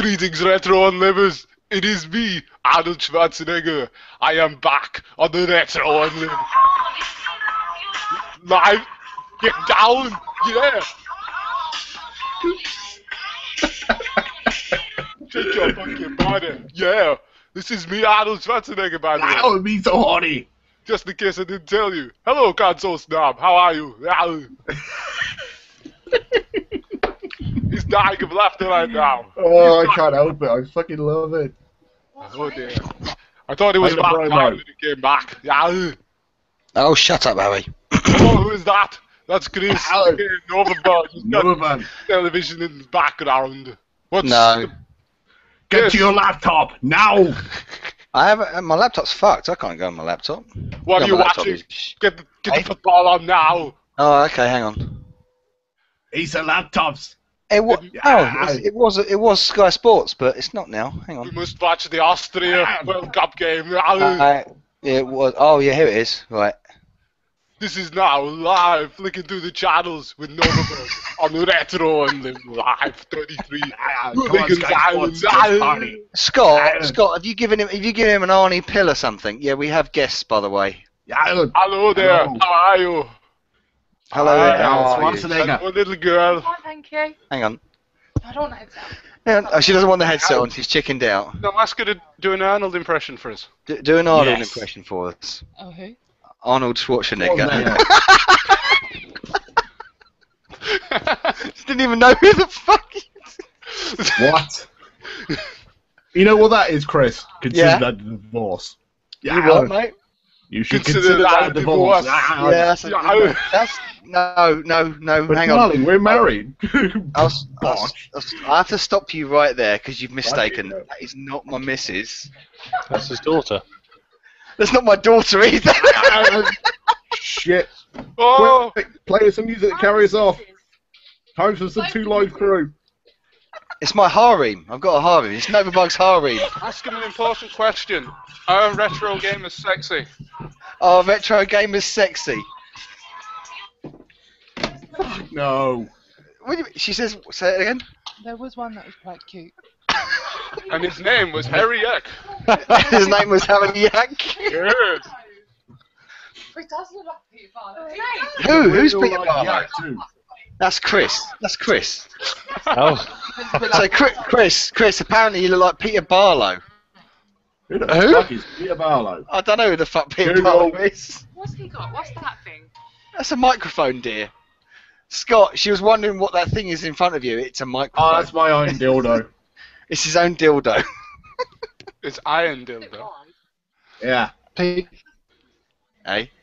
Greetings, Retro Unlivers. It is me, Arnold Schwarzenegger. I am back on the Retro Unlim. Live. Get down. Yeah. Shake your fucking body. Yeah. This is me, Arnold Schwarzenegger, by the way. That would be so horny. Just in case I didn't tell you. Hello, console snob. How are you? He's dying of laughter right now. Oh, I can't help it. I fucking love it. Oh dear. I thought it was about time when he came back. Yeah. Oh, shut up, Harry. Oh, who is that? That's Chris. Novaburn. He's got Novaburn. television in the background. What's No. Get to your laptop, now! I have my laptop's fucked. I can't go on my laptop. What are you watching? Get the football on now. Oh, okay, hang on. These are laptops. It was Sky Sports, but it's not now. Hang on. We must watch the Austria World Cup game. It was. Oh yeah, here it is. Right. This is now live, flicking through the channels with Novaburn on the Retro and Live 33. Scott, have you given him an Arnie pill or something? Yeah, we have guests, by the way. Hello there. How are you? Hello there. Hello, little girl. Oh, thank you. Hang on. I don't want a headset. Hang on. Oh, she doesn't want the headset on. She's chickened out. No, ask her to do an Arnold impression for us. Do an Arnold impression for us. Oh, who? Arnold Schwarzenegger. She didn't even know who the fuck he is. What? You know what that is, Chris? Consider that a divorce. You what, mate? You should consider that a divorce. Yeah, that's no. But hang darling, on. we're married. I have to stop you right there because you've mistaken. That is not my missus. That's his daughter. That's not my daughter either. Shit. Oh! Quick, play us some music to carry us off. Time for some 2 Live Crew. It's my harem. I've got a harem. It's Novabug's harem. Ask him an important question. Are retro gamers sexy? Oh, retro gamers sexy. No. What do you, she says, say it again? There was one that was quite cute. And his name was Harry Yak. His name was Harry Yak. Yes. It does look like Peter Barlow. Who's Peter Barlow? That's Chris. That's Chris. Oh. So Chris, apparently you look like Peter Barlow. Who the fuck is Peter Barlow? I don't know who the fuck Peter Barlow is. What's he got? What's that thing? That's a microphone, dear. Scott, she was wondering what that thing is in front of you. It's a microphone. Oh, that's my own dildo. It's his own dildo. It's Iron Dildo. Yeah. Hey?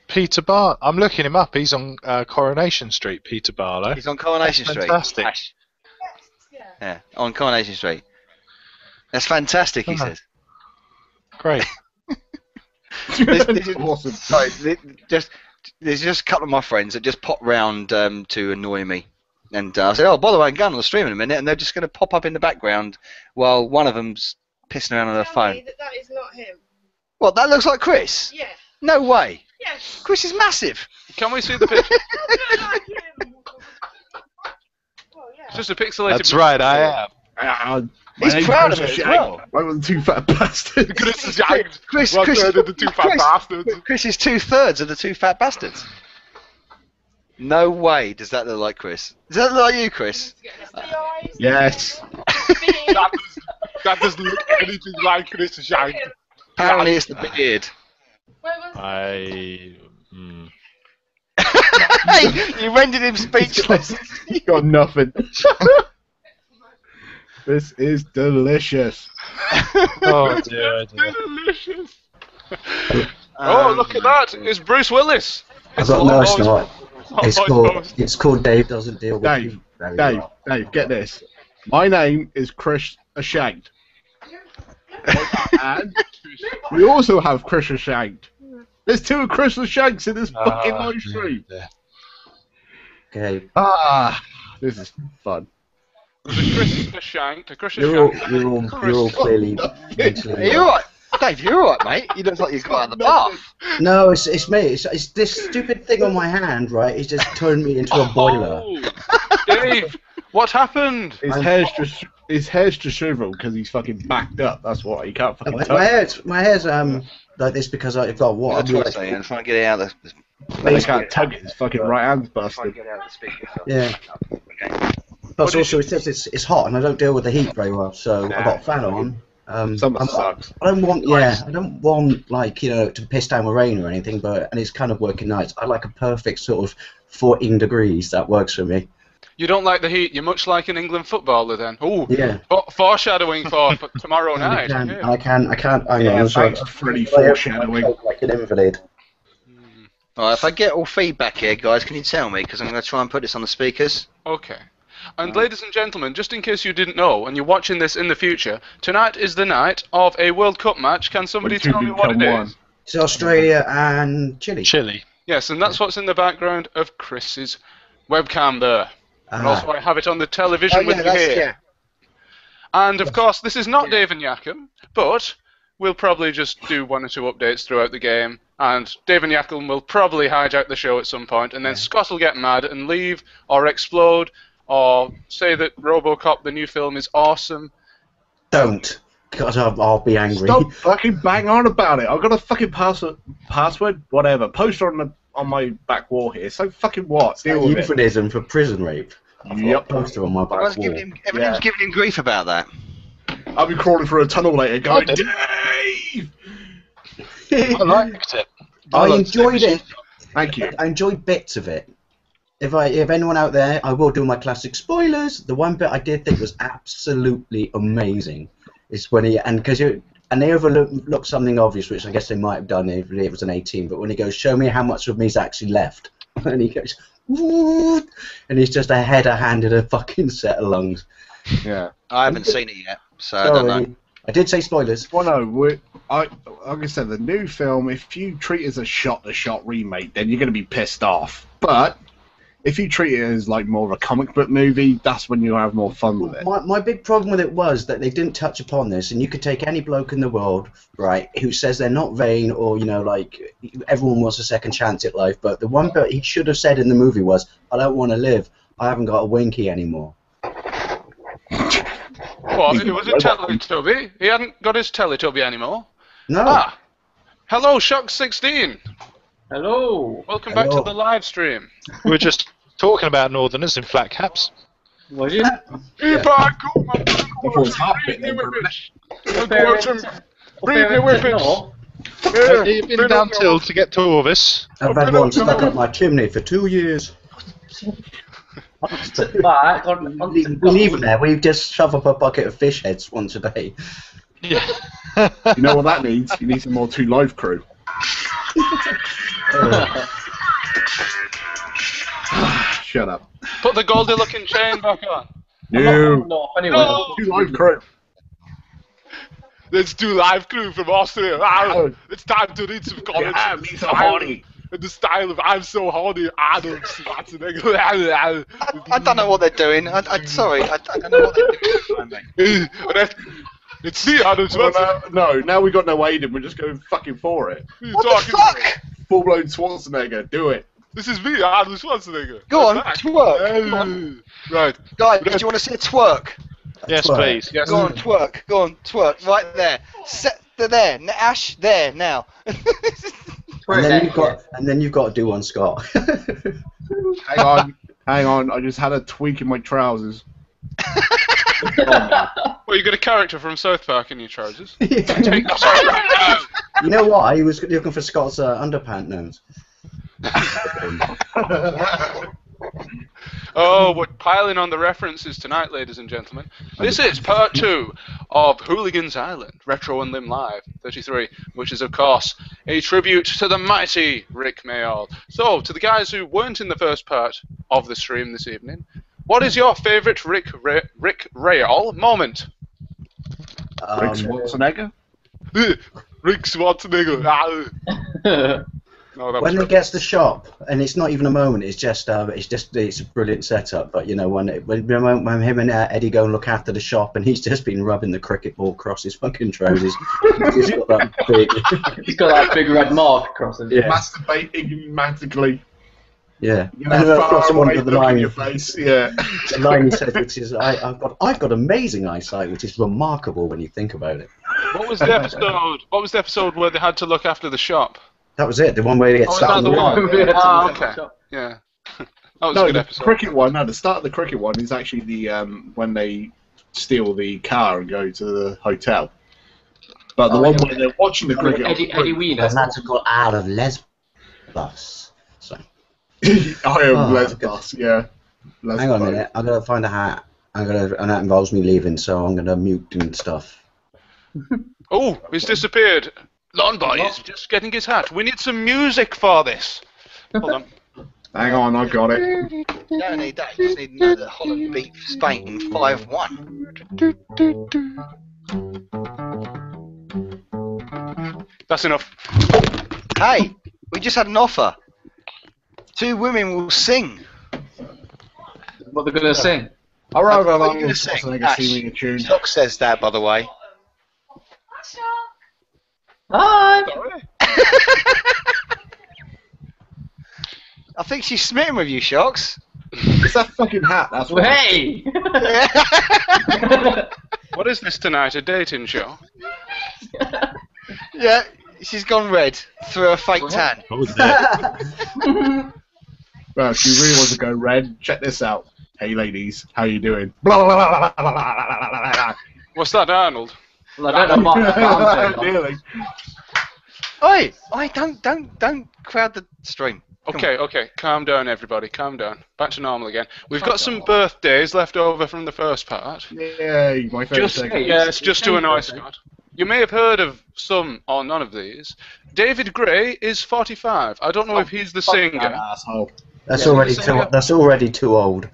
Peter Bar. I'm looking him up. He's on Coronation Street. Peter Barlow. He's on Coronation Street. Fantastic. Yeah, on Coronation Street. That's fantastic, he says. Great. This is Awesome. Sorry, there's just a couple of my friends that just pop round to annoy me. And I said, oh, by the way, I'm going on the stream in a minute, and they're just going to pop up in the background while one of them's pissing around on her phone. That is not him. What, that looks like Chris? Yeah. No way. Yes. Chris is massive. Can we see the picture? Like him. Oh, yeah. It's just a pixelated That's right, I am. He's proud of it as well. One of the 2 fat bastards. Chris is yanked. Chris One third of the 2 fat bastards. Chris is 2/3 of the 2 fat bastards. No way does that look like Chris. Does that look like you, Chris? Yes. That doesn't look anything like Chris is yanked. Apparently it's the beard. You rendered him speechless. You got nothing. This is delicious. Oh dear. Delicious. Oh, look at that! It's Bruce Willis. I've got no start. It's called Dave Doesn't Deal with Dave, You Very Well. Dave, get this. My name is Chris Ashanked. And we also have Chris Ashanked. There's 2 Chris Ashanks in this fucking live stream. Okay. This is fun. There's a Chris Shanked, a Chris You're all Shanked. clearly mentally. Are you alright? Dave, you're alright, mate. You look like you've got out of the bath. No, it's me. It's this stupid thing on my hand, right? It's just turned me into a boiler. Oh, Dave, what happened? His hair's just His hair's disheveled because he's fucking backed up. That's why he can't fucking My touch. hair's like this because I've got what? That's what I'm saying. I'm trying to get it out of the. He can't tug it. His fucking right hand's busted. Get out of the speaker. Yeah. Okay. Plus, also, it says it's hot, and I don't deal with the heat very well, so I've got a fan on. Summer sucks. I don't want like to piss down with rain or anything, and it's kind of working nice. I like a perfect sort of 14 degrees. That works for me. You don't like the heat. You're much like an England footballer then. Oh, Yeah. Foreshadowing for tomorrow night. I can't. Hang Yeah, on, thanks for Freddie foreshadowing. Like an invalid. Alright, if I get all feedback here, guys, can you tell me? Because I'm going to try and put this on the speakers. Okay. And ladies and gentlemen, just in case you didn't know, and you're watching this in the future, tonight is the night of a World Cup match. Can somebody tell me what it is? It's Australia and Chile. Chile. Yes, and that's what's in the background of Chris's webcam there. And also I have it on the television with you here. And of course, this is not Dave and Yakum, but we'll probably just do one or two updates throughout the game. And Dave and Yakum will probably hijack the show at some point, and then Scott will get mad and leave, or explode, or say that RoboCop, the new film, is awesome. Don't, because I'll be angry. Stop fucking bang on about it. I've got a fucking password, whatever, poster on my back wall here. So fucking what? Deal with it. Euphemism for prison rape. Yep. Poster on my back Everyone's wall. giving him grief about that. I'll be crawling through a tunnel later going, Dave! I liked it. I enjoyed it. Thank you. I enjoyed bits of it. If anyone out there, I will do my classic spoilers. The one bit I did think was absolutely amazing is when they overlook something obvious, which I guess they might have done if it was an 18. But when he goes, "Show me how much of me's actually left," and he goes, "What?" And he's just a head, a hand, and a fucking set of lungs. Yeah. I haven't seen it yet, so I don't know. I did say spoilers. Well, no, like I said, the new film, if you treat it as a shot-to-shot remake, then you're going to be pissed off. But if you treat it as like more of a comic book movie, that's when you have more fun with it. My big problem with it was that they didn't touch upon this, and you could take any bloke in the world, right, who says they're not vain or, like, everyone wants a second chance at life, but the one bit he should have said in the movie was, "I don't want to live. I haven't got a winky anymore." What? It was a Teletubby? He hadn't got his Teletubby anymore? No. Ah! Hello, Shock16! Hello. Welcome back to the live stream. We were just talking about Northerners in flat caps. Was you? Hey, back, go, man, Before it's hot bit, then, Read me whippets! You've been down till to get two of us. I've had one stuck up my chimney for 2 years. But We leave it there. We just shove up a bucket of fish heads once a day. Yeah. You know what that needs? You need some more 2 Live crew. Shut up. Put the Goldie-looking chain back on. No. anyway. No. 2 Live crew. Let's do live crew from Austria. It's time to read some comments. Yeah, me so horny. In the style of "I'm so horny," Arnold Schwarzenegger. I don't know what they're doing. Sorry, I don't know what they're doing. It's me, Arnold Schwarzenegger. No, now we got no Aiden. We're just going fucking for it. What the fuck? Full-blown Schwarzenegger. Do it. This is me, Arnold Schwarzenegger. Go on, Back. twerk. Go on. Right. Guys, do you want to see a twerk? Yes, Twerk. please. Yes. Go on, twerk. Go on, twerk. Right there. There. Ash, there, now. And then you've got to do one, Scott. Hang on. I just had a tweak in my trousers. Well, you got a character from South Park in your trousers. You know what? He was looking for Scott's underpant nose. Oh, we're piling on the references tonight, ladies and gentlemen. This is part 2 of Hooligan's Island, Retro and Limb Live 33, which is, of course, a tribute to the mighty Rick Mayall. So, to the guys who weren't in the first part of the stream this evening, what is your favourite Rick Mayall moment? Rick Schwarzenegger? Rick Schwarzenegger. No, When he gets the shop, and it's not even a moment. It's a brilliant setup. But when him and Eddie go and look after the shop, and he's just been rubbing the cricket ball across his fucking trousers. He's got that big He's got that big red mark across his. Yeah. Masturbating magically. Yeah. You know, I've got someone away with the look in line. your face. Yeah. The line he said, which is, I've got amazing eyesight, which is remarkable when you think about it. What was the episode? What was the episode where they had to look after the shop? That was it. The one where he gets Oh, is stuck that in the the one? river. Ah, okay. Yeah. That was a No, good the episode. cricket one. No, the start of the cricket one is actually the when they steal the car and go to the hotel. But the one where they're watching the cricket. Eddie Wheeler. And that's got out of Lesbos. So. I am Lesbos. Yeah. Lesbos. Hang on a minute. I've got to find a hat. And that involves me leaving, so I'm going to mute and stuff. Oh, he's disappeared. Lawn boy is just getting his hat. We need some music for this. Hold on. Hang on, I got it. You don't need that. You just need to know that Holland beat Spain 5-1. That's enough. Hey, we just had an offer. 2 women will sing. What they're gonna sing? All right, What are you Arnold gonna sing? Schwarzenegger singing a tune. Doc says that, by the way. Hi. Sorry. I think she's smitten with you, Shocks. It's that fucking hat. That's Well, right. hey. What is this tonight? A dating show? Yeah, she's gone red through a fake tan. What was that? Well, if you really want to go red, check this out. Hey, ladies, how you doing? Blah, blah, blah, blah, blah, blah, blah, blah, blah. What's that, Arnold? Well, I don't know what I'm saying. Nearly. Oi, don't crowd the stream. Okay, calm down, everybody, calm down. Back to normal again. We've got some birthdays left over from the first part. Yay, my favourite Just, segment. yes, just to annoy Scott. You may have heard of some or none of these. David Gray is 45. I don't know if he's the singer. Asshole. That's Yeah, already so- that's already too old.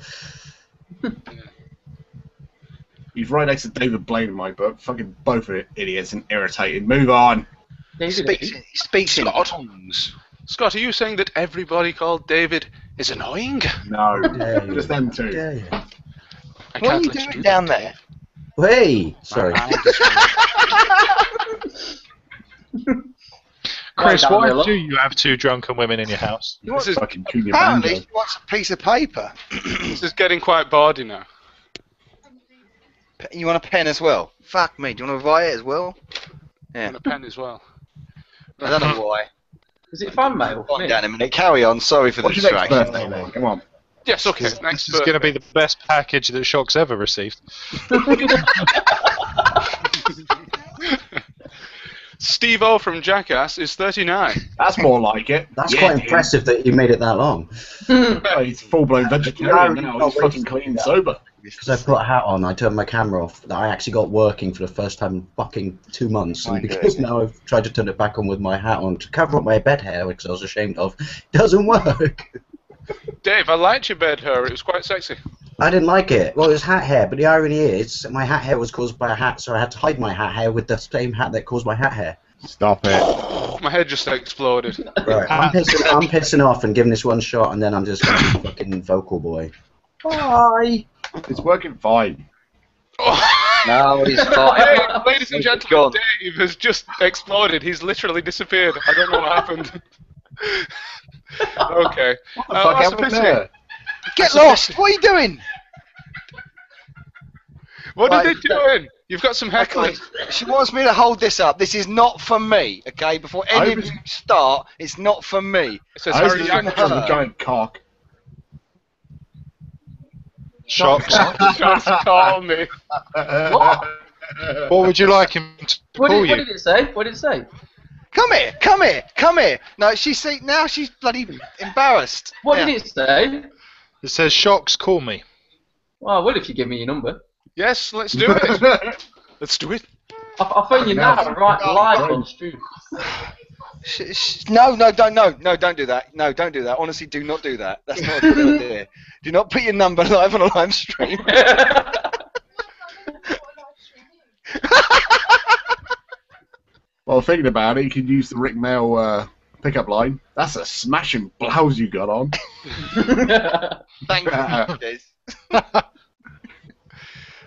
He's right next to David Blaine in my book. Fucking both are idiots and irritating. Move on. He speaks in Scott? tongues. Scott, are you saying that everybody called David is annoying? No, Dare you. just them two. Dare you. I What are can't you let doing do down that. there? Hey, sorry. Chris, Right down why there, do you have 2 drunken women in your house? You want, This is, Fucking tune your apparently, banjo. she wants a piece of paper. this is getting quite bawdy now. You want a pen as well? Fuck me, do you want to write it as well? Yeah, And a pen as well. I don't know why. Is it fan mail? Calm down a minute, carry on, sorry for the What's your next distraction. birthday then? Come on. Yes, okay, next This is going to be the best package that Shock's ever received. Steve-O from Jackass is 39. That's more like it. That's Yeah, quite dude. impressive that you made it that long. Oh, he's full-blown vegetarian now. He's fucking clean and sober. Because I put a hat on, I turned my camera off. That I actually got working for the first time in fucking 2 months. My And because goodness. now I've tried to turn it back on with my hat on to cover up my bed hair, which I was ashamed of, it doesn't work. Dave, I liked your bed hair. It was quite sexy. I didn't like it. Well, it was hat hair, but the irony is, my hat hair was caused by a hat, so I had to hide my hat hair with the same hat that caused my hat hair. Stop it. My head just exploded. Right, I'm pissing off and giving this one shot, and then I'm just going to be fucking vocal boy. Bye. It's working fine. No, he's Hey, fine. ladies and He's gentlemen, gone. Dave has just exploded. He's literally disappeared. I don't know what happened. Okay. What the fuck what's happened the there? Get lost! What are you doing? What are Right. they doing? You've got some heckling. She wants me to hold this up. This is not for me, okay? Before any of you start, it's not for me. It says I was Harry just looking Jackson. for a giant cock. Shocks. Just call me. What? What would you like him to What call did, what you? did it say? What did it say? Come here, come here, come here. No, now she's bloody embarrassed. What Yeah. did it say? It says, Shocks, call me. Well, I would if you give me your number. Yes, let's do it. Let's do it. I'll phone you now, right, live on stream. No, don't do that. No, don't do that. Honestly, do not do that. That's not a good idea. Do not put your number live on a live stream. Well, thinking about it, you could use the Rick Mail pickup line. That's a smashing blouse you got on. Thank you. Des.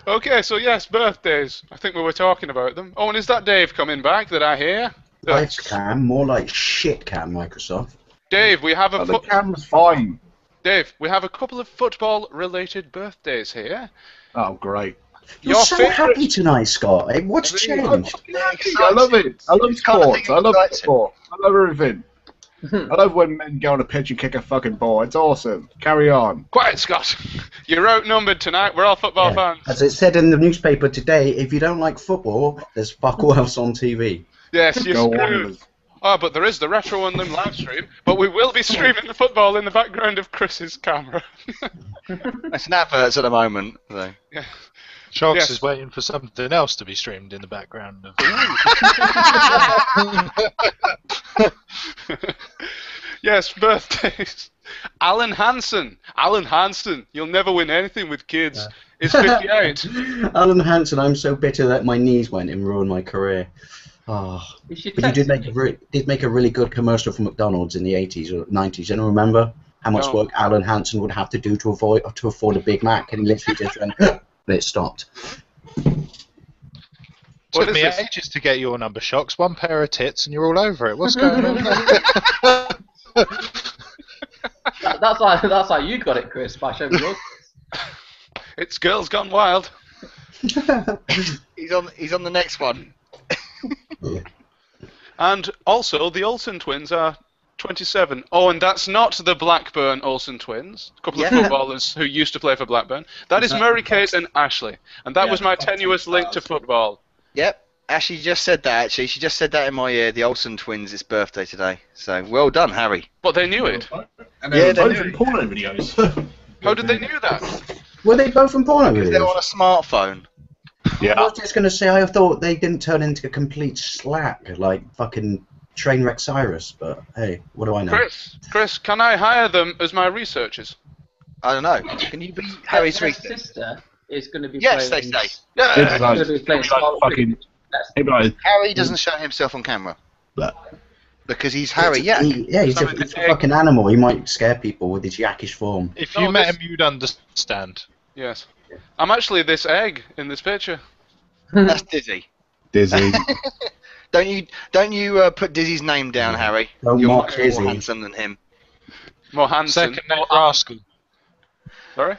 Okay, so yes, birthdays. I think we were talking about them. Oh, and is that Dave coming back that I hear? Lights cam, more like shit cam, Microsoft. Dave, we have a Oh, the cam's fine. Dave, we have a couple of football-related birthdays here. Oh, great. You're Your so favourite- happy tonight, Scott. What's changed? I love it. I love sports. I love sport. I love everything. I love when men go on a pitch and kick a fucking ball. It's awesome. Carry on. Quiet, Scott. You're outnumbered tonight. We're all football fans. As it said in the newspaper today, if you don't like football, there's fuck all else on TV. Yes, you're Go screwed. on. Oh, but there is the Retro Unlim live stream. But we will be streaming the football in the background of Chris's camera. It's an adverts at the moment. So. Yeah. Sharks Yes. is waiting for something else to be streamed in the background. Yes, birthdays. Alan Hansen. Alan Hansen. You'll never win anything with kids. Is 58. Alan Hansen, I'm so bitter that my knees went and ruined my career. Oh. You should But you text did make a really good commercial for McDonald's in the 80s or 90s. You don't remember how much No. work Alan Hansen would have to do to afford a Big Mac, and he literally just went, and it stopped. What Took is me this? ages to get your number, Shocks. One pair of tits and you're all over it. What's going on? That's how you got it, Chris, by showing yours. It's Girls Gone Wild. He's on the next one. And also, the Olsen twins are 27. Oh, and that's not the Blackburn Olsen twins. A couple of footballers who used to play for Blackburn. That is Murray Kate and Ashley. And that was my tenuous link to football. Yep. Ashley just said that, actually. She just said that in my ear. The Olsen twins' birthday today. So, well done, Harry. But they knew it. And Yeah, they're they both do. in porno videos. How did they know that? Were they both from porno Because they're on videos? a smartphone. Yeah. I was just going to say, I thought they didn't turn into a complete slack like fucking Trainwreck Cyrus, but hey, what do I know? Chris, can I hire them as my researchers? I don't know. Can you be Harry's Their research? sister is going to be Yes, they playing... say. It's Yeah. like, Going to be playing it's like Scarlet fucking. Witch. It'd be like, Harry doesn't show himself on camera. But- Because he's Harry, yeah. He's a fucking animal. He might scare people with his yakkish form. If No, you met this- him, you'd understand. Yes. I'm actually this egg in this picture. That's Dizzy. Dizzy. Don't you put Dizzy's name down, Harry? Don't You're mock much Dizzy. more handsome than him. More Hansen. Second name Rascal. Sorry?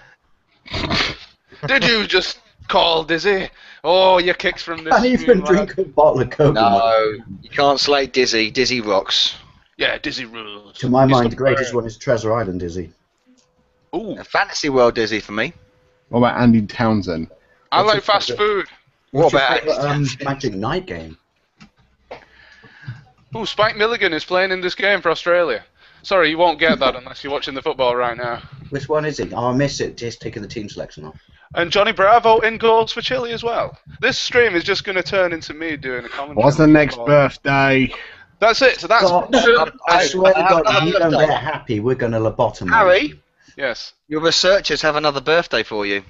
Did you just call Dizzy? Oh, your kicks from this. Can't even stream, lad. drink a bottle of Coke. No, you can't slay Dizzy. Dizzy rocks. Yeah, Dizzy rules. To my He's mind, the the greatest bird. one is Treasure Island, Dizzy. Ooh, A fantasy world Dizzy for me. What about Andy Townsend? I What's like your fast favourite- food. What What's your about favourite, Magic Night game? Ooh, Spike Milligan is playing in this game for Australia. Sorry, you won't get that unless you're watching the football right now. Which one is it? Oh, I miss it. Just taking the team selection off. And Johnny Bravo in goals for Chile as well. This stream is just going to turn into me doing a commentary. What's the on next football. birthday? That's it. So that's God, I swear to God, if you don't get happy, we're going to lobotomize. Harry, yes. your researchers have another birthday for you.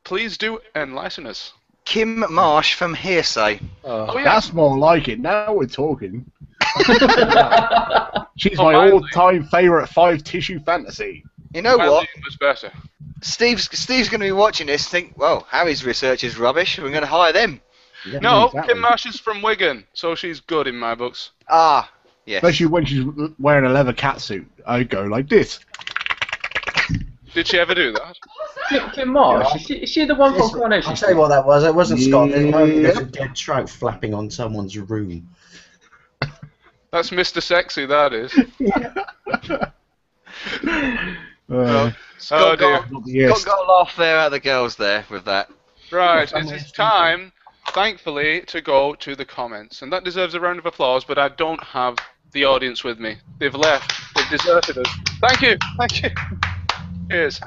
Please do enlighten us. Kim Marsh from Hearsay. Oh yeah. That's more like it. Now we're talking. She's Oh, my finally. all-time favourite five-tissue fantasy. You know My what? league was better. Steve's going to be watching this and think, well, Harry's research is rubbish. We're going to hire them. Yeah, No, exactly. Kim Marsh is from Wigan, so she's good in my books. Ah, yes. Especially when she's wearing a leather catsuit. I go like this. Did she ever do that? Kim Marsh, is she the one from Coronation I'll tell you what that was. It wasn't Scotland. There's a Yeah. dead trout flapping on someone's room. That's Mr. Sexy, that is. Uh, Oh dear. yes. Got a laugh there at the girls there with that. Right, it is time, thankfully, to go to the comments. And that deserves a round of applause, but I don't have the audience with me. They've left. They've deserted us. Thank you. Thank you. Cheers.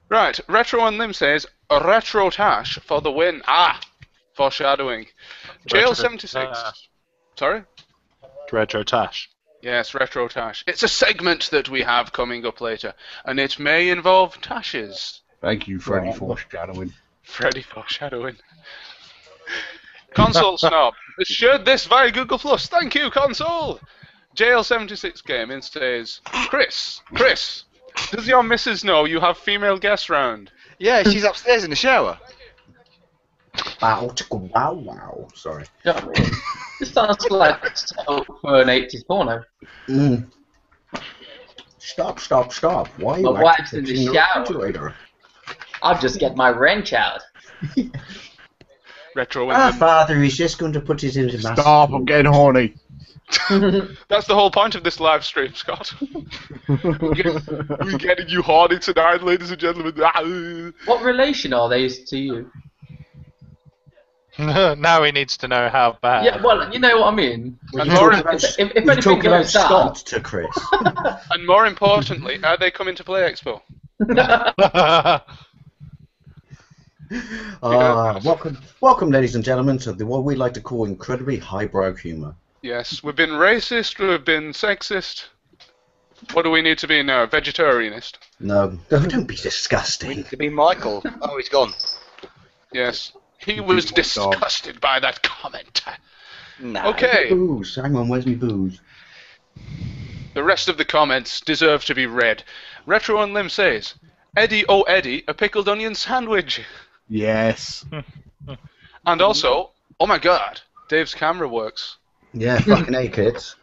Right, Retro Unlim says, Retro Tash for the win. Ah, foreshadowing. Jail 76. Sorry? Retro Tash. Yes, Retro Tash. It's a segment that we have coming up later, and it may involve Tashes. Thank you, Freddie, for foreshadowing. Freddy foreshadowing. Console Snob has shared this via Google Plus. Thank you, Console. JL76 Gaming says, Chris, does your missus know you have female guests round? Yeah, she's upstairs in the shower. Wow, chicka, wow, wow. Sorry. Do you know what I mean? This sounds like a setup for an 80s porno. Mm. Stop. Why are you My wife's in the touching shower. refrigerator? I'll just get my wrench out. Retro Our Unlim. father is just going to put it into mass. Stop, I'm getting horny. That's the whole point of this live stream, Scott. We're getting you horny tonight, ladies and gentlemen. What relation are they to you? Now he needs to know how bad. Yeah, well, you know what I mean. And You're more, talking about, If you're anything talking about goes down, Scott to Chris. and more importantly, are they coming to Play Expo? Welcome, ladies and gentlemen, to what we like to call incredibly highbrow humour. Yes, we've been racist, we've been sexist. What do we need to be now? Vegetarianist? No, don't be We disgusting. need to be Michael. Oh, he's gone. Yes. He was disgusted by that comment. No. Okay, Booze. Hang on, where's me booze? the rest of the comments deserve to be read. Retro Unlim says, Eddie, oh Eddie, a pickled onion sandwich. Yes. And also, oh my god, Dave's camera works. Yeah, fucking A, kids.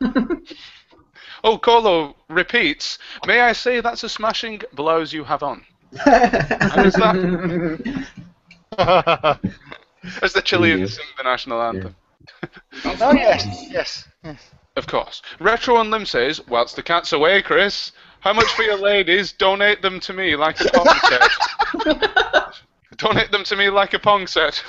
Oh, Colo repeats, may I say that's a smashing blouse you have on. And is that as the Chileans sing the national anthem? Oh, yes. Of course. Retro Unlim says, whilst the cat's away, Chris, how much for your ladies? Donate them to me like a pong set. Donate them to me like a pong set.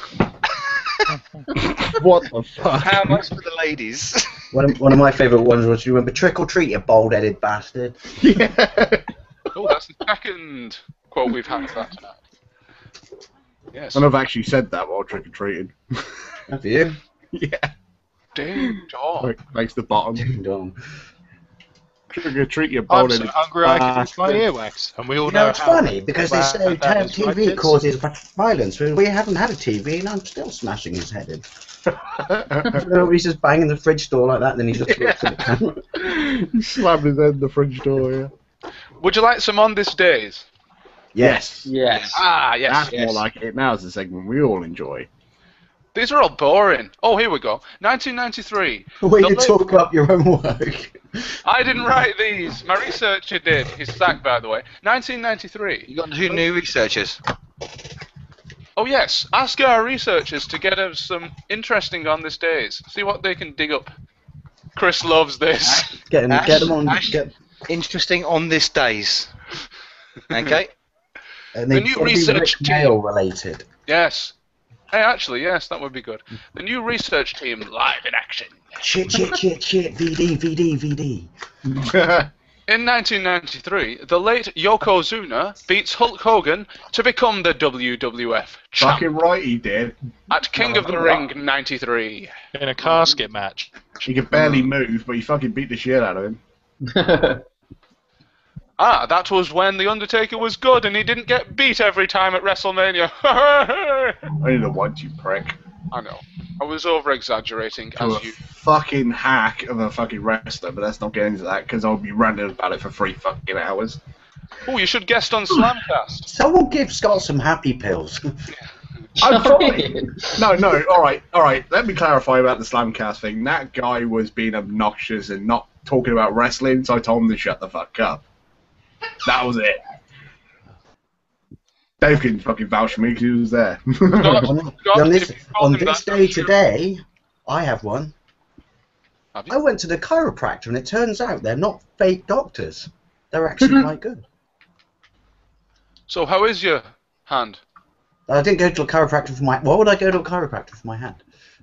What the fuck? How much for the ladies? One of my favourite ones was, you remember Trick or Treat, you bald-headed bastard? Yeah. Oh, that's the second quote we've had for that tonight. Yes. And I've actually said that while trick-or-treating. Have you? Yeah. Ding dong. Makes the bottom. Ding dong. Trick-or-treat your I'm bald so hungry I can eat my earwax. And we all You know, know it's how funny, because they say bad that is, right, TV kids? causes violence. We haven't had a TV, and I'm still smashing his head in. He's just banging the fridge door like that, and then he just looks at the camera. He slammed his head in the fridge door, yeah. Would you like some on this days? Yes. yes. Ah, yes. That's more like it. Now's the segment we all enjoy. These are all boring. Oh, here we go. 1993. Way The to late- talk up your own work. I didn't write these. My researcher did. He's sacked, by the way. 1993. You got 2 new researchers. Oh, yes. Ask our researchers to get us some interesting on this days. See what they can dig up. Chris loves this. Get them on. Ash. Interesting on this days. Okay. And The they new gotta be research Rick Mail related. Yes. Hey, actually, yes, that would be good. The new research team live in action. Shit. VD. In 1993, the late Yokozuna beats Hulk Hogan to become the WWF champ Fucking right he did. at King of the Ring 93. in a casket match. He could barely move, but he fucking beat the shit out of him. Ah, that was when The Undertaker was good and he didn't get beat every time at WrestleMania. Only the once, you prick. I know. I was over-exaggerating, To a as you... fucking hack of a fucking wrestler, but let's not get into that because I'll be ranting about it for 3 fucking hours. Oh, you should guest on Slamcast. Someone give Scott some happy pills. I'm trying. No, alright. Let me clarify about the Slamcast thing. That guy was being obnoxious and not talking about wrestling, so I told him to shut the fuck up. That was it. Dave can fucking vouch for me because he was there. On this day today, I have one. Have you? I went to the chiropractor, and it turns out they're not fake doctors. They're actually quite good. So how is your hand? I didn't go to a chiropractor for my... Why would I go to a chiropractor for my hand?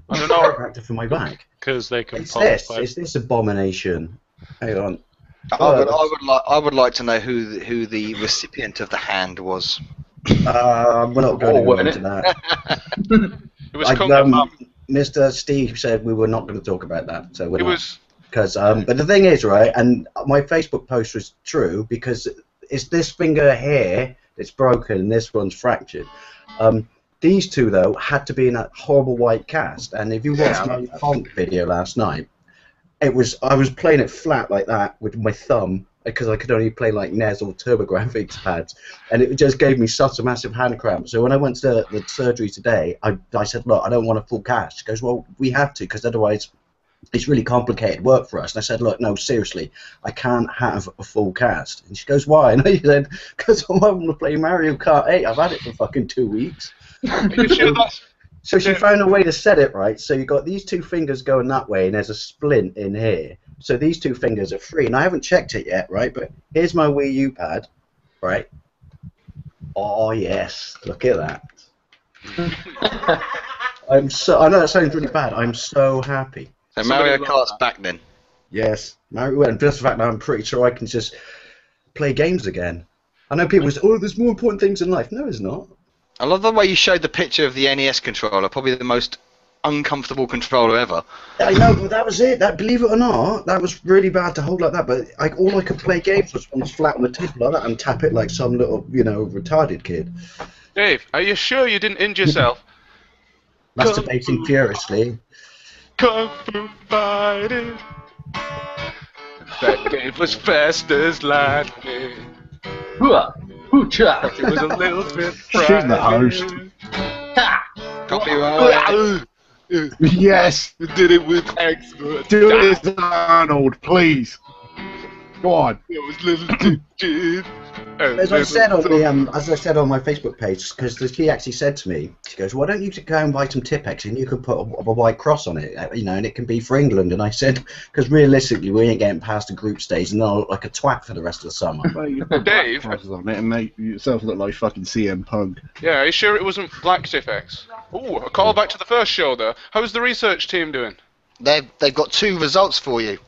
I don't A know. chiropractor for my back. Because they can It's pop this. by- It's this abomination. Hang on. I would like to know who the recipient of the hand was. We're not going Oh, to go into that. It was Kung Fu. Mr. Steve said we were not going to talk about that, so we're It not. was... Because, but the thing is, right, and my Facebook post was true because it's this finger here that's broken and this one's fractured. These two, though, had to be in a horrible white cast, and if you watched my font video last night, I was playing it flat like that with my thumb because I could only play like NES or TurboGrafx pads, and it just gave me such a massive hand cramp. So when I went to the surgery today, I said, look, I don't want a full cast. She goes, well, we have to because otherwise it's really complicated work for us. And I said, look, no, seriously, I can't have a full cast. And she goes, why? And I said, because I'm having to play Mario Kart 8. I've had it for fucking 2 weeks. Are you sure that's... So she found a way to set it right. So you've got these 2 fingers going that way, and there's a splint in here. So these 2 fingers are free. And I haven't checked it yet, right? But here's my Wii U pad, right? Oh, yes. Look at that. I know that sounds really bad. I'm so happy. So Mario Kart's back then. Yes, Mario, and just the fact that I'm pretty sure I can just play games again. I know people say, oh, there's more important things in life. No, there's not. I love the way you showed the picture of the NES controller, probably the most uncomfortable controller ever. I know, but that was it. That, believe it or not, that was really bad to hold like that. But all I could play games was on flat on the table like that and tap it like some little, retarded kid. Dave, are you sure you didn't injure yourself? Masturbating furiously. Kung Fu fighting. That game was fast as lightning. Hooah! Hoocha! It was a little bit Shoot the host. Copyright. Yes. Did it with expert. Do this, Arnold, please. Go on. It was little Jid. As I said on my Facebook page, because she actually said to me, she goes, "Why don't you go and buy some Tipex and you can put a white cross on it, and it can be for England." And I said, because realistically, we ain't getting past the group stage, and I'll look like a twat for the rest of the summer. Well, you put Dave, black crosses on it and make yourself look like fucking CM Punk. Yeah, are you sure it wasn't Black Tipex? Ooh, a call back to the first show though. How's the research team doing? They've got 2 results for you.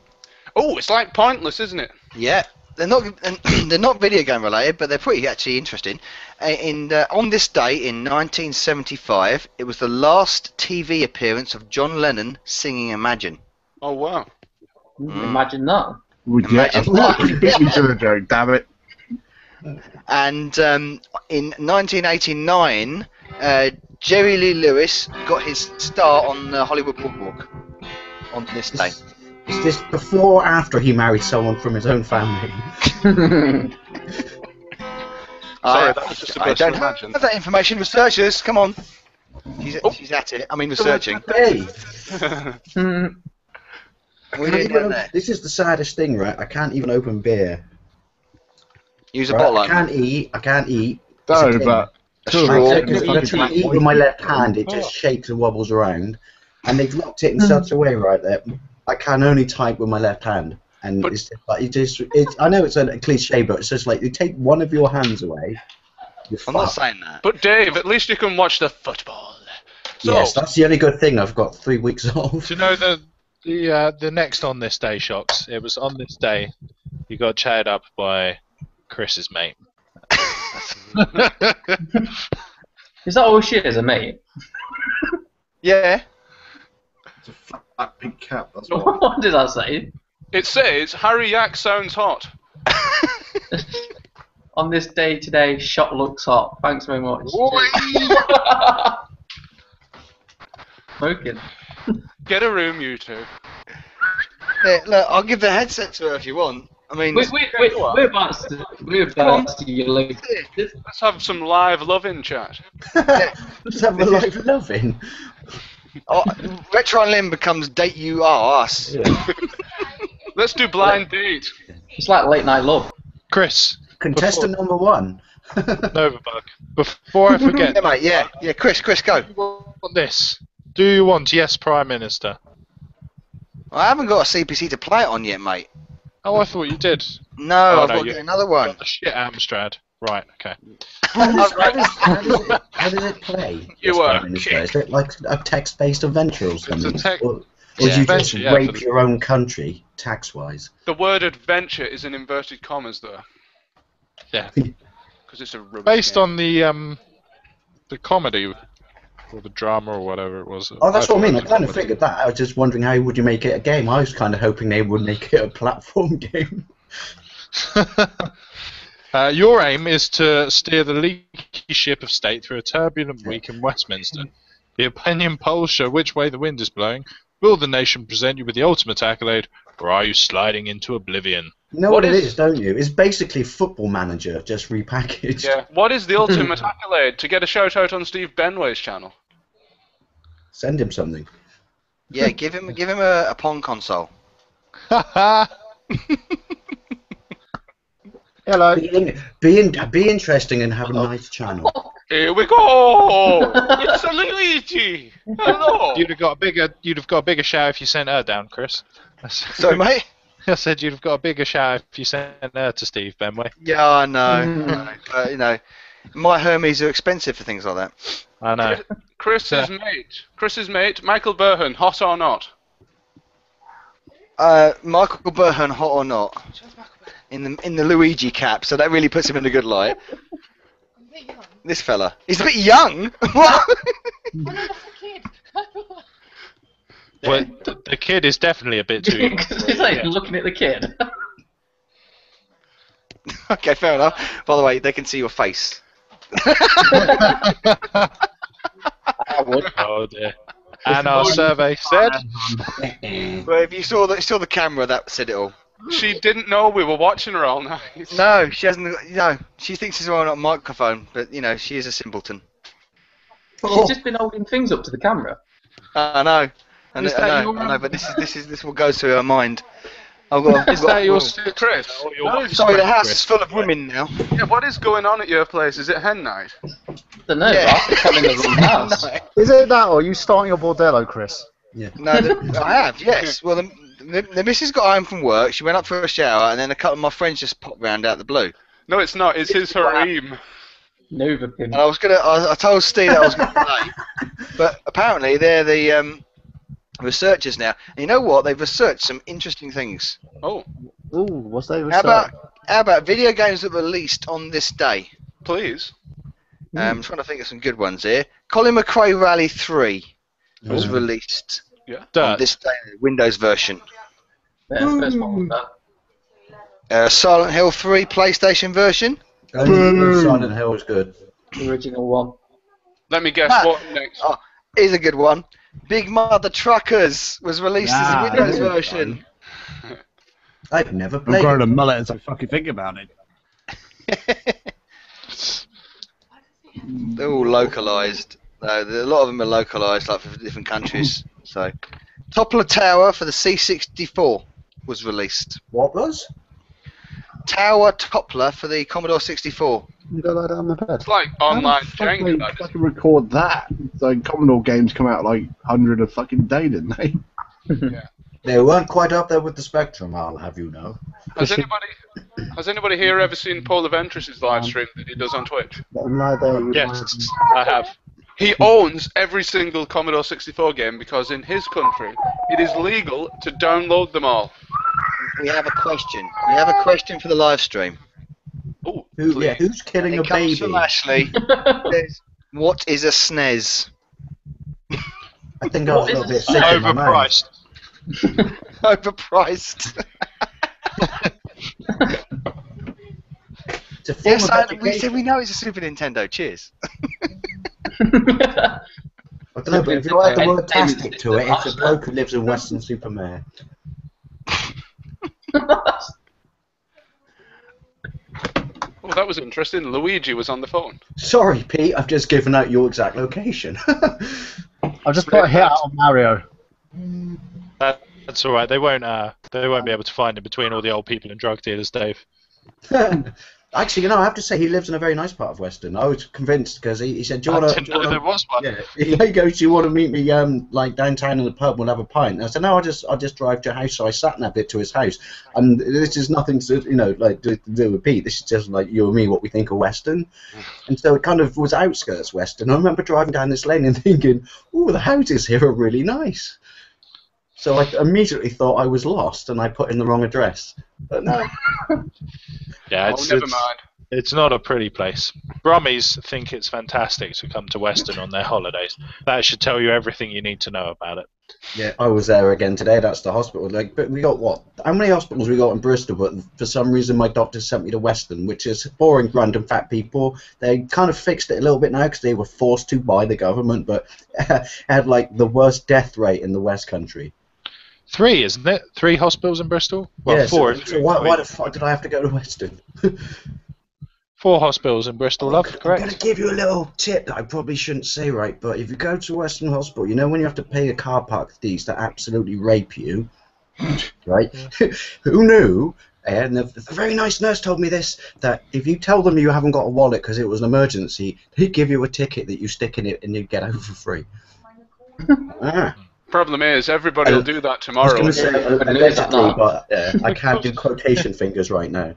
Oh, it's like pointless, isn't it? Yeah. They're not video game related, but they're pretty actually interesting. On this day in 1975, it was the last TV appearance of John Lennon singing "Imagine." Oh wow. Imagine that. You beat me to the joke, damn it. And in 1989, Jerry Lee Lewis got his start on the Hollywood Boardwalk on this day. Is this before or after he married someone from his own family? Sorry, that was just a I bit don't to imagine. have that information. Researchers, come on. She's at it. I mean, researching. Hey, We didn't get there. this is the saddest thing, right? I can't even open beer. Use a Right? bottle I opener. can't eat. No, It's a but... If you eat with my left hand, it just shakes and wobbles around. And they've locked it in such a way, right, that I can only type with my left hand. And But- it's just like, I know it's a cliche, but it's just like you take one of your hands away, you're I'm not fucked. saying that. But Dave, at least you can watch the football. So, Yes, that's the only good thing. I've got 3 weeks off. Do you know the next On This Day shocks? It was on this day you got chatted up by Chris's mate. Is that all she is, a mate? Yeah. It's a flat pink cap, that's what. What did I say? it says Harry Yak sounds hot. On this day today, shot looks hot. Thanks very much. Smoking. Get a room, you two. Yeah, look, I'll give the headset to her if you want. I mean, We're about to yellow. Let's have some live loving chat. Let's have a live loving. Retro Unlim becomes Date You Are Us. Let's do blind date. It's like late night love. Chris, Contestant number 1. Novabug. Before I forget, Yeah, mate, yeah. Chris, go. do you want this? Do you want Yes Prime Minister? I haven't got a CPC to play it on yet, mate. Oh, I thought you did. No, Oh, I've no, got to you- get another one. Got the shit Amstrad. Right, okay. How does it play? You Yes, are Prime Minister? Is it like a text-based adventure or something? text- Or Yeah. do you just Adventure, yeah, rape for the- your own country, tax-wise? The word adventure is in inverted commas, though. Yeah. Because it's a rubbish Based game. on the comedy or the drama or whatever it was. Oh, that's what I mean. I thought it was kind of comedy. figured that. I was just wondering how would you make it a game. I was kind of hoping they would make it a platform game. Your aim is to steer the leaky ship of state through a turbulent week in Westminster. The opinion polls show which way the wind is blowing. Will the nation present you with the ultimate accolade, or are you sliding into oblivion? You know What what it is- is, don't you? It's basically Football Manager, just repackaged. Yeah. What is the ultimate accolade? To get a shout out on Steve Benway's channel. Send him something. Yeah, give him a Pong console. Hello. Be interesting and have a nice channel. Here we go! It's a Luigi! Hello! You'd have got a bigger shower if you sent her down, Chris. Sorry, mate. I said you'd have got a bigger shower if you sent her to Steve Benway. Yeah, I know. But, you know, my Hermes are expensive for things like that. I know. Chris's mate, Michael Burhan, hot or not? Michael Burhan, hot or not? In the Luigi cap, so that really puts him in a good light. This fella, he's a bit young. What? Well, the kid is definitely a bit too young. It's like you're looking at the kid. Okay, fair enough. By the way, they can see your face. Oh dear. And our survey said. Well, if you saw the camera, that said it all. She didn't know we were watching her all night. No, she hasn't. No, she thinks it's all on a microphone, but you know, she is a simpleton. She's just been holding things up to the camera. I know. I know, but this is what goes through her mind. Is that your Chris? Sorry, the house is full of women now. Yeah, what is going on at your place? Is it hen night? Don't know, Yeah. but I'm telling the wrong house. Is it that, or are you starting a bordello, Chris? No, I have, yes. Well, the missus got home from work, she went up for a shower, and then a couple of my friends just popped round out the blue. No, it's not. It's his harem. Novocaine. And I told Steve that I was going to play, but apparently they're the researchers now. And you know what? They've researched some interesting things. Oh, Ooh, what's they How about video games that were released on this day? please. I'm trying to think of some good ones here. Colin McRae Rally 3 was released on this day, Windows version. Yeah, the first one was that. Silent Hill 3 PlayStation version. Silent Hill was good. The original one. Let me guess what next. Oh, here's a good one. Big Mother Truckers was released as a Windows version. I've never I'm played growing it. a mullet as I fucking think about it. They're all localized. No, a lot of them are localized, like for different countries. So, Toppler Tower for the C64 was released. What was? Tower Toppler for the Commodore 64. You got that down my bed. It's like online How the fuck Jenga. they fucking record that? So Commodore games come out like 100 a fucking day, didn't they? They weren't quite up there with the Spectrum, I'll have you know. Has anybody here ever seen Paul Aventris' live stream that he does on Twitch? Yes, I have. He owns every single Commodore 64 game because in his country it is legal to download them all. We have a question. We have a question for the live stream. Oh, Who's killing a It comes baby? from Ashley. Says, what is a SNES? I think I was a little bit sick in my mouth. Overpriced. Overpriced. It's a form Yes, of we education. know it's a Super Nintendo. Cheers. I don't know, but if you add the word tastic to it, it's a bloke who lives in Western Supermare. Oh, that was interesting. Luigi was on the phone. Sorry, Pete, I've just given out your exact location. I've just got a hit out on Mario. That's all right. They won't be able to find him between all the old people and drug dealers, Dave. Actually, I have to say he lives in a very nice part of Western. I was convinced because he said, "Do you I want didn't know there was one. Yeah, he goes, "Do you want to meet me like downtown in the pub? We'll have a pint." And I said, "No, I'll just drive to your house." So I sat nav'd it to his house, and this is nothing to like to do with Pete. This is just like you and me, what we think of Western, and so it kind of was outskirts Western. I remember driving down this lane and thinking, "Oh, the houses here are really nice." So I immediately thought I was lost, and I put in the wrong address. But no. Yeah, Never mind. It's not a pretty place. Brummies think it's fantastic to come to Western on their holidays. That should tell you everything you need to know about it. Yeah, I was there again today. That's the hospital. Like, but we got what? How many hospitals we got in Bristol? But for some reason, my doctor sent me to Western, which is boring, random fat people. They kind of fixed it a little bit now because they were forced to by the government, but had like the worst death rate in the West Country. 3, isn't it? 3 hospitals in Bristol? Well, yeah, 4. So why the fuck did I have to go to Western? 4 hospitals in Bristol, love, I'm correct? going to give you a little tip that I probably shouldn't say, right? But if you go to Western Hospital, you know when you have to pay a car park fees to absolutely rape you, right? Who knew? And a very nice nurse told me this, that if you tell them you haven't got a wallet because it was an emergency, they'd give you a ticket that you stick in it and you'd get over for free. Problem is, everybody will do that I was tomorrow. going to say and allegedly, but I can't do quotation fingers right now.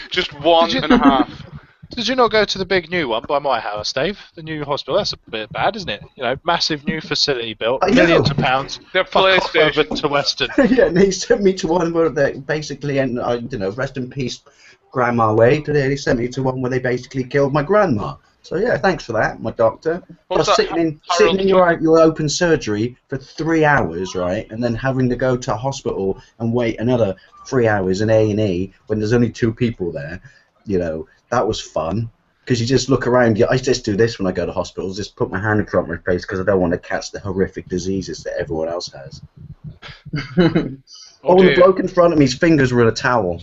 Just 1.5. Did you not go to the big new one by my house, Dave? The new hospital. That's a bit bad, isn't it? You know, massive new facility built, I know. millions of pounds. They're Fuck off over PlayStation. to Western. Yeah, and he sent me to one where they basically, and I, you know, rest in peace, Grandma Wade. They sent me to one where they basically killed my grandma. So yeah, thanks for that, my doctor. I was What's that, sitting in your open surgery for 3 hours, right, and then having to go to hospital and wait another 3 hours in A&E when there's only 2 people there. You know, that was fun. Because you just look around. I just do this when I go to hospitals. Just put my hand across my face because I don't want to catch the horrific diseases that everyone else has. Oh, the dear. bloke in front of me's fingers were in a towel,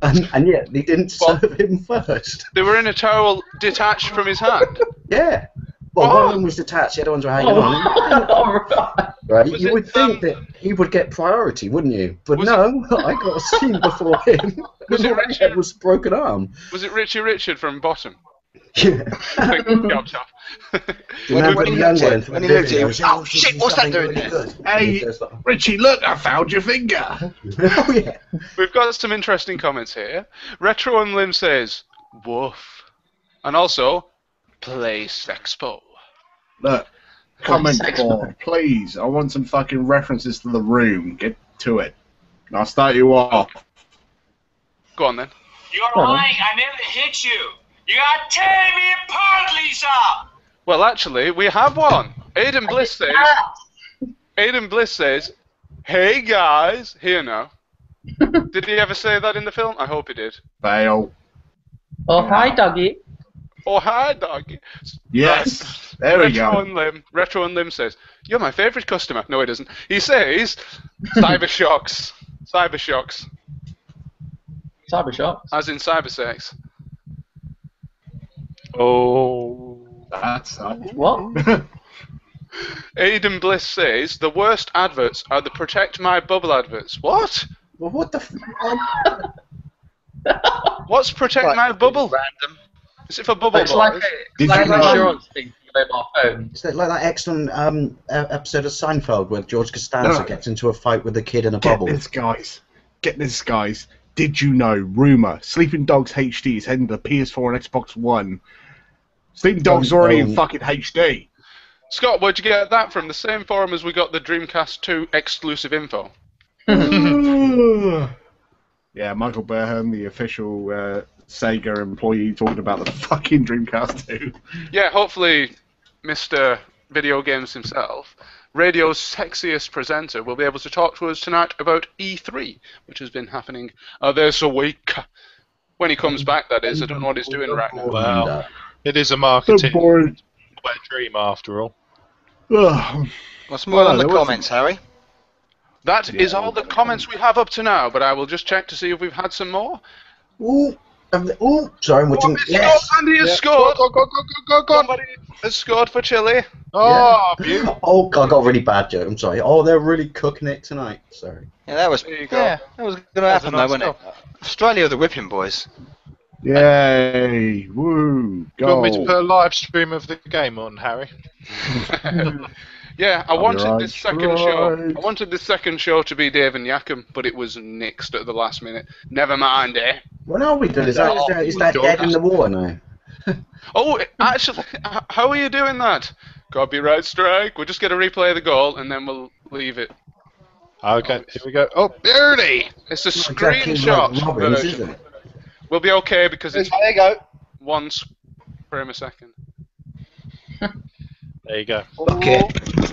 and yet they didn't serve him first. They were in a towel detached from his hand. Yeah. Well, one of them was detached. The other ones were hanging on. Alright. Right? Was You it, would think that he would get priority, wouldn't you? But no, I got a scene before him. Was it My Richard? head was broken arm. Was it Richie Richard from Bottom? Yeah. I think chopped off. Remember when the he young looked at- one from when the he looked at video it, goes, oh, "This shit, is what's that something doing really there?" good." Hey, He goes like, Richie, look, I found your finger. oh yeah. We've got some interesting comments here. Retro Unlim says, woof. And also, play Sexpo. Look, comment Sex board, please. I want some fucking references to the room. Get to it. I'll start you off. Go on then. You're lying. I never hit you. You are tearing me apart, Lisa. Well, actually, we have one. Aiden Bliss says, hey guys. Here now. Did he ever say that in the film? I hope he did. Fail. Oh, hi, doggy. Oh, hi, doggy. Yes. There we go. Retro Unlim says, you're my favourite customer. No, he doesn't. He says, Cybershocks. Cybershocks. Cybershock. As in cybersex. Oh. That's What? Aiden Bliss says, the worst adverts are the Protect My Bubble adverts. What? Well, what the? What's Protect My Bubble? Random. Is it for bubble It's boys? like Did an you know- insurance thing for your mobile phone. It's like that excellent episode of Seinfeld where George Costanza No. gets into a fight with a kid in a Get bubble. this, guys. Get this, guys. Did you know, rumour, Sleeping Dogs HD is heading to PS4 and Xbox One. Sleeping Dogs already in fucking HD. Scott, where'd you get that from? The same forum as we got the Dreamcast 2 exclusive info. Yeah, Michael Burnham, the official Sega employee, talking about the fucking Dreamcast 2. Yeah, hopefully Mr. Video Games himself, radio's sexiest presenter, will be able to talk to us tonight about E3, which has been happening this week. When he comes back, that is. I don't know what he's doing right now. Well, it is a So marketing boring. wet dream after all. Ugh. What's more Well, on the there was comments, Harry? That is all the comments we have up to now, but I will just check to see if we've had some more. Ooh, sorry, I'm watching. Yes. Andy has scored. Somebody has scored for Chile. Oh, beautiful. Oh, God, I got a really bad joke. I'm sorry. Oh, they're really cooking it tonight. Sorry. Yeah, that was. There you go. Yeah, that was going to That's happen a though, nice wasn't it? Australia are the whipping boys. Yay! Woo! Do you want me to Goal. put a live stream of the game on, Harry? Yeah, I I'll be wanted right, this second show. right. I wanted this second show to be Dave and Yakum, but it was nixed at the last minute. Never mind, eh? What are we doing? Is that dead in the water now? Oh, actually, how are you doing that? Copyright strike. We're just going to replay the goal and then we'll leave it. Okay, here we go. Oh, beauty! It's a Not exactly screenshot like Robbins, version. is it? We'll be okay because it's There you go. 1 frame a second. There you go. Okay.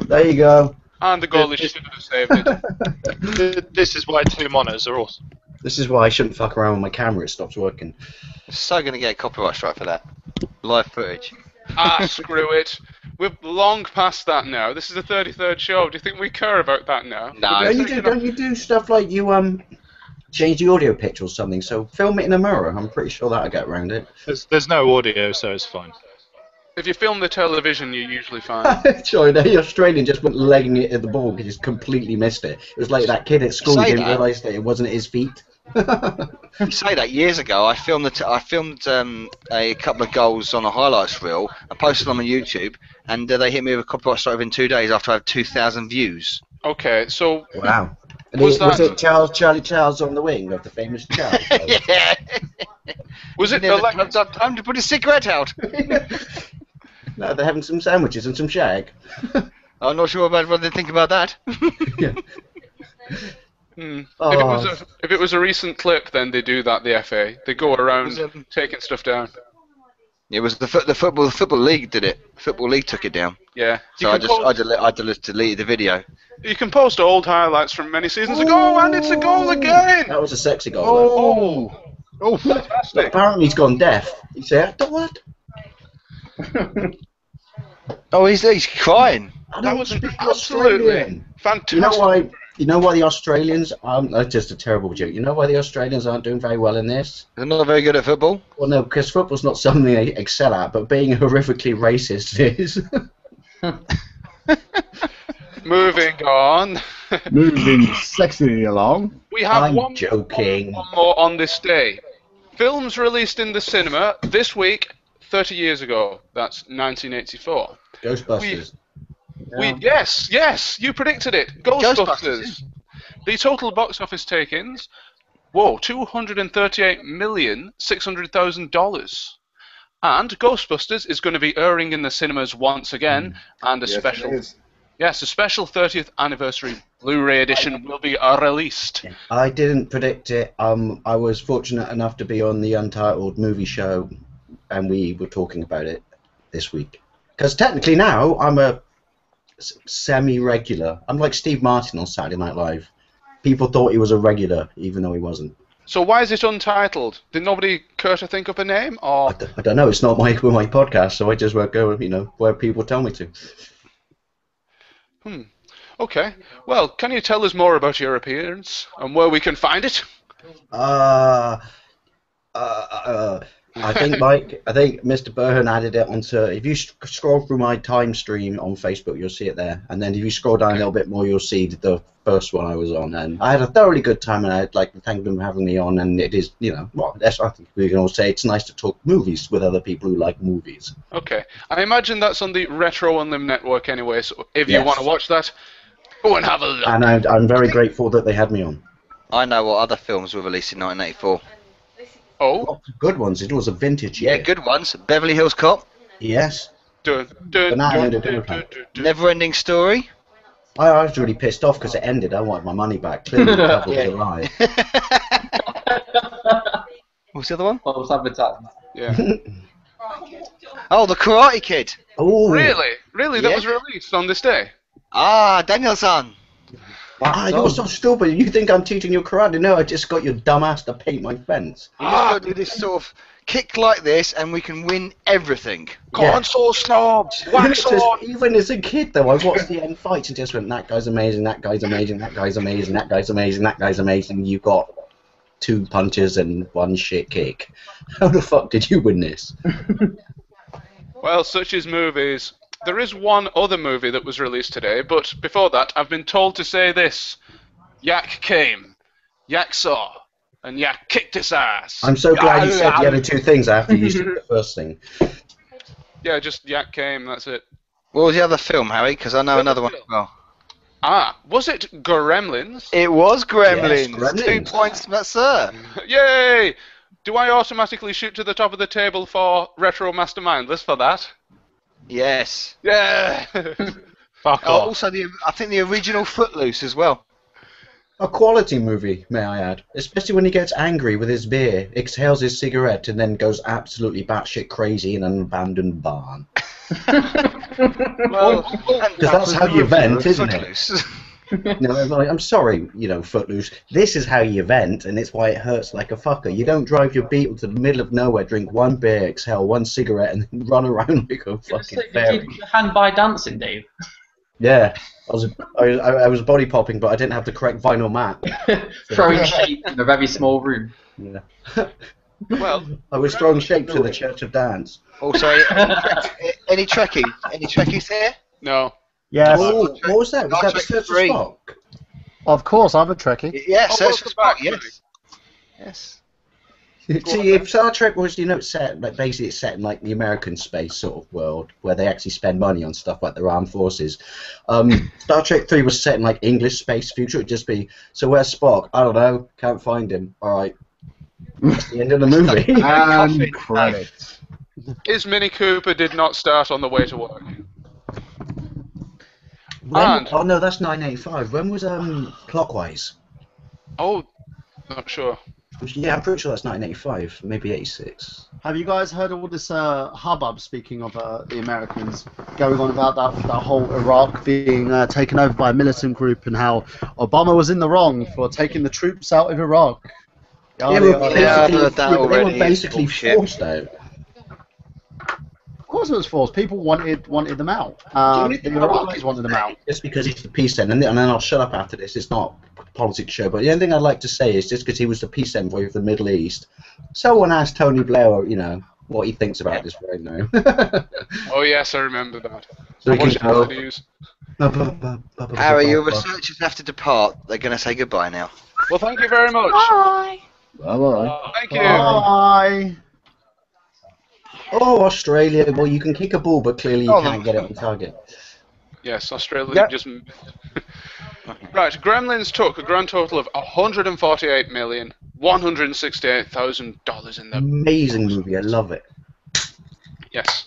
There you go. And the goalie should have saved it. This is why 2 monitors are awesome. This is why I shouldn't fuck around with my camera. It stops working. So going to get a copyright strike for that. Live footage. Screw it. We're long past that now. This is the 33rd show. Do you think we care about that now? No. We've been Don't you taking do? Don't you do stuff like you change the audio pitch or something. So film it in a mirror. I'm pretty sure that'll get around it. There's no audio, so it's fine. If you film the television, you're usually fine. Sorry, the Australian just went legging it at the ball because he completely missed it. It was like that kid at school who didn't realise that it wasn't his feet. You say that years ago, I filmed a couple of goals on a highlights reel. I posted them on YouTube, and they hit me with a copyright strike within 2 days after I had 2,000 views. Okay, so Wow. Was it Charlie Charles on the wing of the famous Charles? Yeah. was it Never had time to put a cigarette out. No, they're having some sandwiches and some shag. I'm not sure about what they think about that. Yeah. Oh. If it was a recent clip, then they do that. The FA, they go around taking stuff down. It was the football league did it. Football league took it down. Yeah. So I deleted the video. You can post old highlights from many seasons ago, and it's a goal again. That was a sexy goal. Oh, fantastic! Apparently he's gone deaf. You say, what? Oh, he's crying. That was absolutely fantastic. You know why the Australians that's just a terrible joke. You know why the Australians aren't doing very well in this? They're not very good at football. Well, no, because football's not something they excel at, but being horrifically racist is. Moving on. Moving sexily along. We have I'm one joking. more on this day. Films released in the cinema this week, 30 years ago. That's 1984. Ghostbusters. Yes, you predicted it. Ghostbusters. The total box office take-ins, $238,600,000. And Ghostbusters is going to be airing in the cinemas once again, and a special 30th anniversary Blu-ray edition will be released. I didn't predict it. I was fortunate enough to be on the Untitled movie show, and we were talking about it this week. Because technically now I'm a semi-regular. I'm like Steve Martin on Saturday Night Live. People thought he was a regular, even though he wasn't. So why is it untitled? Did nobody care to think of a name, or? I don't know. It's not my podcast, so I just won't go. Where people tell me to. Okay. Well, can you tell us more about your appearance and where we can find it? I think Mr. Burhan added it onto. If you scroll through my time stream on Facebook, you'll see it there. And then if you scroll down a little bit more, you'll see the first one I was on. And I had a thoroughly good time, and I'd like to thank them for having me on. And it is, I think we can all say it's nice to talk movies with other people who like movies. Okay. I imagine that's on the Retro Unlim network anyway. So if you want to watch that, go and have a look. And I'm very grateful that they had me on. I know what other films were released in 1984. Oh, good ones. It was a vintage year. Yeah, good ones. Beverly Hills Cop. Yes. Never Ending Story. I was really pissed off because it ended. I wanted my money back. Clearly, the cover was a lie. What's the other one? What was advertising? Yeah. Oh, The Karate Kid. Oh. Really? That was released on this day? Daniel-san. You're so stupid. You think I'm teaching you karate? No, I just got your dumbass to paint my fence. You just got to do this sort of kick like this, and we can win everything. Console snobs! Wax on! Even as a kid, though, I watched the end fights and just went, that guy's amazing, that guy's amazing, that guy's amazing, that guy's amazing, that guy's amazing. You got 2 punches and 1 shit kick. How the fuck did you win this? Well, such is movies. There is one other movie that was released today, but before that, I've been told to say this. Yak came, Yak saw, and Yak kicked his ass. I'm so glad you said the other 2 things after you said the first thing. Yeah, just Yak came, that's it. What was the other film, Harry? Because I know another one as well. Was it Gremlins? It was Gremlins. Yes, Gremlins. 2 points, sir. Yay! Do I automatically shoot to the top of the table for Retro Mastermindless for that? Yes. Yeah! Fuck off. Also, I think the original Footloose as well. A quality movie, may I add. Especially when he gets angry with his beer, exhales his cigarette, and then goes absolutely batshit crazy in an abandoned barn. Well, because that's how you vent, isn't Footloose. it? No, I'm sorry, Footloose. This is how you vent, and it's why it hurts like a fucker. You don't drive your Beetle to the middle of nowhere, drink 1 beer, exhale 1 cigarette, and then run around like a fucking fairy. Did you hand by dancing, Dave? Yeah, I was body popping, but I didn't have the correct vinyl mat. Throwing shapes in a very small room. Yeah. Well, I was throwing shapes in the Church of Dance. Also, any Trekkies here? no. Yes, Oh, what was that? Was Star that the Trek Search of 3. Spock? of course, I'm a Trekkie. Yes, Oh, that's welcome right. back, Yes. Yes. See, if Star Trek was, it's set, like, basically it's set in, like, the American space sort of world, where they actually spend money on stuff like their armed forces. Star Trek 3 was set in, like, English space future. It'd just be, so where's Spock? I don't know. Can't find him. All right. That's the end of the movie. And credits. His Mini Cooper did not start on the way to work. And- Oh, no, that's 985. When was, Clockwise? Oh, not sure. Yeah, I'm pretty sure that's 1985, maybe 86. Have you guys heard all this hubbub, speaking of the Americans, going on about that whole Iraq being taken over by a militant group and how Obama was in the wrong for taking the troops out of Iraq? They were I've heard that they were already. basically It's bullshit. forced out. Of course it was forced. People wanted them out. The Iraqis wanted them out. Just because he's the peace envoy, and then I'll shut up after this. It's not a politics show, but the only thing I'd like to say is just because he was the peace envoy of the Middle East, someone asked Tony Blair, what he thinks about this right now. Oh yes, I remember that. So I he can watched go. the news. Harry, your researchers have to depart. They're going to say goodbye now. Well, thank you very much. Bye. Bye-bye. Thank you. Bye. Oh, Australia. Well, you can kick a ball, but clearly you Oh, can't get it on target. Yes, Australia Yep. just. Right, Gremlins took a grand total of $148,168,000 in the. Amazing movie. I love it. Yes.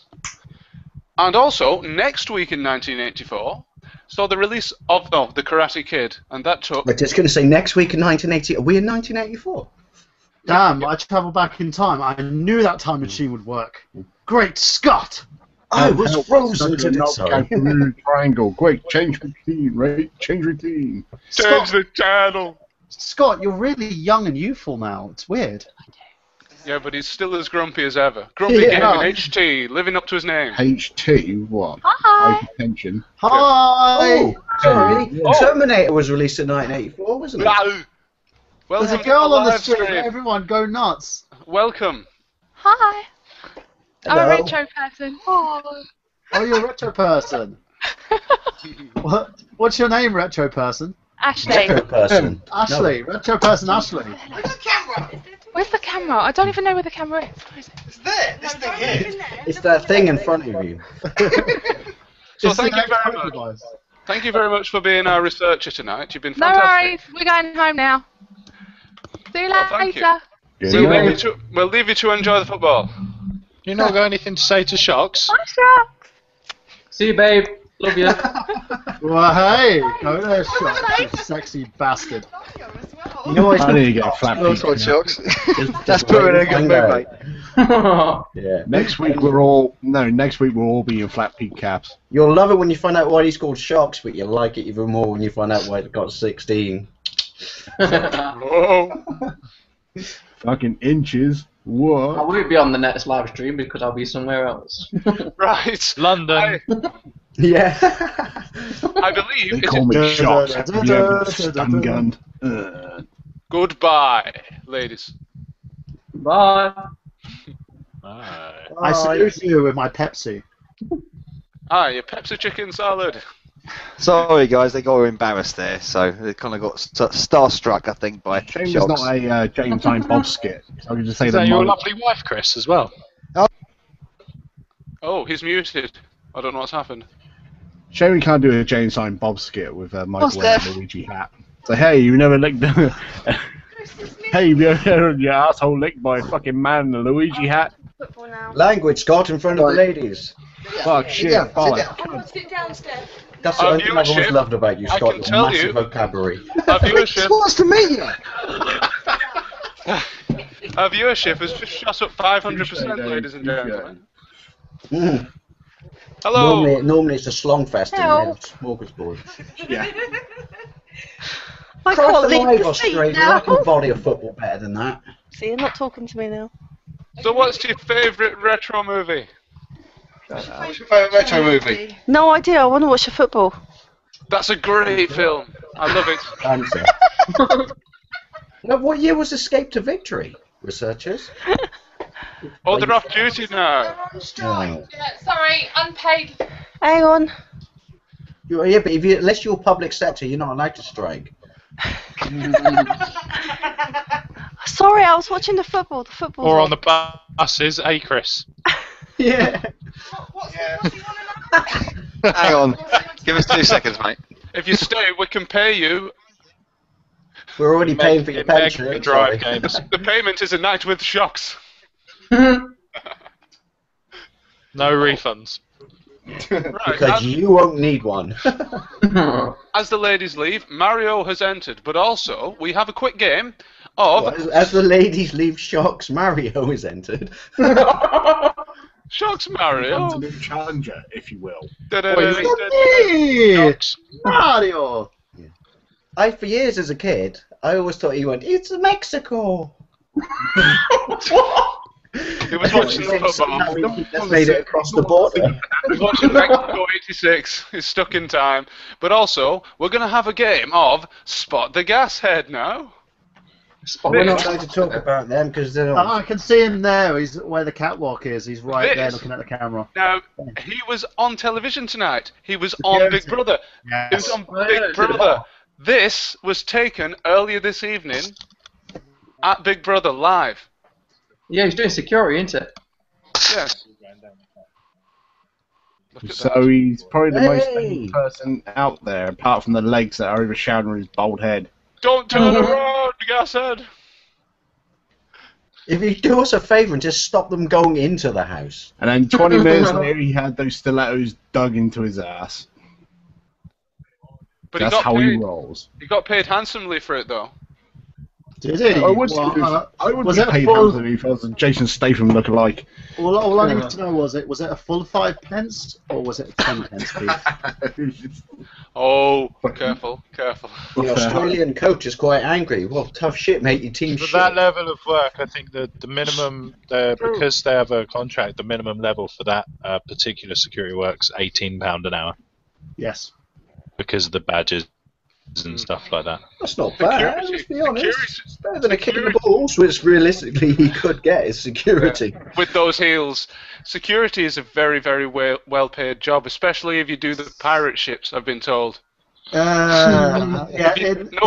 And also, next week in 1984, saw the release of The Karate Kid, and that took. I'm just going to say next week in 1980. Are we in 1984? Damn, I travelled back in time. I knew that time machine would work. Great Scott! I was frozen to death. Sorry. Triangle. Quick, change routine, right? Change routine. Change the channel! Scott, you're really young and youthful now. It's weird. Yeah, but he's still as grumpy as ever. Grumpy Yeah. Gaming HT, living up to his name. HT, what? Hi. High attention. Hi! Oh, sorry. Oh. Terminator was released in 1984, wasn't it? Wow. Welcome There's a to girl on the live street. stream. Everyone go nuts. Welcome. Hi. I'm a Hello. retro person. Oh. Oh, you're a retro person. What's your name, retro person? Ashley. Retro person. Ashley. Retro person Ashley. Where's the camera? I don't even know where the camera is. Where is it? It's there. This thing here. It's that thing in front of you. So It's thank the you very next much. guys. Thank you very much for being our researcher tonight. You've been No fantastic. worries. We're going home now. See you Well, thank you. later. We'll leave you to enjoy the football. You not got anything to say to Shocks? Bye, Sharks. See you, babe. Love you. Well, hey, go there, Shot, you sexy bastard. You know what? I need to get a flat Those piece one now. shocks. Just That's putting in a good find mood, out. mate. Yeah. Next week we'll all be in flat peak caps. You'll love it when you find out why he's called Shocks, but you'll like it even more when you find out why it got 16. Oh. Fucking inches. I What? won't be on the next live stream because I'll be somewhere else. Right. London. Yeah. I believe They it call is me Shocks. Have you ever been stun gunned? goodbye, ladies. Bye. Bye. I salute you with my Pepsi. Ah, your Pepsi chicken salad. Sorry, guys, they got embarrassed there, so they kind of got starstruck, I think, by Shame Shocks. there's not a James Time Bob skit. So I can just say Is that that your mine- lovely wife, Chris, as well? Oh, he's muted. I don't know what's happened. Shame we can't do a James Time Bob skit with Mike What's wearing that? a Luigi hat. So hey, you never licked the hey, you ever had your asshole licked by a fucking man in a Luigi hat? Football now. Language, Scott, in front of the ladies. Fuck shit, down, sit bollocks. Come on, sit down, Steph. That's the Our only thing I've always viewership, loved about you, I Scott, can your tell massive you- vocabulary. Our viewership, Wants to meet you. our viewership has just shot up 500%, ladies and gentlemen. Mm. Hello. Normally it's a slong fest in Hello. the smorgasbord. Yeah. I Christ can't leave alive, the seat Australia, I now. can volley a football better than that. See, you're not talking to me now. So what's your favourite retro movie? What's your favourite retro movie? No idea. I want to watch the football. That's a great film. I love it. Answer. Now, what year was Escape to Victory, researchers? Oh, they're off duty now. No. Yeah, sorry, unpaid. Hang on. Yeah, but unless you're public sector, you're not allowed to strike. Sorry, I was watching the football. The football. Or on the buses, Chris? Yeah. Hang on. Give us 2 seconds, mate. If you stay, we can pay you. We're already paying for your pension. Mega Drive games. The payment is a night with shocks. No refunds. Right, Because you won't need one. as the ladies leave, Mario has entered, but also we have a quick game of As the ladies leave shocks, Mario is entered. Shocks Mario. A new challenger, if you will. Shocks. Mario. For years as a kid, I always thought he went, "It's Mexico." He was watching football. That's made it across the border. He was watching Mexico '86. He's stuck in time. But also, we're going to have a game of Spot the Gas Head now. We're not going to talk about them because they're not. I can see him there. He's where the catwalk is. He's right there This- looking at the camera. Now, he was on television tonight. He was on Big Brother. Yes. He was on Big Brother. This was taken earlier this evening at Big Brother Live. Yeah, he's doing security, isn't it? Yes. Look at So that. he's probably the most Hey. famous person out there, apart from the legs that are overshadowing his bald head. Don't turn around, Gashead. If you do us a favour and just stop them going into the house. And then 20 minutes later, he had those stilettos dug into his ass. But That's he got how paid. he rolls. He got paid handsomely for it, though. Did he? I would, Well, I would was be it a paid full- handsomely if I was a Jason Statham lookalike. all I need to know was it a full 5 pence or was it a 10 pence piece? Oh, careful, careful. The Australian coach is quite angry. Well, tough shit, mate. Your team's For shit. that level of work, I think the minimum, because they have a contract, the minimum level for that particular security work's £18 an hour Yes. because of the badges and stuff like that. That's not bad, Security- let's be honest. security- It's better than a kick in the balls, which realistically he could get is security. With those heels, security is a very, very well-paid job, especially if you do the pirate ships, I've been told. No,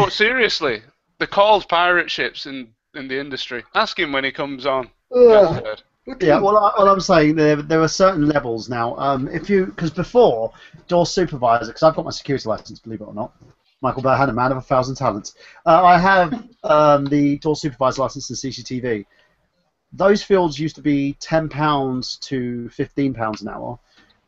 seriously. They're called pirate ships in the industry. Ask him when he comes on. Yeah, well, all I'm saying, there are certain levels now. Because before, door supervisor, because I've got my security license, believe it or not, Michael Burhan, a man of 1,000 talents. I have the door supervisor license in CCTV. Those fields used to be £10 to £15 an hour.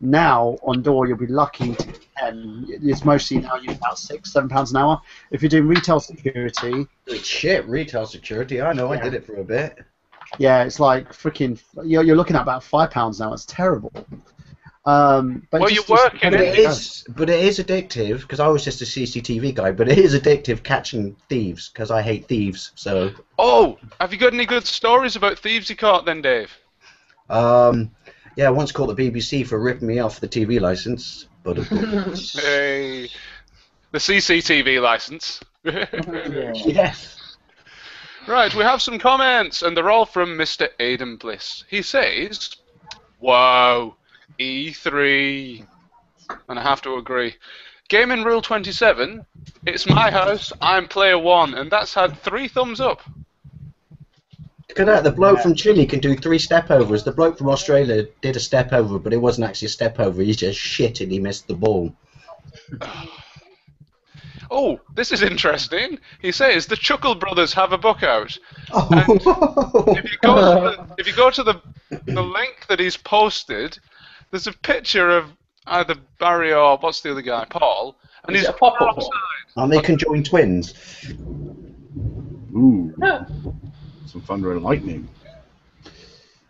Now, on door, you'll be lucky to get 10. It's mostly now you about £6-7 an hour. If you're doing retail security, Good shit, retail security. I know, I did it for a bit. yeah, it's like freaking. You're looking at about £5 now. It's terrible. But Well, it's you're just- working. But it is addictive, because I was just a CCTV guy, but it is addictive catching thieves, because I hate thieves, so... Oh, have you got any good stories about thieves you caught then, Dave? Yeah, I once caught the BBC for ripping me off the TV license, but... Hey, the CCTV license. Yes. Right, we have some comments, and they're all from Mr. Aidan Bliss. He says, wow, E3. And I have to agree. Gaming Rule 27, it's my house, I'm player 1, and that's had 3 thumbs up. Look at that, the bloke from Chile can do 3 step-overs. The bloke from Australia did a step-over, but it wasn't actually a step-over, he just shit and he missed the ball. Oh, this is interesting. He says the Chuckle Brothers have a book out. Oh. And if you go to the link that he's posted, there's a picture of either Barry or what's the other guy, Paul, and Is he's it a pop-up outside. And they conjoined twins. Ooh. Some thunder and lightning.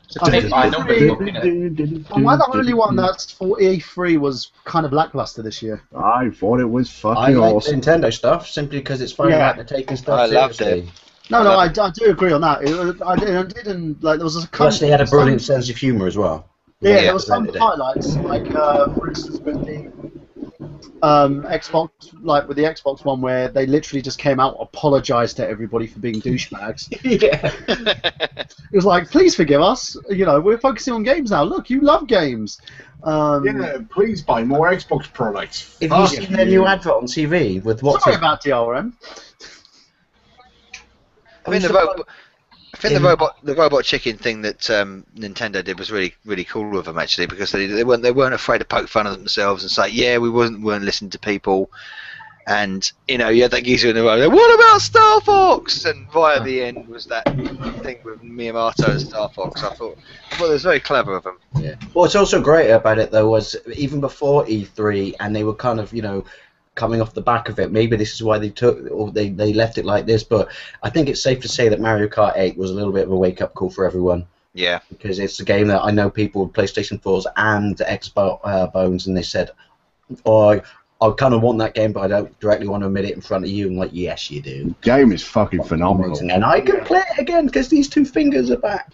So take by numbers looking at it. Am I the only one that's for E3 was kind of lackluster this year? I thought it was I fucking like awesome. Nintendo stuff simply because it's fun Yeah. out to taking stuff I loved seriously. it. No, I do agree on that. I didn't like there was a Plus, they had a brilliant some, sense of humour as well. yeah, They there was some presented it. highlights like for instance with Xbox, like with the Xbox One, where they literally just came out, apologized to everybody for being douchebags. Yeah. It was like, please forgive us. You know, we're focusing on games now. Look, you love games. Yeah, please buy more Xbox products. If you see their new advert on TV with what's Sorry about DRM. I mean, the robot chicken thing that Nintendo did was really cool of them actually, because they weren't afraid to poke fun at themselves and say, yeah, we weren't listening to people, and you know, you had that geezer in the row. What about Star Fox? And right at the end was that thing with Miyamoto and Star Fox. I thought it was very clever of them. Yeah. What's also great about it though was even before E3, and they were kind of, you know, coming off the back of it. Maybe this is why they left it like this, but I think it's safe to say that Mario Kart 8 was a little bit of a wake-up call for everyone. Yeah. Because it's a game that I know people with PlayStation 4s and Xbox Bones, and they said, oh, I kind of want that game, but I don't directly want to admit it in front of you. I'm like, yes, you do. The game is fucking phenomenal. And I can play it again because these two fingers are back.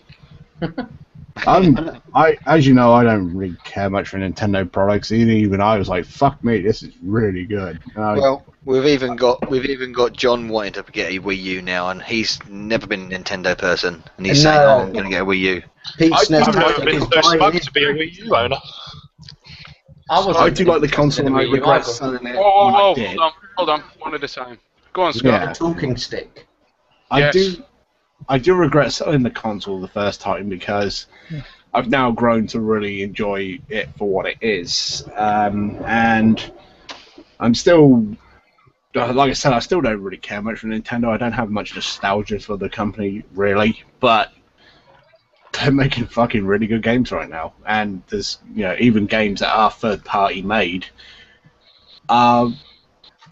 As you know, I don't really care much for Nintendo products. Even I was like, "Fuck me, this is really good." Well, we've even got John wanting to get a Wii U now, and he's never been a Nintendo person, and he's saying, "Oh, I'm going to get a Wii U." I've never been so smug to be a Wii U owner. I do like the console, and I regret selling it. Whoa, hold on, one at a time. Go on, Scott. Yeah. Talking stick. I do regret selling the console the first time because I've now grown to really enjoy it for what it is, and I'm still, like I said, I still don't really care much for Nintendo. I don't have much nostalgia for the company really, but they're making fucking really good games right now, and there's, you know, even games that are third party made are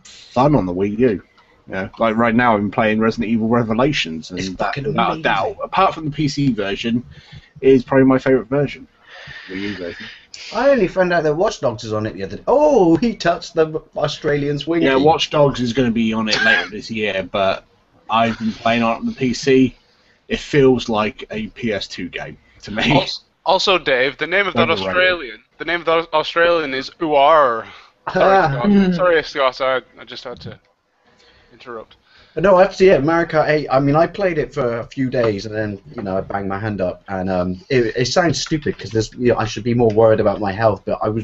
fun on the Wii U. Yeah, like right now I'm playing Resident Evil Revelations, and that, without a doubt, apart from the PC version, is probably my favourite version. Wii U version. I only found out that Watch Dogs is on it the other day. Oh, he touched the Australian's wing. Yeah, Watch Dogs is going to be on it later this year, but I've been playing on the PC. It feels like a PS2 game to me. Also, Dave, the name of that Australian is Uar. Sorry, Scott. I just had to interrupt. No, actually, yeah, Mario Kart 8, I mean, I played it for a few days, and then, you know, I banged my hand up, and it sounds stupid, because you know, I should be more worried about my health, but I was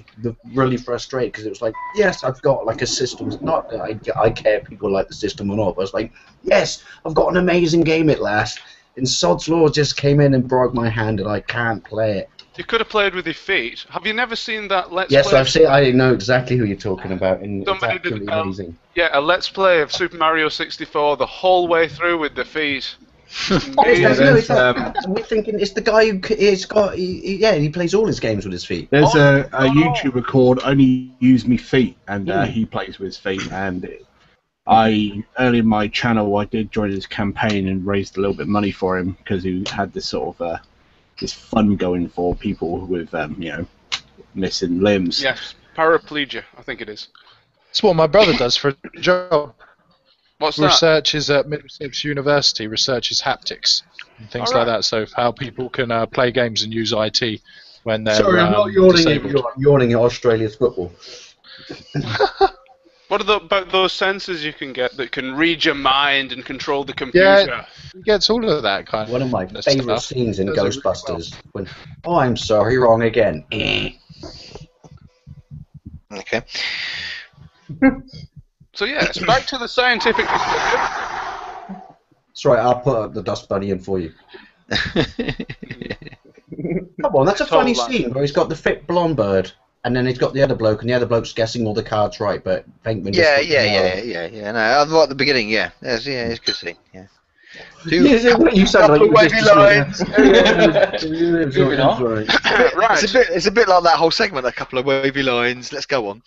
really frustrated, because it was like, yes, I've got, like, a system. It's not that I care if people like the system or not, but I was like, yes, I've got an amazing game at last, and Sod's Law just came in and broke my hand, and I can't play it. You could have played with your feet. Have you never seen that Let's Yes, Play? I've seen. I know exactly who you're talking about, and it's actually amazing. Yeah, a Let's Play of Super Mario 64 the whole way through with the feet. We're thinking it's the guy who he plays all his games with his feet. There's a YouTuber called Only Use Me Feet, and he plays with his feet. And early in my channel, I did join his campaign and raised a little bit of money for him because he had this sort of this fund going for people with you know, missing limbs. Yes, paraplegia, I think it is. It's what my brother does for a job. What's that? Researches at Middlesex University, researches haptics and things like that, so how people can play games and use IT when they're Sorry, I'm not yawning disabled. I'm yawning at Australia's football. What about those sensors you can get that can read your mind and control the computer? Yeah, he gets all of that kind of One of my favourite stuff. scenes in Ghostbusters. When, oh, I'm sorry, wrong again. Okay. So yes, back to the scientific discussion. That's right, I'll put the dust bunny in for you. Come on, that's a funny scene where he's got the fit blonde bird, and then he's got the other bloke, and the other bloke's guessing all the cards right, but Venkman Yeah. No, right at the beginning, yeah. It's a good scene, yeah. You sound like you wavy lines. Right. It's a bit like that whole segment, a couple of wavy lines. Let's go on.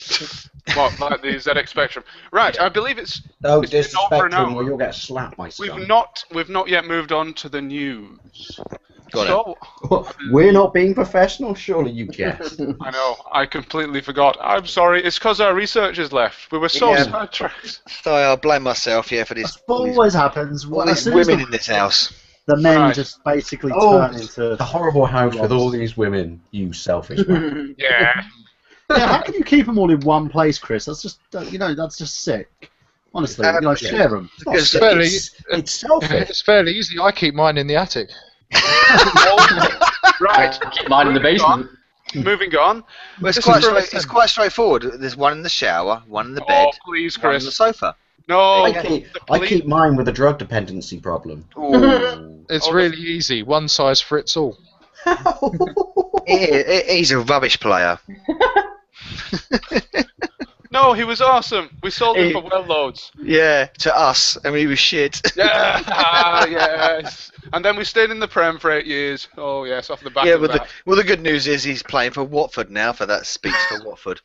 What, like the ZX Spectrum? Right, I believe it's No, been over an hour. or you'll get slapped, my son. We've not yet moved on to the news. Got it. We're not being professional, surely you guessed. I know, I completely forgot. I'm sorry, it's because our researchers left. We were so sidetracked. So I'll blame myself, for this. Always happens. All these women in this house. The men just basically turn into the horrible house with all these women, you selfish man. Yeah. Yeah, how can you keep them all in one place, Chris? That's just, that's just sick. Honestly, share them. It's fairly, it's selfish. It's fairly easy. I keep mine in the attic. Right. Keep mine in the basement. Moving on. Well, it's quite straightforward. There's one in the shower, one in the bed, please, one Chris. on the sofa. No. I keep mine with a drug dependency problem. It's really easy. One size fits all. He's a rubbish player. No, he was awesome. We sold him for well loads. Yeah, to us, and he was shit. Yeah, yes. And then we stayed in the Prem for 8 years. Oh yes, off the back of that. The good news is he's playing for Watford now. For that speech for Watford.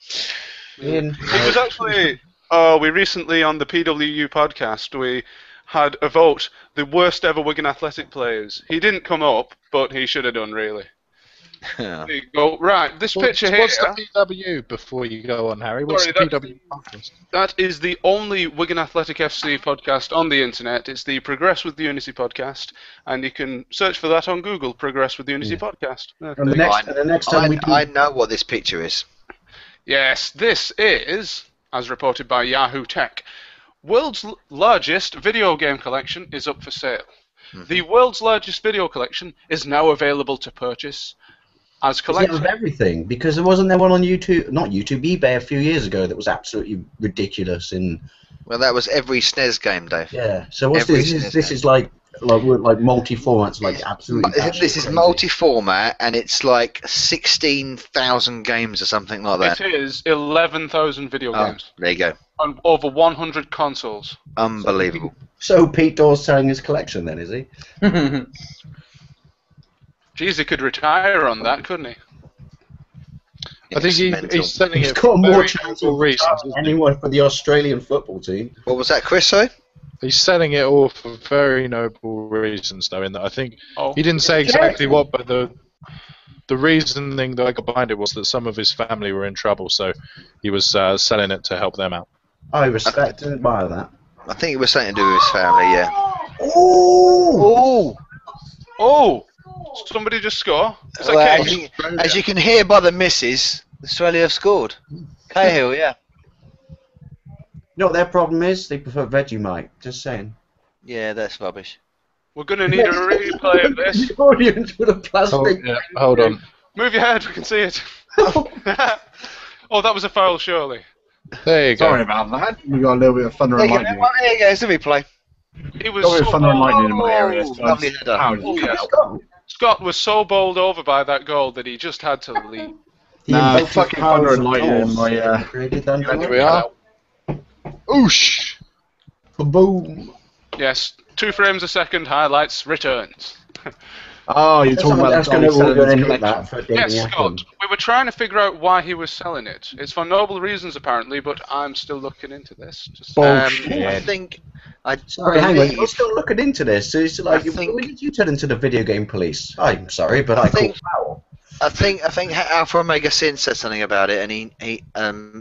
He was actually. We recently on the PWU podcast we had a vote the worst ever Wigan Athletic players. He didn't come up, but he should have done really. Yeah. There you go. Right, this picture here. What's the PW before you go on, Harry? What's the PW podcast? That is the only Wigan Athletic FC podcast on the internet. It's the Progress with Unity podcast, and you can search for that on Google. Progress with Unity podcast. And the next time I know what this picture is. Yes, this is, as reported by Yahoo Tech, world's largest video game collection is up for sale. The world's largest video collection is now available to purchase. As collected of everything, because there wasn't there one on YouTube, not YouTube, eBay a few years ago that was absolutely ridiculous. Well, that was every SNES game, Dave. Yeah. So what's this? This is like multi-formats, like absolutely. This is multi-format, and it's like 16,000 games or something like that. It is 11,000 video games. There you go. On over 100 consoles. Unbelievable. So Pete Dawes selling his collection, then, is he? Jeez, he could retire on that, couldn't he? I think he's selling it got for more very chance noble reasons. than anyone for the Australian football team. What was that, Chris? Sorry? He's selling it all for very noble reasons, though. In that I think he didn't say exactly what, but the reasoning that I got behind it was that some of his family were in trouble, so he was selling it to help them out. I respect and admire that. I think it was something to do with his family, yeah. Oh! Oh! Somebody just score? Is that Well, as you can hear by the misses, Australia have scored. Cahill, yeah. You know what their problem is? They prefer Vegemite. Just saying. Yeah, that's rubbish. We're going to need a replay of this. The audience with a plastic. Hold on. Move your head, we can see it. Oh, that was a foul, surely. There you go. Sorry about that. We got a little bit of thunder and lightning. There you go, it's a replay. He was Got a bit of thunder and lightning in my area. So Lovely header. Scott was so bowled over by that goal that he just had to leave. Nah, fucking thunder and lightning in my There we are. Oosh! Boom! Yes, 2 frames a second, highlights, returns. Oh, you're talking about the guy selling his collection. Yes, Scott. We were trying to figure out why he was selling it. It's for noble reasons, apparently, but I'm still looking into this. I think... Sorry, hang on. You're still looking into this. So it's like, when did you turn into the video game police? I'm sorry, but I called foul. I think Alpha Omega Sin said something about it, and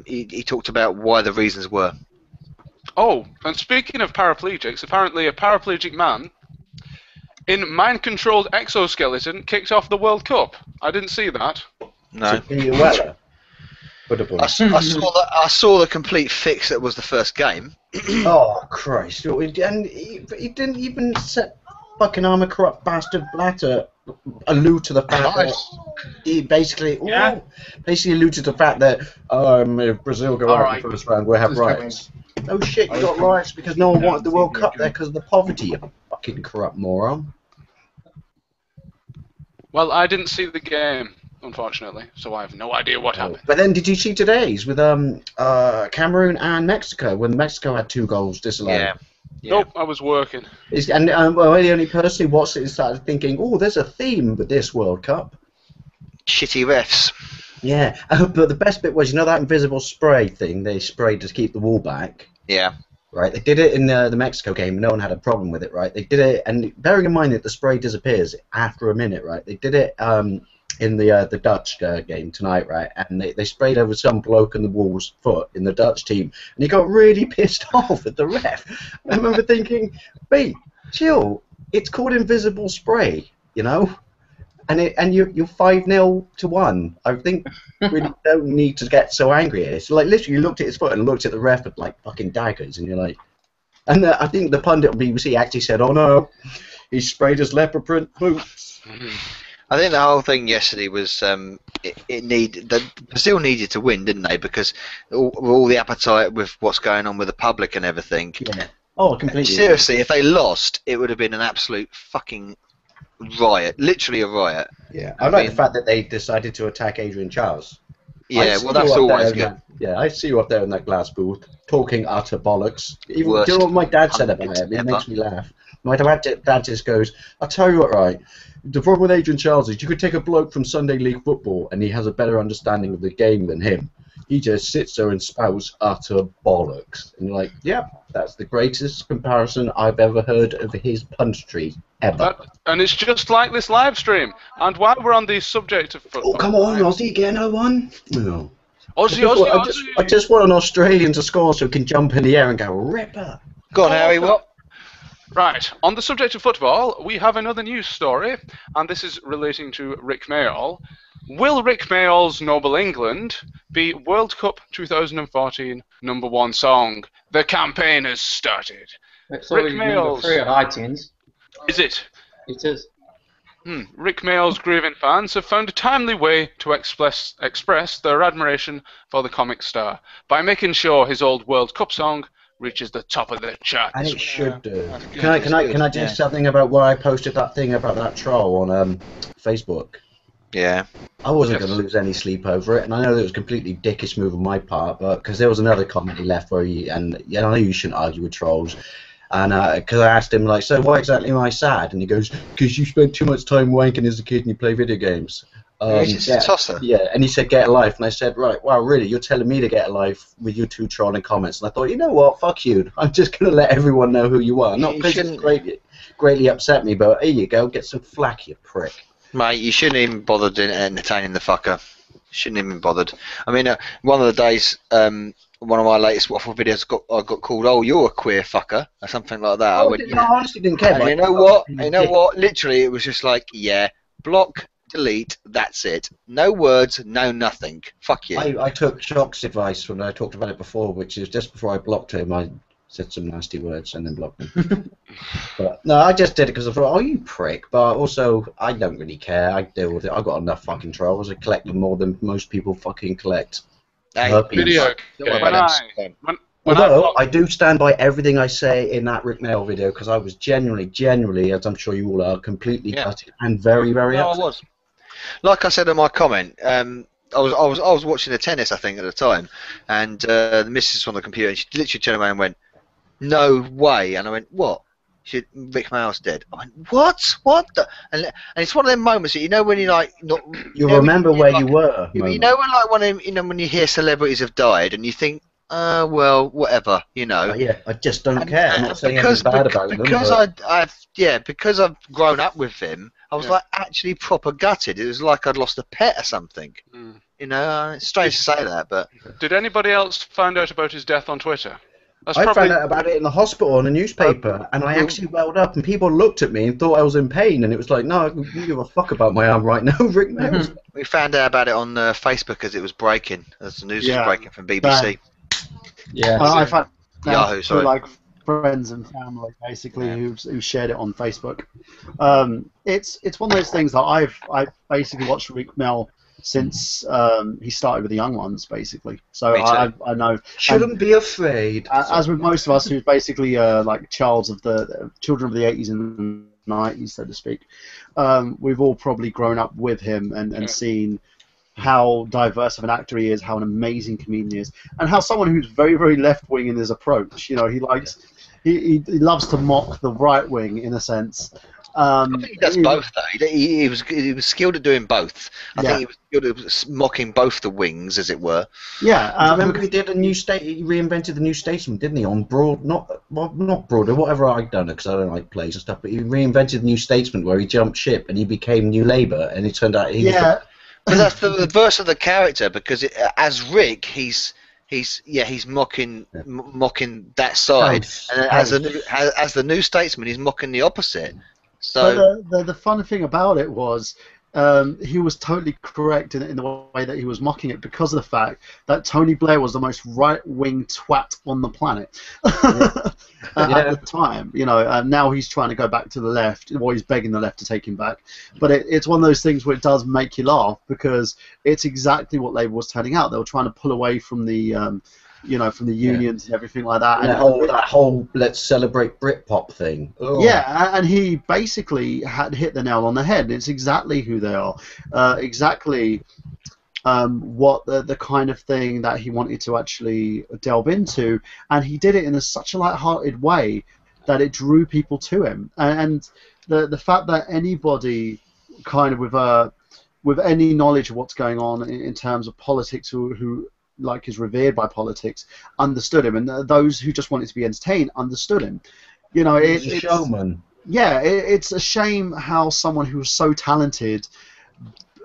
he talked about why the reasons were. Oh, and speaking of paraplegics, apparently a paraplegic man in mind-controlled exoskeleton kicked off the World Cup. I didn't see that. No. I saw the complete fix that was the first game. Oh, Christ. And he didn't even set fucking armor corrupt bastard Blatter allude to the fact that he basically alluded to the fact that if Brazil go out in the first round, we'll have riots. No shit, you got riots because no one wanted the World Cup there because of the poverty, you fucking corrupt moron. Well, I didn't see the game, unfortunately, so I have no idea what happened. But then, did you see today's with Cameroon and Mexico when Mexico had 2 goals disallowed? Yeah. Nope, I was working. And well, the only person who watched it started thinking, oh, there's a theme with this World Cup. Shitty refs. Yeah, but the best bit was, you know that invisible spray thing they sprayed to keep the wall back? Yeah. Right, they did it in the Mexico game, no one had a problem with it, right? They did it, and bearing in mind that the spray disappears after a minute, right? They did it in the Dutch game tonight, right? And they sprayed over some bloke in the wall's foot in the Dutch team, and he got really pissed off at the ref. I remember thinking, "Wait, chill, it's called invisible spray, you know?" and you're 5-0-1. I think really don't need to get so angry at it. So, like, literally, you looked at his foot and looked at the ref with like fucking daggers, and you're like, and I think the pundit on BBC actually said, "Oh no, he sprayed his leopard print boots." I think the whole thing yesterday was Brazil needed to win, didn't they? Because all the appetite with what's going on with the public and everything. Yeah. Oh, completely. Seriously, if they lost, it would have been an absolute fucking riot, literally a riot. Yeah, I like the fact that they decided to attack Adrian Charles. Yeah, well, that's always good. I see you up there in that glass booth talking utter bollocks. Even, do you know what my dad said about him? It makes me laugh. My dad just goes, "I'll tell you what, right? The problem with Adrian Charles is you could take a bloke from Sunday League football and he has a better understanding of the game than him. He just sits there and spouts utter bollocks." And you're like, yeah, that's the greatest comparison I've ever heard of his punditry ever. And it's just like this live stream. And while we're on the subject of football... Oh, come on, Aussie, get another one. No. Aussie. I just want an Australian to score so he can jump in the air and go, Ripper. Go on, Harry, what? Right, on the subject of football, we have another news story, and this is relating to Rick Mayall. Will Rick Mayall's Noble England be World Cup 2014 #1 song? The campaign has started. It's already number 3 on iTunes. Is it? It is. Rick Mayall's grieving fans have found a timely way to express their admiration for the comic star by making sure his old World Cup song reaches the top of the charts. And it should do. Can I do something about where I posted that thing about that troll on Facebook? Yeah. I wasn't going to lose any sleep over it, and I know that it was a completely dickish move on my part, but because there was another comment he left where I know you shouldn't argue with trolls, and because I asked him, like, so why exactly am I sad? And he goes, because you spent too much time wanking as a kid and you play video games. He's just a tosser. Yeah, and he said, get a life. And I said, right, wow, really, you're telling me to get a life with you two trolling comments. And I thought, you know what, fuck you. I'm just going to let everyone know who you are. Not because it's greatly upset me, but here you go, get some flack, you prick. Mate, you shouldn't even bother entertaining the fucker. Shouldn't even bothered. I mean, one of the days, one of my latest waffle videos I got called, "Oh, you're a queer fucker," or something like that. Oh, I honestly didn't care. And you know what? You know what? Literally, it was just like, yeah, block, delete, that's it. No words, no nothing. Fuck you. I took Shock's advice when I talked about it before, which is just before I blocked him, I said some nasty words and then blocked him. But no, I just did it because I thought, oh, you prick. But also, I don't really care. I deal with it. I've got enough fucking trolls. I collect them more than most people fucking collect. Video. Although I do stand by everything I say in that Rick Mayall video because I was genuinely, as I'm sure you all are, completely gutted and very, very upset. I was. Like I said in my comment, I was watching the tennis, I think, at the time, and the missus was on the computer, and she literally turned around and went, "No way!" And I went, "What?" She said, "Rick Mayall's dead." I went, "What? What?" And it's one of them moments that, you know, when you're like, you remember where you were. You know when, like, when you hear celebrities have died, and you think, well, whatever, you know. Yeah, I just don't care. I'm not saying anything bad about them. Because I've grown up with him, I was like actually proper gutted. It was like I'd lost a pet or something. You know, it's strange to say that, but. Did anybody else find out about his death on Twitter? I found out about it in the hospital in a newspaper, and I actually welled up, and people looked at me and thought I was in pain, and it was like, no, I don't give a fuck about my arm right now, Rick Mayall. We found out about it on Facebook as it was breaking, as the news was breaking from BBC. Yeah, I found Yahoo, sorry. Like friends and family basically who shared it on Facebook. It's one of those things that I've basically watched Rick Mayall since he started with the young ones, basically. So I know. Shouldn't be afraid. As with most of us, who's basically like children of the 80s and 90s, so to speak, we've all probably grown up with him and seen how diverse of an actor he is, how an amazing comedian he is, and how someone who's very, very left-wing in his approach. You know, he loves to mock the right wing in a sense. I think he does both, though. He was skilled at doing both. I think he was skilled at mocking both the wings, as it were. Yeah, I remember he did a new he reinvented the New Statesman, didn't he? On not Broadway, whatever. I don't know because I don't like plays and stuff. But he reinvented the New Statesman, where he jumped ship and he became New Labour, and it turned out he was. But that's the reverse of the character, because as Rick, he's mocking that side, and as the New Statesman, he's mocking the opposite. So the fun thing about it was he was totally correct in the way that he was mocking it because of the fact that Tony Blair was the most right-wing twat on the planet at the time. You know, now he's trying to go back to the left, or he's begging the left to take him back. But it's one of those things where it does make you laugh because it's exactly what Labour was turning out. They were trying to pull away from the from the unions and everything like that. And that whole let's celebrate Britpop thing. Ugh. Yeah, and he basically had hit the nail on the head. It's exactly who they are, exactly what the kind of thing that he wanted to actually delve into, and he did it in such a light-hearted way that it drew people to him. And the fact that anybody kind of with any knowledge of what's going on in terms of politics who like is revered by politics, understood him, and those who just wanted to be entertained understood him. You know, He's a showman. Yeah, it's a shame how someone who was so talented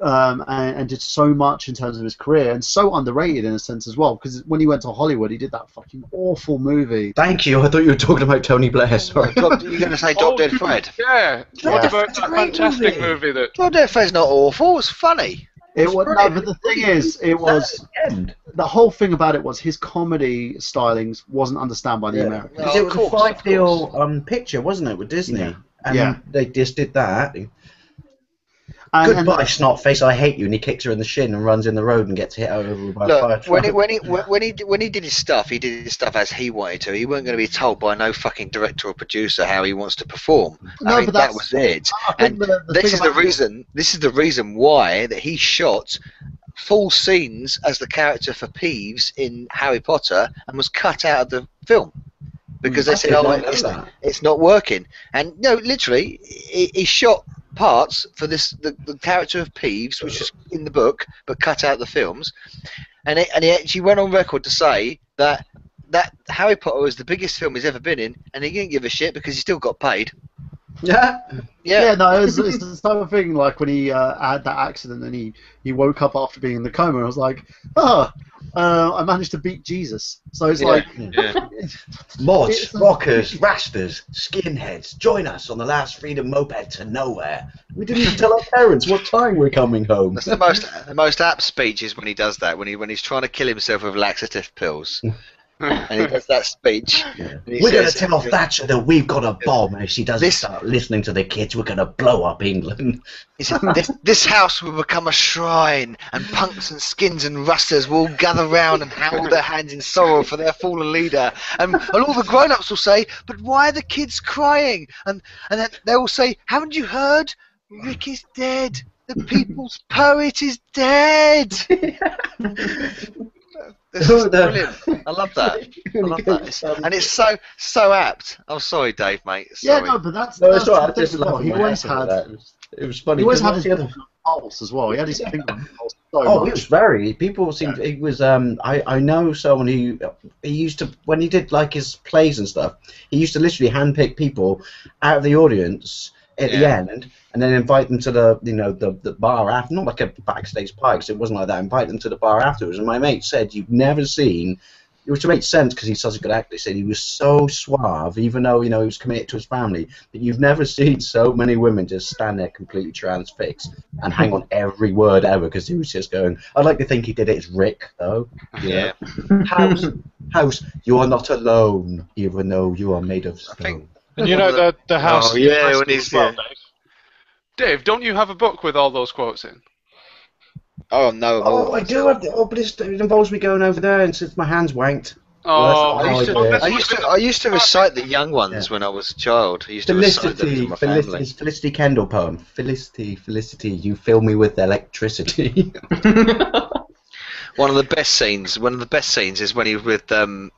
and did so much in terms of his career and so underrated in a sense as well. Because when he went to Hollywood, he did that fucking awful movie. Thank you. I thought you were talking about Tony Blair. Sorry. You're going to say Drop Dead Fred? Yeah. What about that fantastic movie that? Drop Dead Fred's not awful. It's funny. It was no, but the thing is, it was the whole thing about it was his comedy stylings wasn't understood by the Americans. Because it was a 5-deal picture, wasn't it, with Disney? And they just did that. Goodbye, Snotface, I hate you, and he kicks her in the shin and runs in the road and gets hit over by a fire truck. When he did his stuff, he did his stuff as he wanted to. He wasn't going to be told by no fucking director or producer how he wants to perform. No, I mean, but that was it. And this is the reason. This is the reason why that he shot full scenes as the character for Peeves in Harry Potter and was cut out of the film. Because they said, it's not working. And no, literally, he shot parts for the character of Peeves, which was in the book, but cut out the films. And he actually went on record to say that Harry Potter was the biggest film he's ever been in, and he didn't give a shit because he still got paid. Yeah, no, it's the type of thing like when he had that accident and he woke up after being in the coma and was like, I managed to beat Jesus. So it's Mods, rockers, rastas, skinheads, join us on the last freedom moped to nowhere. We didn't even tell our parents what time we're coming home. That's the most apt speech is when he does that, when he's trying to kill himself with laxative pills. And he does that speech. We're going to tell Thatcher that we've got a bomb, and if she doesn't start listening to the kids, we're going to blow up England. He said, this house will become a shrine, and punks and skins and rusters will gather round and hold their hands in sorrow for their fallen leader. And all the grown-ups will say, but why are the kids crying? And then they will say, haven't you heard? Rick is dead. The people's poet is dead. This is brilliant. I love that. And it's so apt. I'm sorry, Dave, mate. Sorry. Yeah, no, but that's it's all right. the thing as well. He always had. It was funny. He always had his pulse as well. He had his finger on the pulse so much. It was very. People seemed. It was. I know someone who he used to when he did like his plays and stuff. He used to literally handpick people out of the audience at the end, and then invite them to the bar after, not like a backstage pie, because it wasn't like that. Invite them to the bar afterwards. And my mate said, "You've never seen," which makes sense because he's such a good actor. He said he was so suave, even though he was committed to his family. But you've never seen so many women just stand there completely transfixed and hang on every word ever, because he was just going. I'd like to think he did it as Rick, though. Yeah. House, you are not alone, even though you are made of stone. And you know the house. Oh, yeah, when he's well, Dave, don't you have a book with all those quotes in? Oh no! Oh, I do have. But it involves me going over there, and since my hand's wanked. Oh, I used to recite the young ones when I was a child. I used to recite them to my family. Felicity Kendall poem. Felicity, you fill me with electricity. One of the best scenes is when he was with when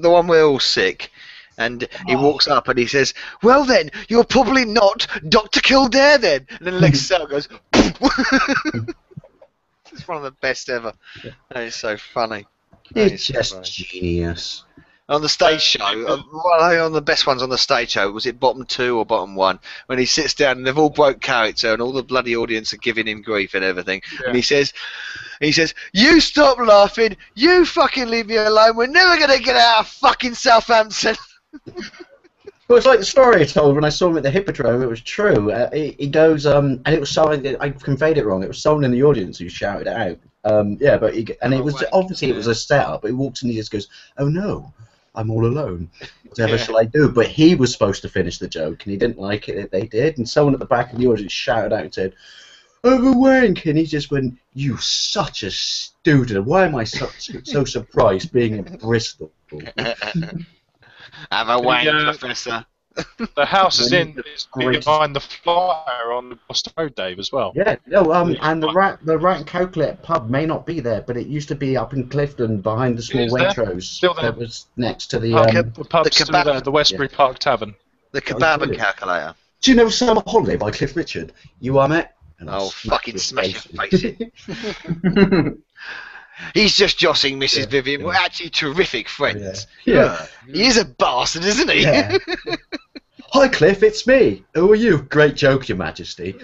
the one we're all sick. And he walks up and he says, well then, you're probably not Dr. Kildare then. And then Lex Cell goes, it's one of the best ever. That is so funny. It's just genius. On the stage show, one of the best ones on the stage show, was it bottom 2 or bottom 1? When he sits down and they've all broke character and all the bloody audience are giving him grief and everything. Yeah. And he says, you stop laughing, you fucking leave me alone, we're never going to get out of fucking Southampton. Well, it's like the story I told when I saw him at the Hippodrome. It was true. He goes, and it was someone. I conveyed it wrong. It was someone in the audience who shouted it out. Yeah, but it was obviously it was a setup. But he walks in and he just goes, "Oh no, I'm all alone. Whatever shall I do?" But he was supposed to finish the joke, and he didn't like it. They did, and someone at the back of the audience shouted out and said, "Have a wank," and he just went, "You such a student. Why am I so surprised being in Bristol?" Have a wank, Professor. The house is behind the flyer on the Boston Road, Dave, as well. Yeah, no, and the Rat and Coquelet pub may not be there, but it used to be up in Clifton behind the small Waitrose. Still there. That was next to the pub's still there, the Westbury Park Tavern. The kebab and calculator. Do you know Summer Holiday by Cliff Richard? You are, mate? Oh, fucking smash your face in. He's just jossing Mrs. Vivian. We're actually terrific friends. Yeah. He is a bastard, isn't he? Yeah. Hi, Cliff, it's me. Who are you? Great joke, Your Majesty.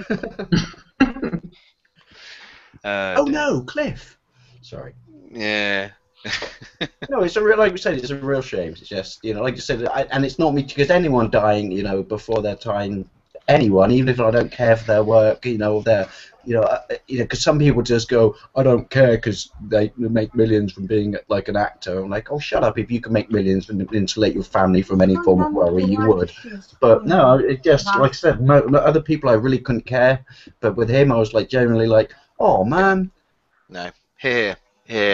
Oh, no, Cliff. Sorry. Yeah. No, it's a real, like we said, it's a real shame. It's just, like you said, and it's not me, because anyone dying, before their time, anyone, even if I don't care for their work, because some people just go, I don't care because they make millions from being like an actor. I'm like, oh, shut up. If you can make millions and insulate your family from any form of worry, you would. But no, it just, like I said, other people I really couldn't care. But with him, I was like, genuinely like, oh, man. No. Here,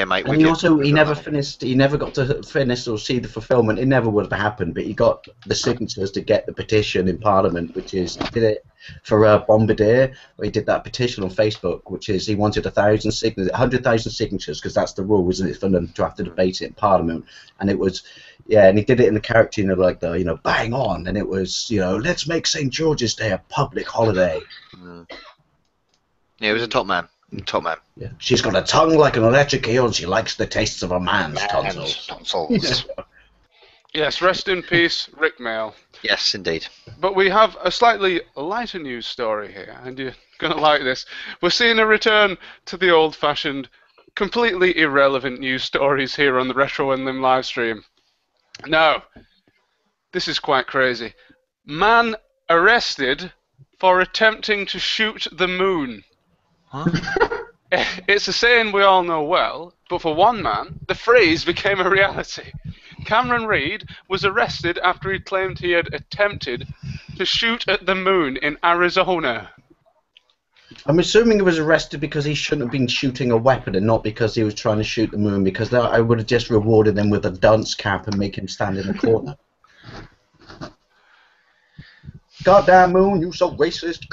mate. And he never finished. He never got to finish or see the fulfilment. It never would have happened. But he got the signatures to get the petition in Parliament, which is he did it for Bombardier. Where he did that petition on Facebook, which is he wanted 100,000 signatures, because that's the rule, isn't it, for them to have to debate it in Parliament. And it was, and he did it in the character, like the, bang on, and it was, let's make St. George's Day a public holiday. Yeah, he was a top man. Yeah. She's got a tongue like an electric eel, and she likes the tastes of a man's tonsils. Yes, rest in peace, Rick Mail. Yes, indeed. But we have a slightly lighter news story here, and you're going to like this. We're seeing a return to the old-fashioned, completely irrelevant news stories here on the Retro Unlim live stream. Now, this is quite crazy. Man arrested for attempting to shoot the moon. Huh? It's a saying we all know well, but for one man, the phrase became a reality. Cameron Reed was arrested after he claimed he had attempted to shoot at the moon in Arizona. I'm assuming he was arrested because he shouldn't have been shooting a weapon and not because he was trying to shoot the moon, because I would have just rewarded him with a dunce cap and make him stand in the corner. Goddamn moon, you so racist.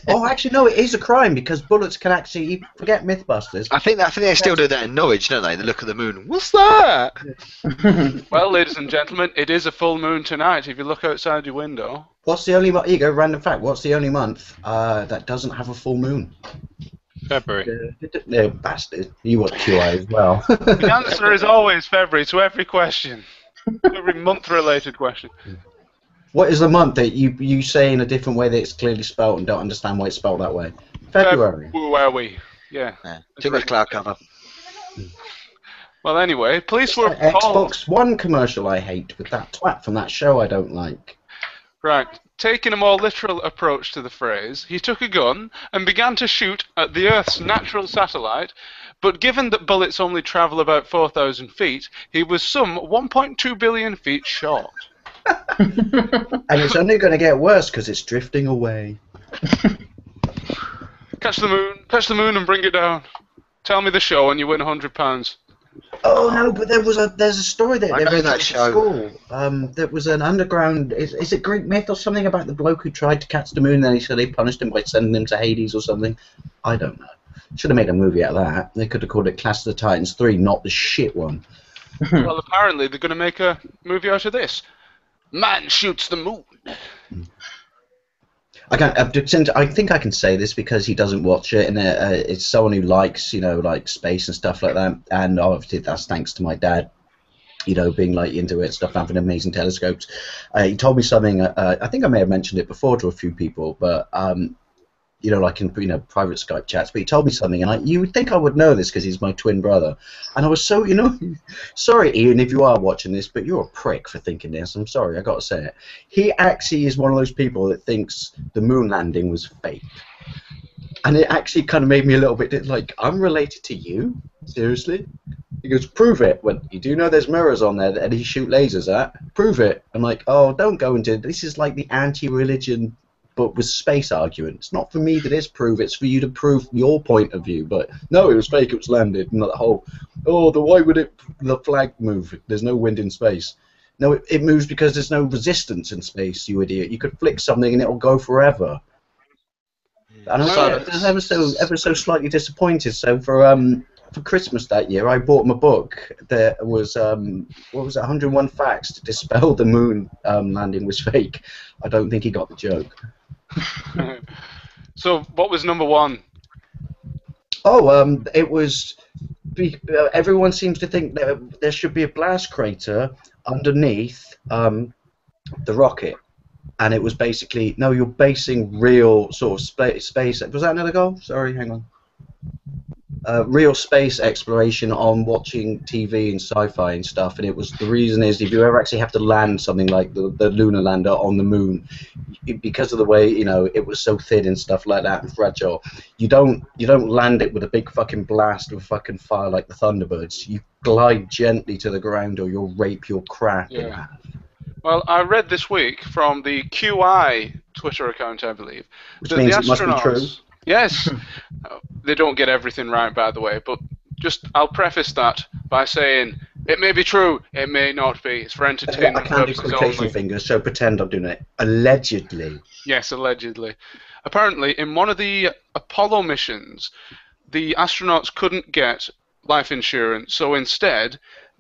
Oh, actually, no, it is a crime because bullets can actually. You forget Mythbusters. I think they still do that in Norwich, don't they? They look at the moon. What's that? Well, ladies and gentlemen, it is a full moon tonight. If you look outside your window. What's the only month? Here you go, random fact. What's the only month that doesn't have a full moon? February. No, bastard. You watch QI as well. The answer is always February to every question. Every month-related question. What is the month that you say in a different way that it's clearly spelled and don't understand why it's spelled that way? February. February. Yeah. Too much cloud cover. Well, anyway, police were Xbox One commercial I hate with that twat from that show I don't like. Right. Taking a more literal approach to the phrase, he took a gun and began to shoot at the Earth's natural satellite, but given that bullets only travel about 4,000 feet, he was some 1.2 billion feet short. And it's only going to get worse because it's drifting away. Catch the moon and bring it down. Tell me the show and you win £100. Oh no, but there's a story that I know that show. School. That was an underground. Is it Greek myth or something about the bloke who tried to catch the moon and then he said they punished him by sending him to Hades or something? I don't know. Should have made a movie out of that. They could have called it Clash of the Titans 3, not the shit one. Well, apparently they're going to make a movie out of this. Man shoots the moon. I think I can say this because he doesn't watch it, and it's someone who likes, like space and stuff like that. And obviously that's thanks to my dad, being like into it, stuff, having amazing telescopes. He told me something. I think I may have mentioned it before to a few people, but like in private Skype chats. But he told me something, and you would think I would know this because he's my twin brother. And I was so, sorry, Ian, if you are watching this, but you're a prick for thinking this. I'm sorry, I got to say it. He actually is one of those people that thinks the moon landing was fake. And it actually kind of made me a little bit like, I'm related to you? Seriously? He goes, prove it. Well, you do know there's mirrors on there that he shoot lasers at. Prove it. I'm like, oh, don't go into this. Is like the anti-religion, but with space argument. It's not for me to disprove. It's for you to prove your point of view. But no, it was fake. It was landed. And the whole, why would the flag move? There's no wind in space. No, it moves because there's no resistance in space, you idiot. You could flick something and it'll go forever. And I was ever so slightly disappointed. So for Christmas that year, I bought him a book that was 101 Facts to Dispel the Moon Landing was fake. I don't think he got the joke. So what was number one? Oh, it was. Everyone seems to think that there should be a blast crater underneath the rocket. And it was basically, no, you're basing real sort of space. Was that another goal? Sorry, hang on. Real space exploration on watching TV and sci-fi and stuff. And it was, the reason is, if you ever actually have to land something like the lunar lander on the moon, because of the way, it was so thin and stuff like that and fragile, you don't land it with a big fucking blast of fucking fire like the Thunderbirds. You glide gently to the ground or you'll rape your crap in half. Well, I read this week from the QI Twitter account, I believe, which that means the it must be true. Yes, they don't get everything right, by the way, but I'll preface that by saying it may be true, it may not be. It's for entertainment purposes only. I can't do quotation fingers, so pretend I'm doing it. Allegedly. Yes, allegedly. Apparently, in one of the Apollo missions, the astronauts couldn't get life insurance, so instead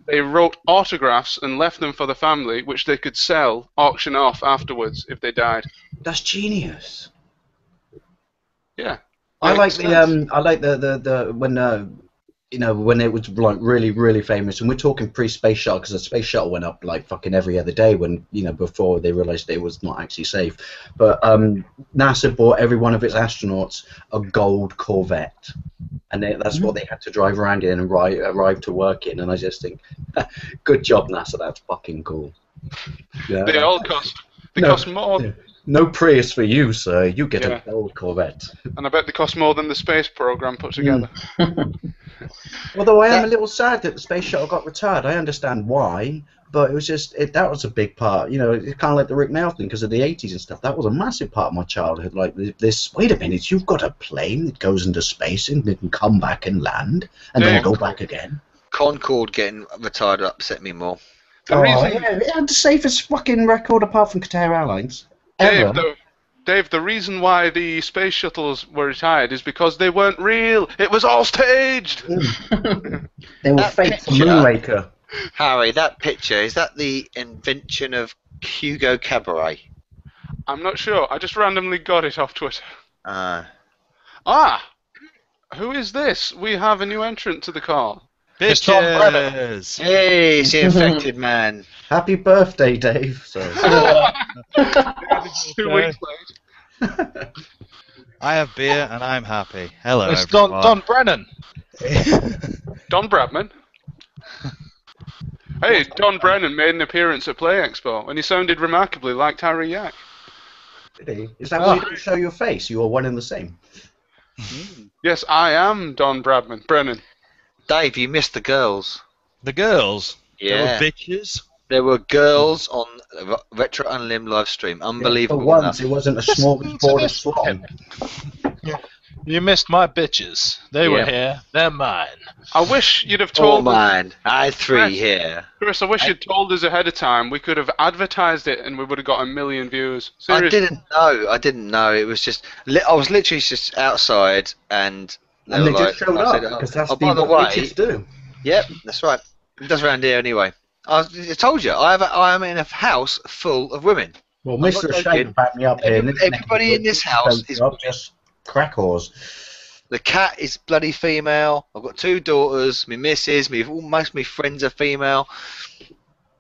they wrote autographs and left them for the family, which they could sell, auction off afterwards if they died. That's genius. Yeah. I like the when it was like really, really famous, and we're talking pre-space shuttle, because the space shuttle went up like fucking every other day when before they realized it was not actually safe. But NASA bought every one of its astronauts a gold Corvette, and that's what they had to drive around in and arrive to work in. And I just think, good job, NASA. That's fucking cool. Yeah. They all cost. They cost more. Yeah. No Prius for you, sir. You get a gold Corvette. And I bet they cost more than the space program put together. Although I am a little sad that the space shuttle got retired. I understand why, but it was just that was a big part. It's kind of like the Rick Mail thing because of the 80s and stuff. That was a massive part of my childhood. Like this. Wait a minute, you've got a plane that goes into space and it can come back and land and then go back again. Concorde getting retired upset me more. It had the safest fucking record apart from Qatar Airlines. Dave, the reason why the space shuttles were retired is because they weren't real. It was all staged. They were fake from Moonraker. Harry, that picture, is that the invention of Hugo Cabaret? I'm not sure. I just randomly got it off Twitter. Who is this? We have a new entrant to the call. It's Tom Brennan. Hey, it's the infected man. Happy birthday, Dave. Sorry. 2 weeks late. I have beer and I'm happy. Hello, it's everyone. Don Brennan. Don Bradman. Hey, Don Brennan made an appearance at Play Expo, and he sounded remarkably like Harry Yak. Did he? Is that why you didn't show your face? You are one and the same. Yes, I am Don Brennan. Dave, you missed the girls. The girls? Yeah. They were bitches? There were girls on Retro Unlim live stream. Unbelievable. For once, it wasn't a smorgasbord of slime. You missed my bitches. They were here. They're mine. I wish you'd have told us. Mine. I had 3 here. Chris, I wish you'd told us ahead of time. We could have advertised it and we would have got 1 million views. Seriously. I didn't know. It was just... I was literally just outside and... They just showed up, because that's what bitches do. Yep, that's right. It does around here anyway. I told you, I am in a house full of women. Well, Mr. Shane backed me up here. Everybody in this house is just crackers. The cat is bloody female. I've got 2 daughters. My missus, most of my friends are female.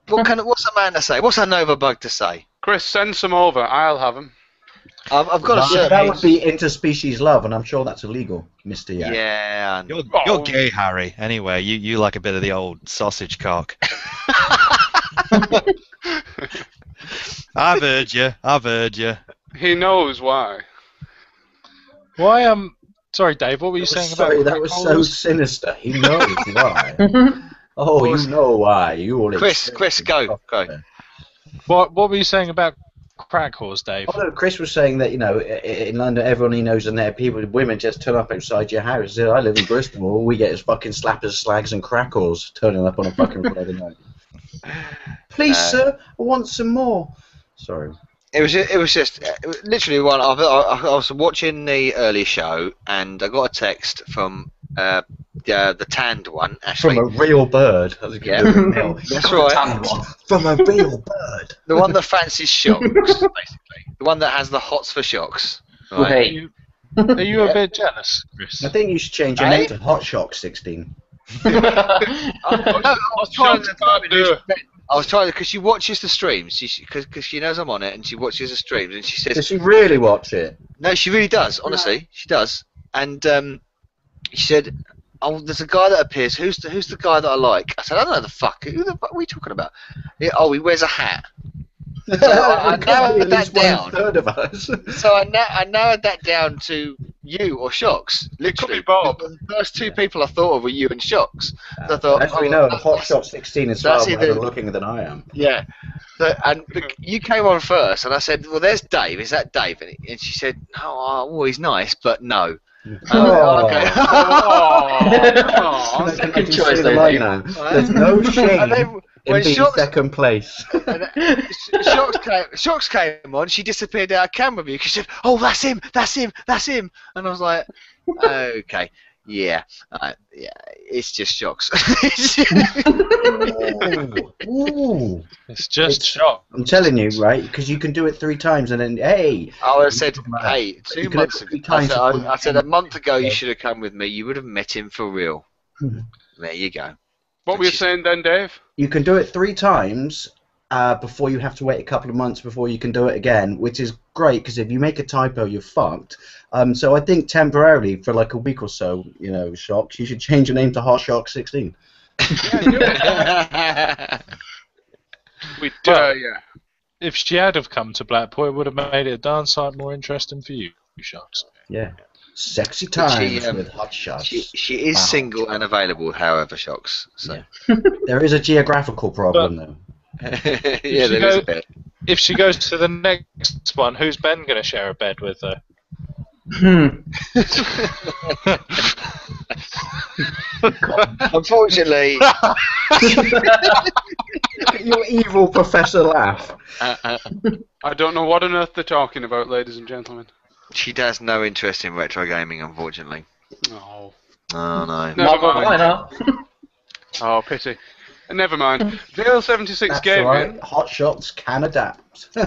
What's a man to say? What's a Nova Bug to say? Chris, send some over. I'll have them. I've got a certain. That would be interspecies love, and I'm sure that's illegal, Mr. Yak. Yeah. You're gay, Harry. Anyway, you like a bit of the old sausage cock. I've heard you. I've heard you. He knows why. Why? Sorry, Dave. What were you saying about? That was so sinister. He knows why. Oh, you know why. You all. Chris, go. What were you saying about crack whores, Dave? Oh, no, Chris was saying that, in London, everyone he knows in there, women just turn up outside your house. He said, I live in Bristol. All we get is fucking slappers, slags, and crack whores turning up on a fucking Friday night. Please, sir, I want some more. Sorry. It was just literally one. I was watching the early show, and I got a text from the tanned one, Ashley. From a real bird. Yeah, that's right. From a real bird. The one that fancies shocks, basically. The one that has the hots for shocks. Right? Are you a bit jealous, Chris? I think you should change your name to Hot Shock 16. I was trying because she watches the streams. Because she knows I'm on it, and she watches the streams, and she says. Does she really watch it? No, she really does. Honestly, she does. And she said, "Oh, there's a guy that appears. Who's the guy that I like?" I said, "I don't know the fuck. Who the fuck are we talking about?" Yeah, oh, he wears a hat. So I narrowed that down. Third of us. So I narrowed that down to you or Shocks. Literally, Bob. The first two people I thought of were you and Shocks. So I thought, as we know, Hot Shot 16 is far better looking than I am. Yeah. So, you came on first, and I said, "Well, there's Dave. Is that Dave?" And she said, "Oh, he's nice, but no." Okay. Second choice, now. There's no shame in being second place. Shocks came on. She disappeared out of camera view because she said, "Oh, that's him, and I was like, "Okay, yeah, it's just Shocks." Ooh. It's just shock. I'm telling you, right? Because you can do it 3 times and then, hey. I said, hey, 2 months ago. I said a month ago you should have come with me. You would have met him for real. There you go. What were you saying then, Dave? You can do it 3 times before you have to wait a couple of months before you can do it again, which is great because if you make a typo, you're fucked. So I think temporarily, for like a week or so, Shocks, you should change your name to Hot Shock 16. We dare you. If she had have come to Blackpool, it would have made it a darn sight more interesting for you, Shocks. Yeah. Sexy times with Hot Shots. She is single and available, however, Shocks. So. Yeah. There is a geographical problem, though. Yeah, there is a bit. If she goes to the next one, who's Ben going to share a bed with her? Unfortunately, your evil Professor laugh. I don't know what on earth they're talking about, ladies and gentlemen. She has no interest in retro gaming, unfortunately. Oh. Oh no. Never mind. Oh, pity. Never mind. Dale76 Gaming. Right. Hot Shots can adapt. I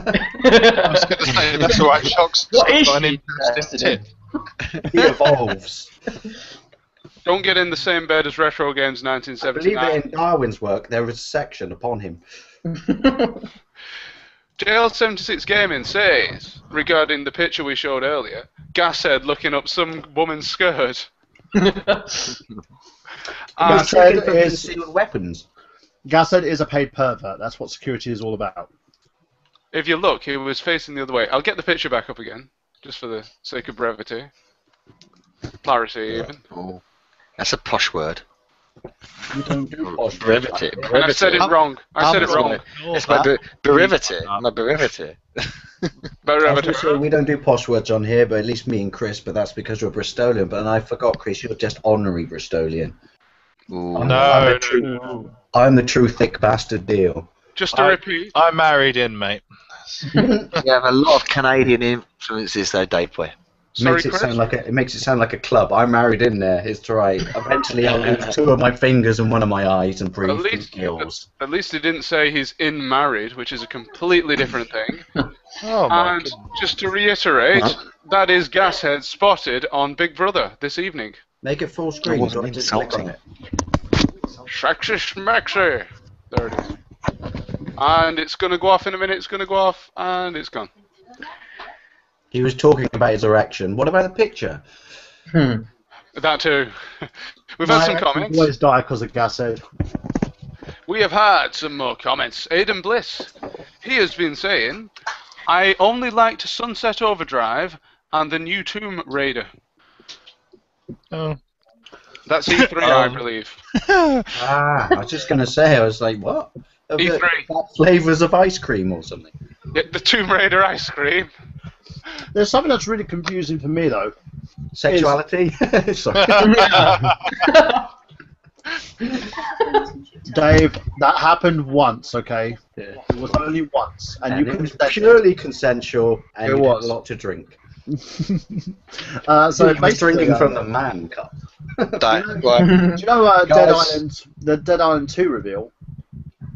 was going to say, that's alright, Shocks. What is got an she interesting tip. He evolves. Don't get in the same bed as Retro Games 1979. I believe it in Darwin's work, there is a section upon him. Dale76 Gaming says, regarding the picture we showed earlier, Gashead looking up some woman's skirt. Gashead is concealed weapons. Gashead is a paid pervert. That's what security is all about. If you look, he was facing the other way. I'll get the picture back up again, just for the sake of brevity. Clarity, even. Oh, that's a posh word. You don't do posh. Brevity. And I said it wrong. I said it wrong. It's my brevity. My brevity. We don't do posh words on here, but at least me and Chris, but that's because we're Bristolian. But I forgot, Chris, you're just honorary Bristolian. I'm the true thick bastard deal. Just to repeat. I'm married in, mate. You have a lot of Canadian influences, though, Dave Boy. Sorry, it makes it sound like a club. I'm married in there. It's right. Eventually, I'll lose 2 of my fingers and 1 of my eyes and breathe through gills. At least he didn't say he's in married, which is a completely different thing. And just to reiterate, that is Gashead spotted on Big Brother this evening. Make it full screen. Insulting. Sexy schmexy. There it is. And it's going to go off in a minute. It's going to go off, and it's gone. He was talking about his erection. What about the picture? That too. We've had some comments. Boys die because of gas head. We have had some more comments. Aidan Bliss. He has been saying, I only liked Sunset Overdrive and the new Tomb Raider. Oh. That's E3, I believe. I was just going to say, I was like, what? E3. Flavours of ice cream or something. Yeah, the Tomb Raider ice cream. There's something that's really confusing for me, though. Sexuality? Sorry. Dave, that happened once, okay? Yeah. It was only once. And you it was purely consensual, and you had a lot to drink. So he was drinking from the man cup. Do you know the Dead Island 2 reveal?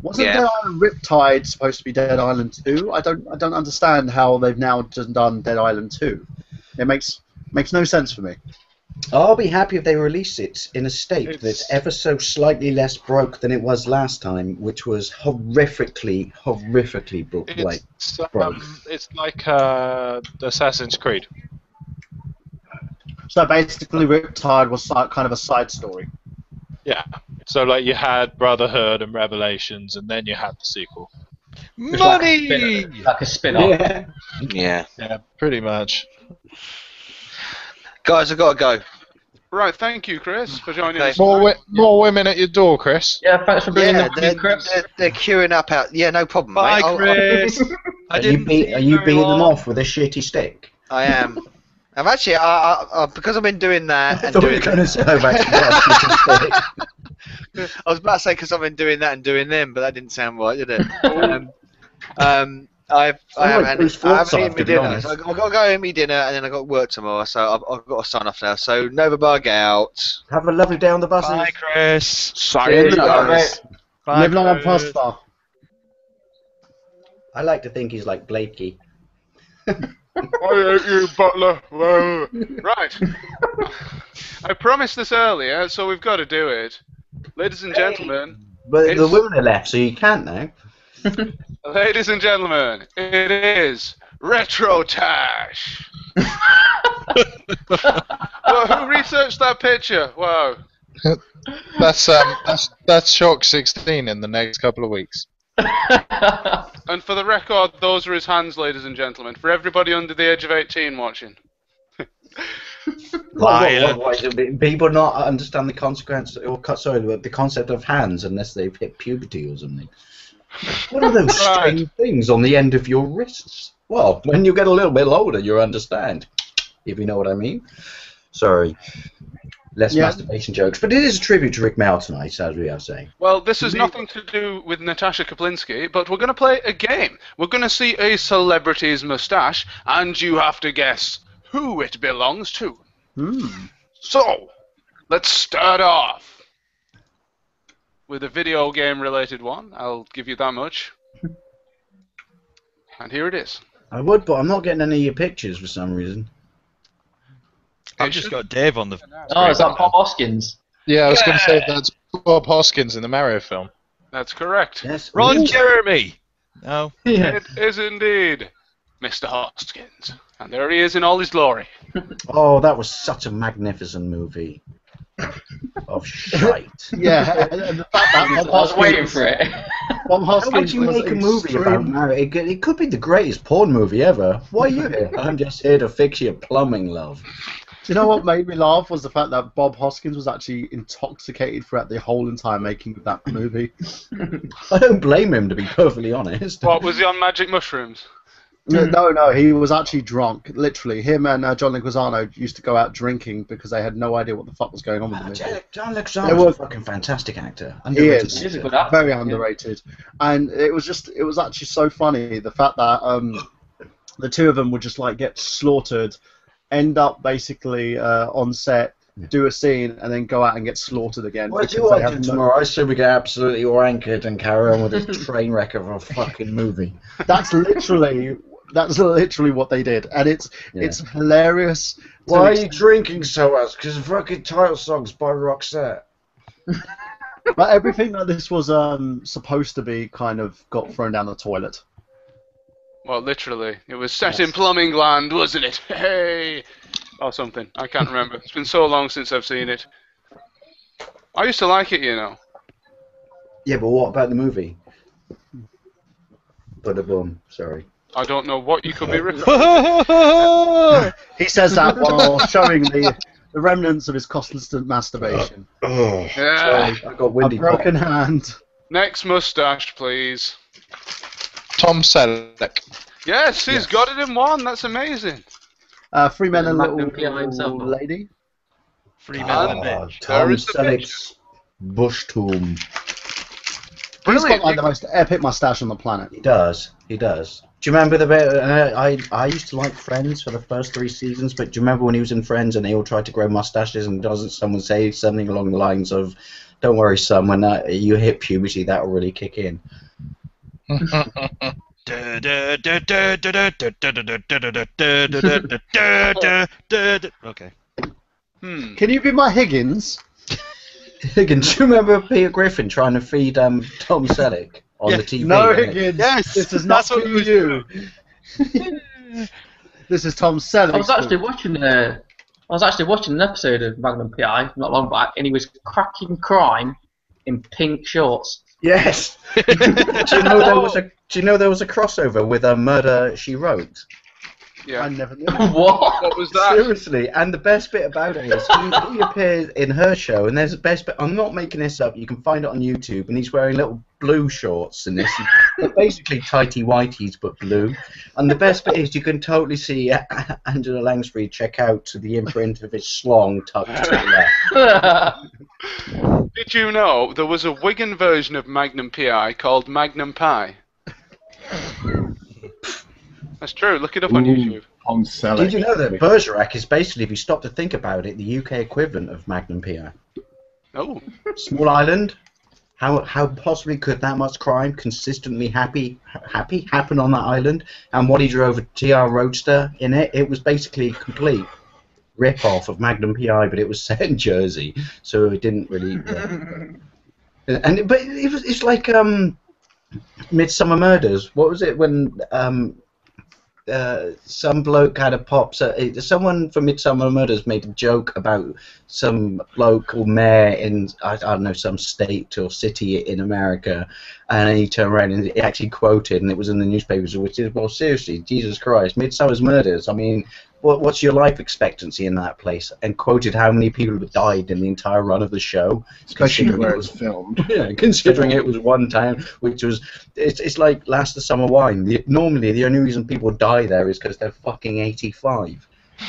Wasn't Dead Island Riptide supposed to be Dead Island 2? I don't understand how they've now just done Dead Island 2. It makes no sense for me. I'll be happy if they release it in a state that's ever so slightly less broke than it was last time, which was horrifically broke. It's like Assassin's Creed. So basically, Riptide was kind of a side story. Yeah. So like you had Brotherhood and Revelations, and then you had the sequel. Money! Like a spin-off. Yeah. Yeah, pretty much. Guys, I've got to go. Right, thank you, Chris, for joining us. More women at your door, Chris. Yeah, thanks for bringing them, Chris. They're queuing up out. Yeah, no problem, Bye, mate. Chris. Are you beating them off with a shitty stick? I am. I've actually, because I've been doing that and doing. I was about to say because I've been doing that and doing them, but that didn't sound right, did it? I haven't eaten my dinner. So I've got to go eat my dinner, and then I've got work tomorrow, so I've got to sign off now. So Nova Bug out. Have a lovely day on the buses. Bye, Chris. Live long and prosper. I like to think he's like Blakey. I hate you, Butler. Whoa. Right. I promised this earlier, so we've got to do it. Ladies and gentlemen. But the women are left, so you can't now. Ladies and gentlemen, it is Retrotash. Well, who researched that picture? Wow. That's Shock 16 in the next couple of weeks. And for the record, those are his hands, ladies and gentlemen. For everybody under the age of 18 watching. People not understand the consequence, the concept of hands unless they've hit puberty or something. What are those strange things on the end of your wrists? Well, when you get a little bit older, you understand, if you know what I mean. Sorry. Less masturbation jokes, but it is a tribute to Rick Mel tonight, as we are saying. Well, this has nothing to do with Natasha Kaplinsky, but we're going to play a game. We're going to see a celebrity's moustache, and you have to guess who it belongs to. So, let's start off with a video game-related one. I'll give you that much. And here it is. I would, but I'm not getting any of your pictures for some reason. I've just got Dave on the. Oh, is that Bob Hoskins? Yeah, I was going to say that's Bob Hoskins in the Mario film. That's correct. Yes. Ron Jeremy. No. Yeah. It is indeed Mr. Hoskins. And there he is in all his glory. Oh, that was such a magnificent movie. Of shite. Yeah, and the fact that I was waiting for it. Bob How Hoskins would you make a movie about Mario? It could be the greatest porn movie ever. Why are you here? I'm just here to fix your plumbing, love. Do you know what made me laugh was the fact that Bob Hoskins was actually intoxicated throughout the whole entire making of that movie. I don't blame him, to be perfectly honest. What, was he on magic mushrooms? No, he was actually drunk. Literally, him and John Leguizamo used to go out drinking because they had no idea what the fuck was going on with the movie. John Leguizamo is a fucking fantastic actor. He is. He's a good actor. Very underrated. And it was actually so funny, the fact that the two of them would just like get slaughtered, end up basically on set, do a scene, and then go out and get slaughtered again. What do you want to do tomorrow? I said we get absolutely wankered and carry on with this train wreck of a fucking movie. That's literally what they did, and it's hilarious. Why are you drinking so much? Because the fucking title song's by Roxette. But everything like this was supposed to be kind of got thrown down the toilet. Well, literally. It was set in plumbing land, wasn't it? Hey! Or something. I can't remember. It's been so long since I've seen it. I used to like it, you know. Yeah, but what about the movie? Boom. Sorry. I don't know what you could be referring. He says that while showing the remnants of his constant masturbation. Oh, Yeah. sorry, I got windy. A broken hand. Next moustache, please. Tom Selleck. Yes, he's got it in one. That's amazing. 3 men and a Magnum PI himself. little lady. 3 men and a bitch. Tom There is the Selleck's bush tomb. He's got like the most epic mustache on the planet. He does. Do you remember the bit? I used to like Friends for the first 3 seasons, but do you remember when he was in Friends and they all tried to grow mustaches and doesn't someone say something along the lines of, "Don't worry, son, when you hit puberty, that'll really kick in." Okay. Can you be my Higgins? Higgins, do you remember Peter Griffin trying to feed Tom Selleck on the TV? No, right? Higgins. Yes, This is not that's what for he was you. This is Tom Selleck. I was actually watching an episode of Magnum PI not long back, and he was cracking crime in pink shorts. Yes. Do you know there was a crossover with a Murder She Wrote? Yeah. I never knew. What was that? Seriously, and the best bit about it is he appears in her show, and there's the best bit. I'm not making this up. You can find it on YouTube, and he's wearing little blue shorts in this. They're basically tighty whities, but blue. And the best bit is you can totally see Angela Lansbury check out to the imprint of his slong tucked to the left. Did you know there was a Wigan version of Magnum PI called Magnum Pie? That's true. Look it up on YouTube. Tom Selleck. Did you know that Bergerac is basically, if you stop to think about it, the UK equivalent of Magnum PI? Oh. Small island. How possibly could that much crime consistently happen on that island? And what he drove a TR Roadster in it, it was basically a complete rip-off of Magnum PI, but it was set in Jersey, so it didn't really. But it's like Midsummer Murders. What was it when some bloke had a pop? Someone from Midsummer Murders made a joke about some local mayor in I don't know, some state or city in America, and he turned around and he actually quoted, and it was in the newspapers, which is, well, seriously, Jesus Christ, Midsummer's Murders. I mean, what's your life expectancy in that place? And quoted how many people died in the entire run of the show, Especially where it was filmed. Yeah, considering it was one town, which was, it's like Last of Summer Wine. Normally, the only reason people die there is because they're fucking 85.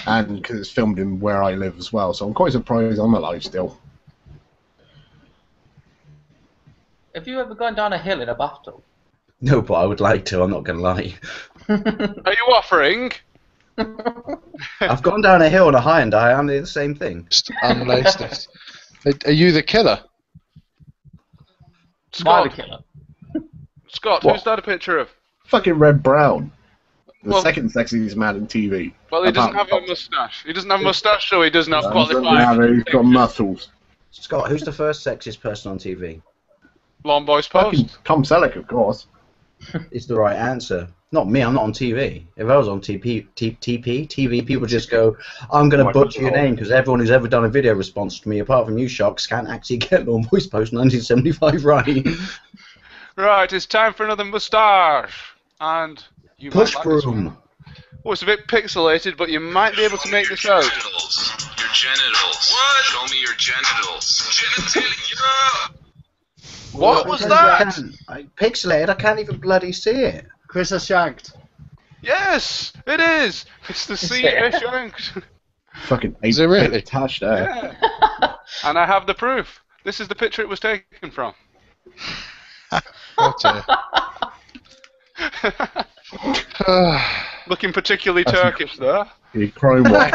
And because it's filmed in where I live as well, so I'm quite surprised I'm alive still. Have you ever gone down a hill in a bathtub? No, but I would like to, I'm not going to lie. Are you offering? I've gone down a hill on a high and I am the same thing. Just unlaced this. Are you the killer? Am I the killer? Scott, What? who's that a picture of? Fucking Red Brown. The Well- second sexiest man in TV. Well, he doesn't have Apart a moustache. He doesn't have a moustache, so he does not from- qualify. He's got muscles. Scott, who's the first sexiest person on TV? Long Boys Fucking Post. Tom Selleck, of course. Is the right answer. Not me, I'm not on TV. If I was on TV, people just go, I'm going to butcher your name, because everyone who's ever done a video response to me, apart from you, Shocks, can't actually get Long Boys Post 1975 right. Right, it's time for another moustache. And you Push might like this broom. one. Oh, it's a bit pixelated, but you might be able to make this out. Your genitals. What? Show me your genitals. Genitalia. What was I that? Pixelated, I can't even bloody see it. Chris has shagged. Yes, it is. It's the C.A. Shanks. Fucking Is it really? touch there. Yeah. And I have the proof. This is the picture it was taken from. Oh, dear. Looking particularly Turkish there. He crime watch.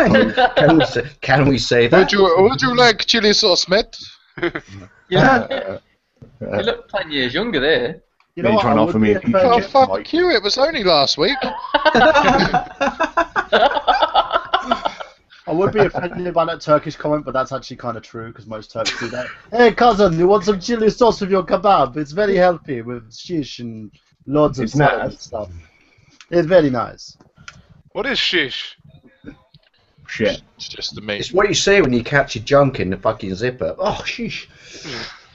Can we say that? Would you like chili sauce, mate? Yeah. You look 10 years younger there. You know Yeah, what? trying to I offer would me be a pizza. offended- Oh, fuck you, it was only last week. I would be offended by that Turkish comment, but that's actually kind of true because most Turks do that. Hey cousin, you want some chili sauce with your kebab? It's very healthy with shish and loads of It's not. salt and stuff. It's very nice. What is shish? Shit. It's just the meat. It's what you say when you catch your junk in the fucking zipper. Oh, sheesh.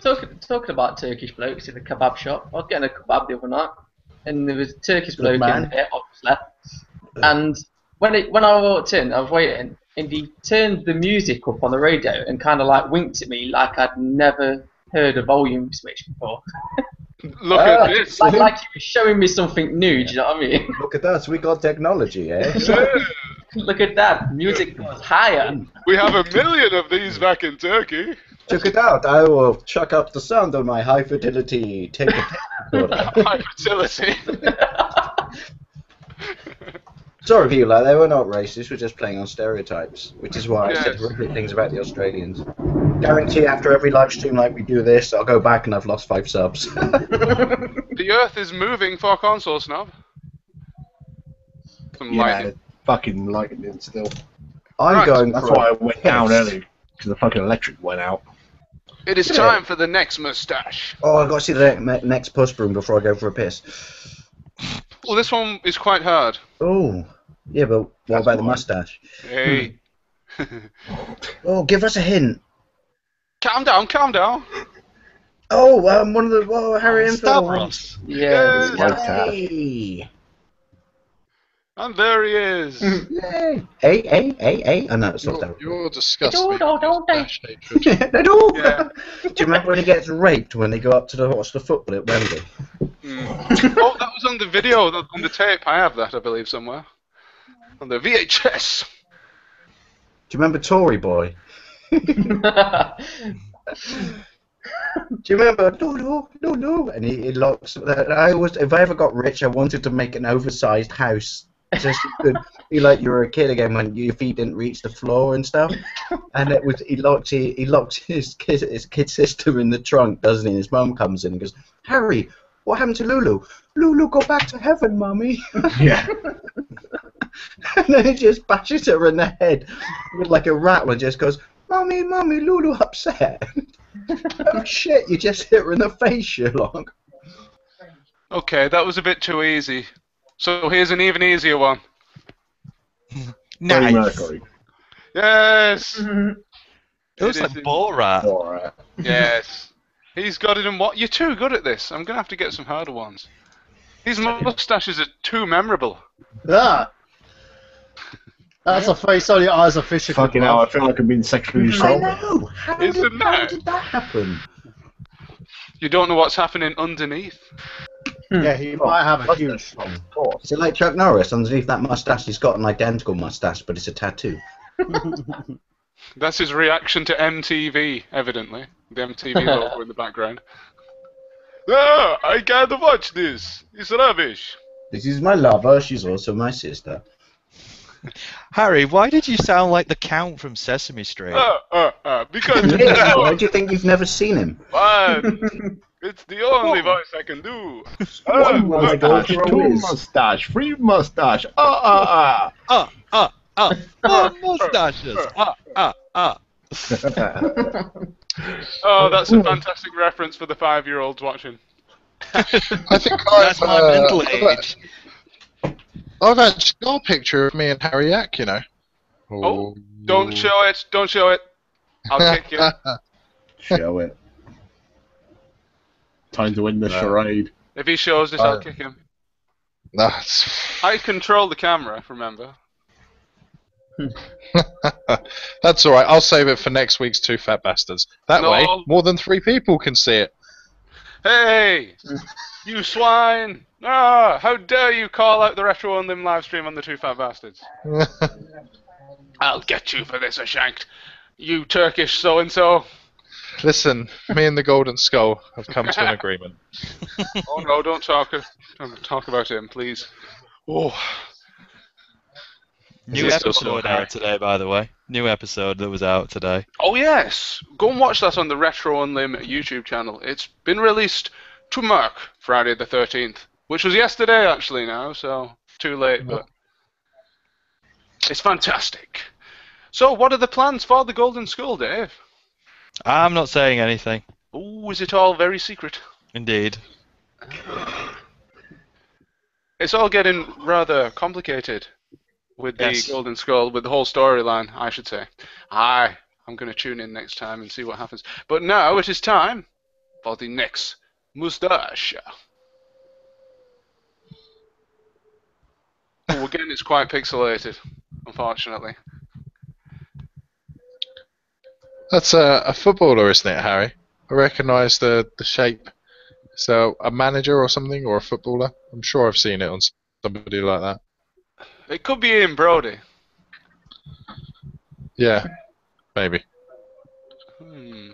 Talking about Turkish blokes in the kebab shop, I was getting a kebab the other night, and there was a Turkish Good bloke man. in there, obviously. And when I walked in, I was waiting, and he turned the music up on the radio and kind of like winked at me like I'd never heard a volume switch before. Look at this. Like he was showing me something new, do you know what I mean? Look at us, we got technology, eh? Look at that, music goes higher. We have 1 million of these back in Turkey. Check it out, I will chuck up the sound on my high fidelity tape recorder. High fertility. Sorry, people out there, we're not racist, we're just playing on stereotypes, which is why I said Yes. horrific things about the Australians. Guarantee after every live stream like we do this, I'll go back and I've lost 5 subs. The Earth is moving for console snob. Some Yeah, lightning. fucking lightning still. I'm Right. going That's for why I a went down piss. early, because the fucking electric went out. It is time for the next moustache. Oh, I've got to see the next puss broom before I go for a piss. Well, this one is quite hard. Oh, yeah, but what about the mustache? Hey. Oh, give us a hint. Calm down, calm down. Oh, one of the Harry Enfield ones. Stavros. Yeah. Hey, And there he is. hey, hey. I know it's not that. You're disgusting. Don't they? Hatred. They do. Yeah. Do you remember when he gets raped when they go up to watch the football at Wembley? Oh, that was on the video, on the tape. I have that, I believe, somewhere. On the VHS. Do you remember Tory Boy? Do you remember? No. And he locks. If I ever got rich, I wanted to make an oversized house. Just be like you were a kid again when your feet didn't reach the floor and stuff. And it was he locked his kid sister in the trunk, doesn't he? And his mum comes in and goes, Harry, what happened to Lulu? Lulu, go back to heaven, mummy. Yeah. And then he just bashes her in the head with like a rattle and just goes, Mummy, Lulu upset. Oh shit, you just hit her in the face, Sherlock. Okay, that was a bit too easy. So here's an even easier one. Freddie Nice. Mercury. Yes! It looks It like is in- Borat. Alright. Yes. He's got it in what? You're too good at this. I'm going to have to get some harder ones. These mustaches are too memorable. Ah! That's a face only eyes of Fisher. Fucking hell, I feel like I'm being sexually I assaulted. know. How Isn't did that happen? You don't know what's happening underneath. Yeah, he might have a huge. Is it like Chuck Norris? Underneath that mustache, he's got an identical mustache, but it's a tattoo. That's his reaction to MTV, evidently. The MTV logo in the background. Ah, I can't watch this. It's rubbish. This is my lover. She's also my sister. Harry, why did you sound like the Count from Sesame Street? Because Why do you think you've never seen him? Fun. It's the only voice I can do. One mustache, two mustache, three mustache. Four mustaches. Oh, that's a fantastic reference for the 5-year-olds watching. I think That's my mental age. I've actually got a picture of me and Harry Ack, you know. Oh, don't show it. Don't show it. I'll kick you. Show it. Time to win the charade. If he shows it, I'll kick him. That's I control the camera, remember? that's all right. I'll save it for next week's Two Fat Bastards. That No. way, more than 3 people can see it. Hey! You swine! Ah, how dare you call out the Retro Unlim live stream on the Two Fat Bastards? I'll get you for this, Ashankt. You Turkish so-and-so. Listen, me and the Golden Skull have come to an agreement. Oh no, don't talk about him, please. Oh. New Is it still episode Harry? out today, by the way. New episode that was out today. Oh yes! Go and watch that on the Retro Unlim YouTube channel. It's been released to mark Friday the 13th, which was yesterday actually now, so too late, but it's fantastic. So what are the plans for the Golden Skull, Dave? I'm not saying anything. Oh, is it all very secret? Indeed. It's all getting rather complicated with the Yes. Golden Skull, with the whole storyline, I should say. I'm going to tune in next time and see what happens. But now it is time for the next mustache. Oh, again, it's quite pixelated, unfortunately. That's a footballer, isn't it, Harry? I recognise the shape. So a manager or something, or a footballer. I'm sure I've seen it on somebody like that. It could be Ian Brody. Yeah, maybe. Hmm.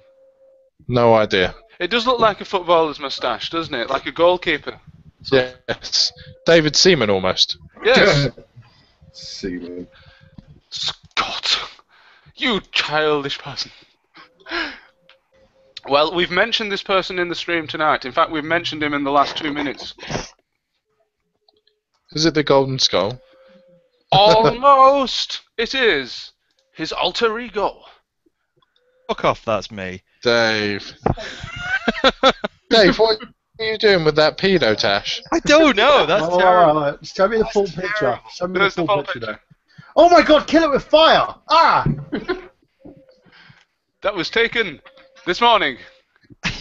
No idea. It does look like a footballer's moustache, doesn't it? Like a goalkeeper. Yes, David Seaman almost. Yes. Seaman. Scott, you childish person. Well, we've mentioned this person in the stream tonight. In fact, we've mentioned him in the last 2 minutes. Is it the Golden Skull? Almost. It is his alter ego. Fuck off, that's me. Dave. Dave, what are you doing with that pedo tash? I don't know, that's Oh, terrible. alright. Show me the full picture. Show me There's the the full full picture. picture. There. Oh my god, kill it with fire! Ah! That was taken this morning.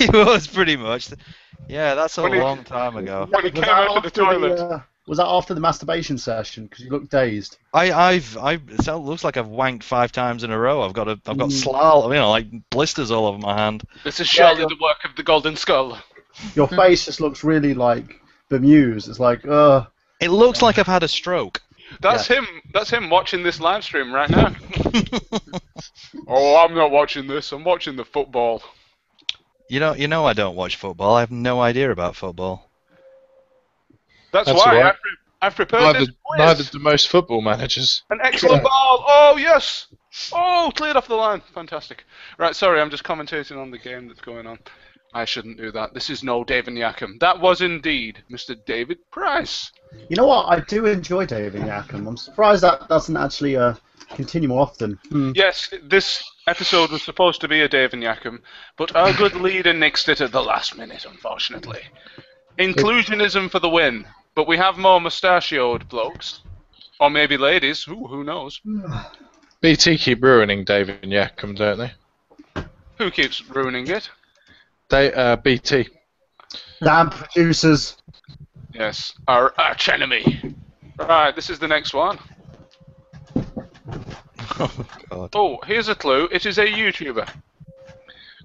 It was pretty much. Yeah, that's a When he- long time ago. When he Was came that out of the after toilet. was that after the masturbation session? Because you look dazed. It looks like I've wanked 5 times in a row. I've got like blisters all over my hand. This is surely the work of the Golden Skull. Your face just looks really like bemused. It's like, It looks like I've had a stroke. That's him. That's him watching this live stream right now. Oh, I'm not watching this. I'm watching the football. You know I don't watch football. I have no idea about football. That's That's why all right. I've prepared Neither, this quiz. neither do most football managers. An excellent ball. Oh, yes. Oh, cleared off the line. Fantastic. Right, sorry, I'm just commentating on the game that's going on. I shouldn't do that. This is no David Yackham. That was indeed Mr. David Price. you know what? I do enjoy David Yackham. I'm surprised that doesn't actually continue more often. Yes, this episode was supposed to be a David Yackham, but our good leader nixed it at the last minute, unfortunately. Inclusionism for the win, but we have more mustachioed blokes. Or maybe ladies. Ooh, who knows? BT keep ruining David Yackham, don't they? Who keeps ruining it? BT. Damn producers. Yes, our arch enemy. Right, this is the next one. Oh God. Oh, here's a clue. It is a YouTuber.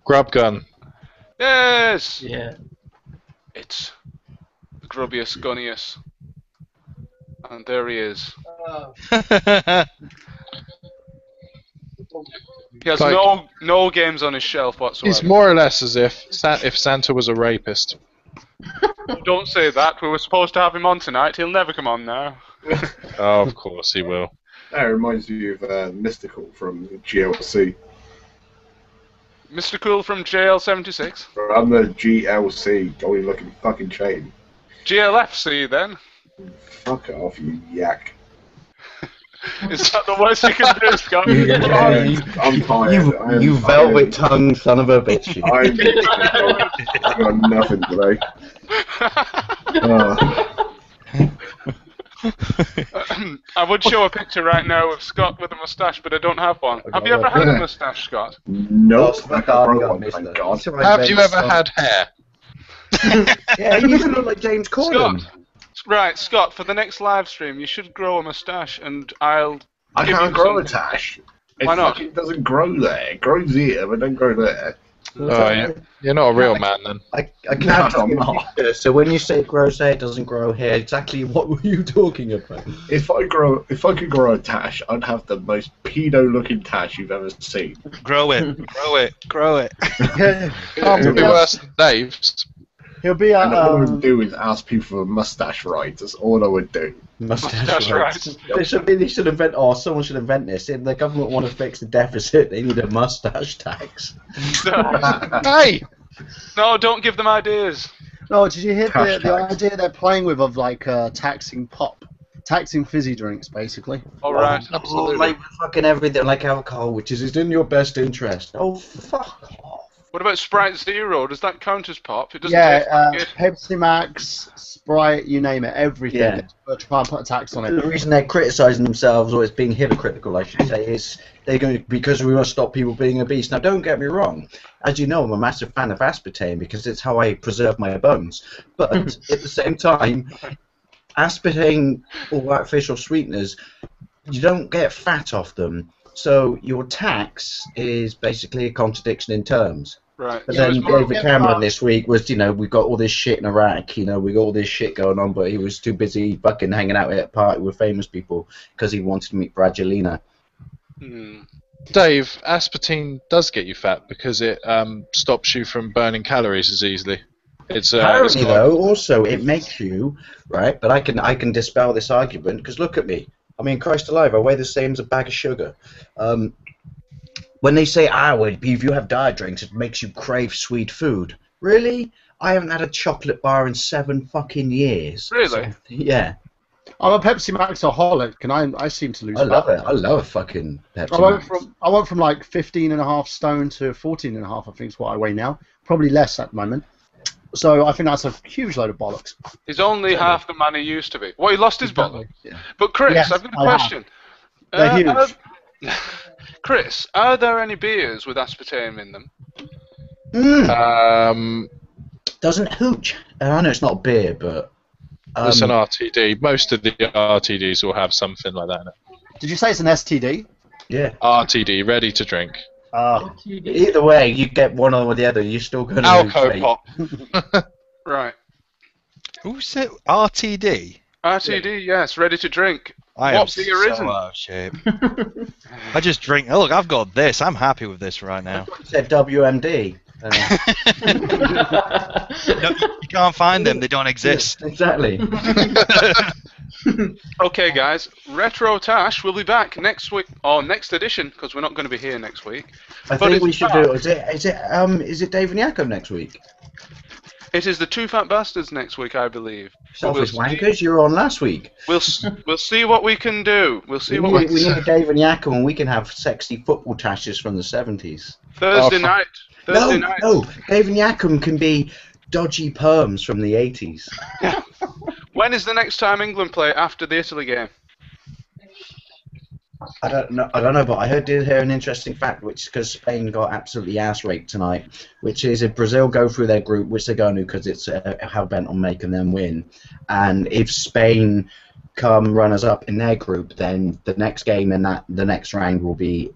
Grub gun. Yes! Yeah. It's the grubbiest, gunniest. And there he is. He has Like- no games on his shelf whatsoever. He's more or less as if Santa was a rapist. Don't say that. We were supposed to have him on tonight. He'll never come on now. Oh, of course he will. That reminds me of Mystical from GLC. Mr. Cool from JL76. I'm the GLC, golly looking fucking chain. GLFC then. Fuck off, you yak. Is that the worst you can do, Scott? I'm tired. You velvet tongue son of a bitch. I've got nothing today. I would show a picture right now of Scott with a moustache, but I don't have one. Have you ever had a moustache, Scott? Nope, I broke one, thank God. Have you ever had hair? Yeah, you even look like James Corden. Scott, right, Scott, for the next live stream, you should grow a moustache, and I give can't you grow a some- tash. Why not? It doesn't grow there. It grows here, but don't grow there. Oh, you're not a real man then. I can't. No, I'm not. So when you say it grows hair, it doesn't grow hair. Exactly what were you talking about? If I could grow a tash, I'd have the most pedo-looking tash you've ever seen. Grow it, grow it, grow it. Can't be worse than Dave's. He'll be at. And all I would do is ask people for mustache rights. That's all I would do. Mustache rights. They should invent. Oh, someone should invent this. If the government want to fix the deficit, they need a mustache tax. Hey! No, don't give them ideas. No, did you hear the Hashtag. idea they're playing with of like taxing taxing fizzy drinks, basically? All right, Oh, absolutely. like fucking everything, like alcohol, which is in your best interest. Oh, fuck off. What about Sprite Zero? Does that count as pop? It doesn't Yeah, taste like it. Pepsi Max, Sprite, you name it, everything. Yeah. Try and put a tax on it. The reason they're criticising themselves, or it's being hypocritical, I should say, is they're going because we must stop people being obese. Now, don't get me wrong. As you know, I'm a massive fan of aspartame because it's how I preserve my bones. But at the same time, aspartame or artificial sweeteners, you don't get fat off them. So your tax is basically a contradiction in terms. Right. But then David Cameron this week was, we've got all this shit in Iraq, we got all this shit going on, but he was too busy fucking hanging out at a party with famous people because he wanted to meet Brangelina. Dave, aspartame does get you fat because it stops you from burning calories as easily. Apparently, though, also it makes you right. But I can dispel this argument because look at me. I mean, Christ alive, I weigh the same as a bag of sugar. When they say, if you have diet drinks, it makes you crave sweet food. Really? I haven't had a chocolate bar in 7 fucking years. Really? So, yeah. I'm a Pepsi Max-aholic, and I seem to lose I love fat. it. I love fucking Pepsi I went from like 15.5 stone to 14.5, I think is what I weigh now. Probably less at the moment. So I think that's a huge load of bollocks. He's only half the man he used to be. Well, he lost his bollocks. Yeah. But Chris, Yes, I've got a I have. question. They're huge. Chris, are there any beers with aspartame in them? Doesn't hooch? I know it's not beer, but it's an RTD. Most of the RTDs will have something like that in it. Did you say it's an STD? Yeah. RTD, ready to drink. Either way, you get one or the other, you're still going to Alco pop. Right. Who said RTD? RTD, yes, ready to drink. I What am beer so isn't? out of shape. I just drink. Oh, look, I've got this. I'm happy with this right now. You said WMD. No, you can't find them. They don't exist. Exactly. Okay, guys, Retro Tash will be back next week, or next edition, because we're not going to be here next week. I But think it's we should back. do. Is it Dave and Jakob next week? It is the Two Fat Bastards next week, I believe. But Selfish wankers, you were on last week. We'll see what we can do. We'll see what we can We do. need Dave and Jakob, and we can have sexy football tashes from the 70s. Thursday night. Thursday No, night. no, Dave and Jakob can be dodgy perms from the 80s. When is the next time England play after the Italy game? I don't know, but I did hear an interesting fact, which because Spain got absolutely ass raped tonight, which is if Brazil go through their group, which they're going to because it's hell bent on making them win, and if Spain come runners up in their group, then the next game in the next round will be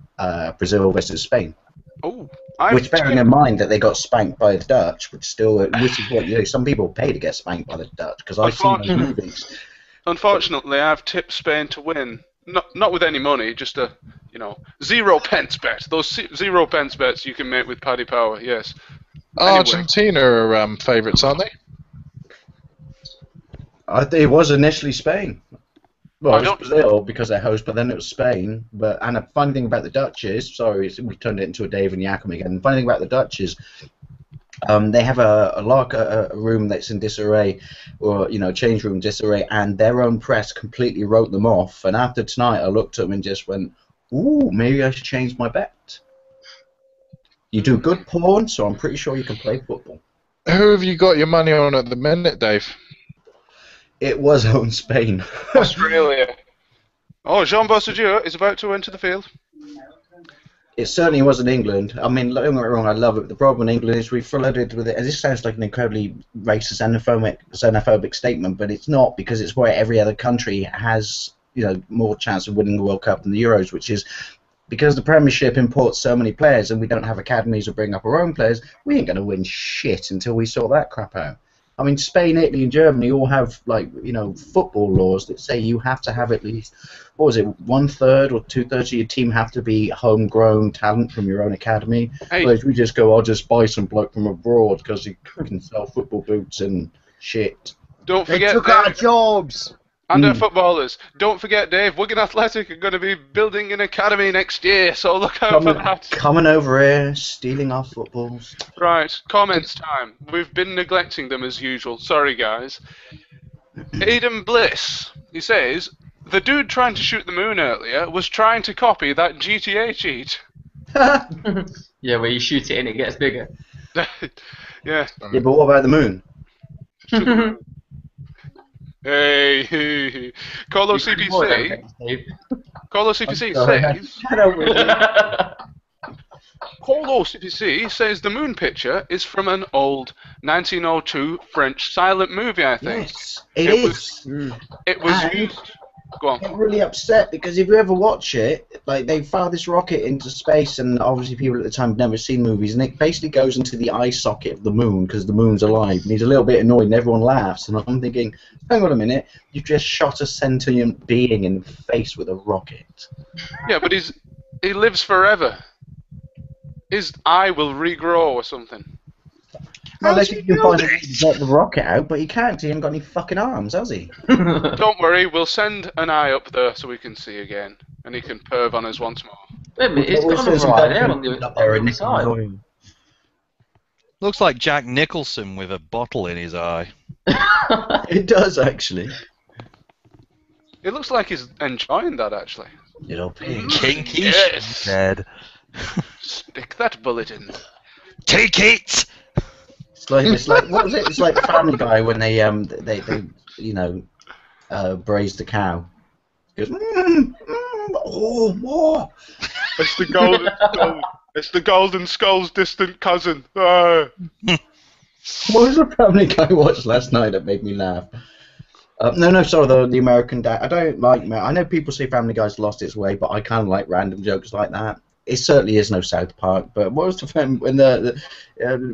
Brazil versus Spain. Oh, which, bearing in mind that they got spanked by the Dutch, which is what some people pay to get spanked by the Dutch because I've seen those movies. Unfortunately, I've tipped Spain to win. Not with any money, just a 0 pence bet. Those 0 pence bets you can make with Paddy Power. Yes. Argentina are favourites, aren't they? It was initially Spain. Well, I it was don't- Brazil because they're host, but then it was Spain. And the funny thing about the Dutch is, we turned it into a Dave and Jakob again. The funny thing about the Dutch is, they have a room that's in disarray, or change room disarray, and their own press completely wrote them off. And after tonight, I looked at them and just went, "Ooh, maybe I should change my bet." You do good porn, so I'm pretty sure you can play football. Who have you got your money on at the minute, Dave? It was on Spain. Australia. Oh, Jean Bossadieu is about to enter the field. It certainly wasn't England. I mean, don't get me wrong, I love it. The problem in England is we flooded with it. And this sounds like an incredibly racist, xenophobic statement, but it's not, because it's where every other country has, more chance of winning the World Cup than the Euros, which is because the Premiership imports so many players and we don't have academies or bring up our own players, we ain't going to win shit until we sort that crap out. I mean, Spain, Italy, and Germany all have, football laws that say you have to have at least, 1/3 or 2/3 of your team have to be homegrown talent from your own academy. Hey. Whereas we just go, I'll just buy some bloke from abroad because he can sell football boots and shit. Don't They forget, took our Dave, jobs. and our footballers. Don't forget, Dave, Wigan Athletic are going to be building an academy next year, so look out for that. Coming over here, stealing our footballs. Right, comments time. We've been neglecting them as usual. Sorry, guys. Aidan Bliss, he says, the dude trying to shoot the moon earlier was trying to copy that GTA cheat. Yeah, where you shoot it and it gets bigger. Yeah. Yeah, but what about the moon? Hey, Colo CPC. Colo CPC sorry, says. I don't really- Colo CPC says the moon picture is from an old 1902 French silent movie. I think. Yes, it is. It was And used. Go on. I'm really upset because if you ever watch it, like they fire this rocket into space, and obviously people at the time have never seen movies, and it basically goes into the eye socket of the moon because the moon's alive, and he's a little bit annoyed, and everyone laughs, and I'm thinking, hang on a minute, you just shot a sentient being in the face with a rocket. Yeah, but he lives forever. His eye will regrow or something. Well, unless you can find a way to get the rocket out, but he can't. He hasn't got any fucking arms, has he? Don't worry, we'll send an eye up there so we can see again, and he can perv on us once more. Wait a minute, it's got another eye there on the other side. Looks like Jack Nicholson with a bottle in his eye. It does, actually. It looks like he's enjoying that, actually. Little pig. Kinky Yes. dead. Stick that bullet in. Take it! It's like what was it? It's like Family Guy when they braise the cow. It goes, oh, more. It's the golden skull. It's the golden skull's distant cousin. Ah. What was the Family Guy I watched last night that made me laugh? No, sorry, the American Dad. I don't like. I know people say Family Guy's lost its way, but I kind of like random jokes like that. It certainly is no South Park, but what was the film when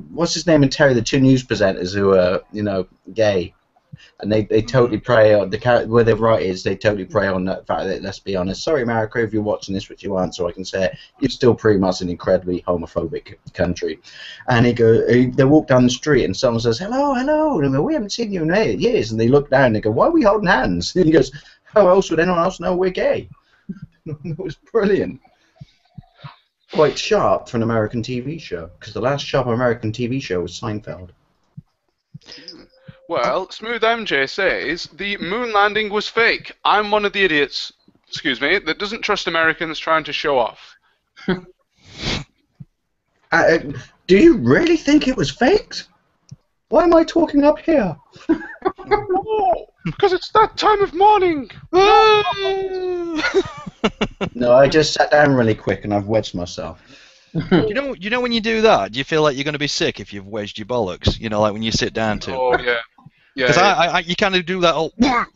what's his name in Terry, the two news presenters who are gay, and they totally prey on where they write is they totally prey on that fact that, let's be honest, sorry America if you're watching this, which you aren't, so I can say it, you're still pretty much an incredibly homophobic country. And they walk down the street and someone says hello, and they go, we haven't seen you in years, and they look down and they go, why are we holding hands? And he goes, how else would anyone else know we're gay? It was brilliant. Quite sharp for an American TV show, because the last sharp American TV show was Seinfeld. Well, Smooth MJ says the moon landing was fake. I'm one of the idiots, that doesn't trust Americans trying to show off. Do you really think it was faked? Why am I talking up here? Because it's that time of morning. No, I just sat down really quick and I've wedged myself. You know when you do that, do you feel like you're going to be sick if you've wedged your bollocks? You know, like when you sit down to. Oh yeah. Because you kind of do that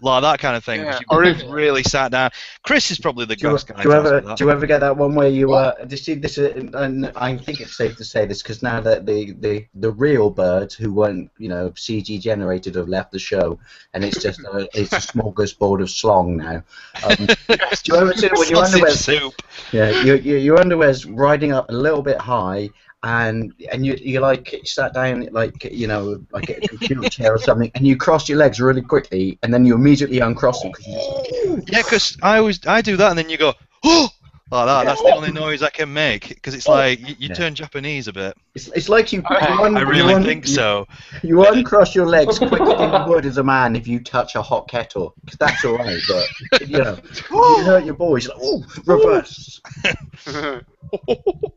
like that kind of thing. Yeah. Or if really sat down. Chris is probably the best guy. Do you ever get that one where you see this? And I think it's safe to say this because now that the real birds who weren't CG generated have left the show, and it's just it's a smorgasbord of slong now. Do you ever see when your underwear's soup? Yeah, your underwear's riding up a little bit high. And you like sat down like a computer chair or something, and you cross your legs really quickly, and then you immediately uncross them. Yeah, because I do that, and then you go oh like that. That's the only noise I can make because it's like you turn Japanese a bit. It's like I really think so. You uncross your legs quicker than you would as a man if you touch a hot kettle. Because that's all right, but you hurt your boys. Like, oh, reverse.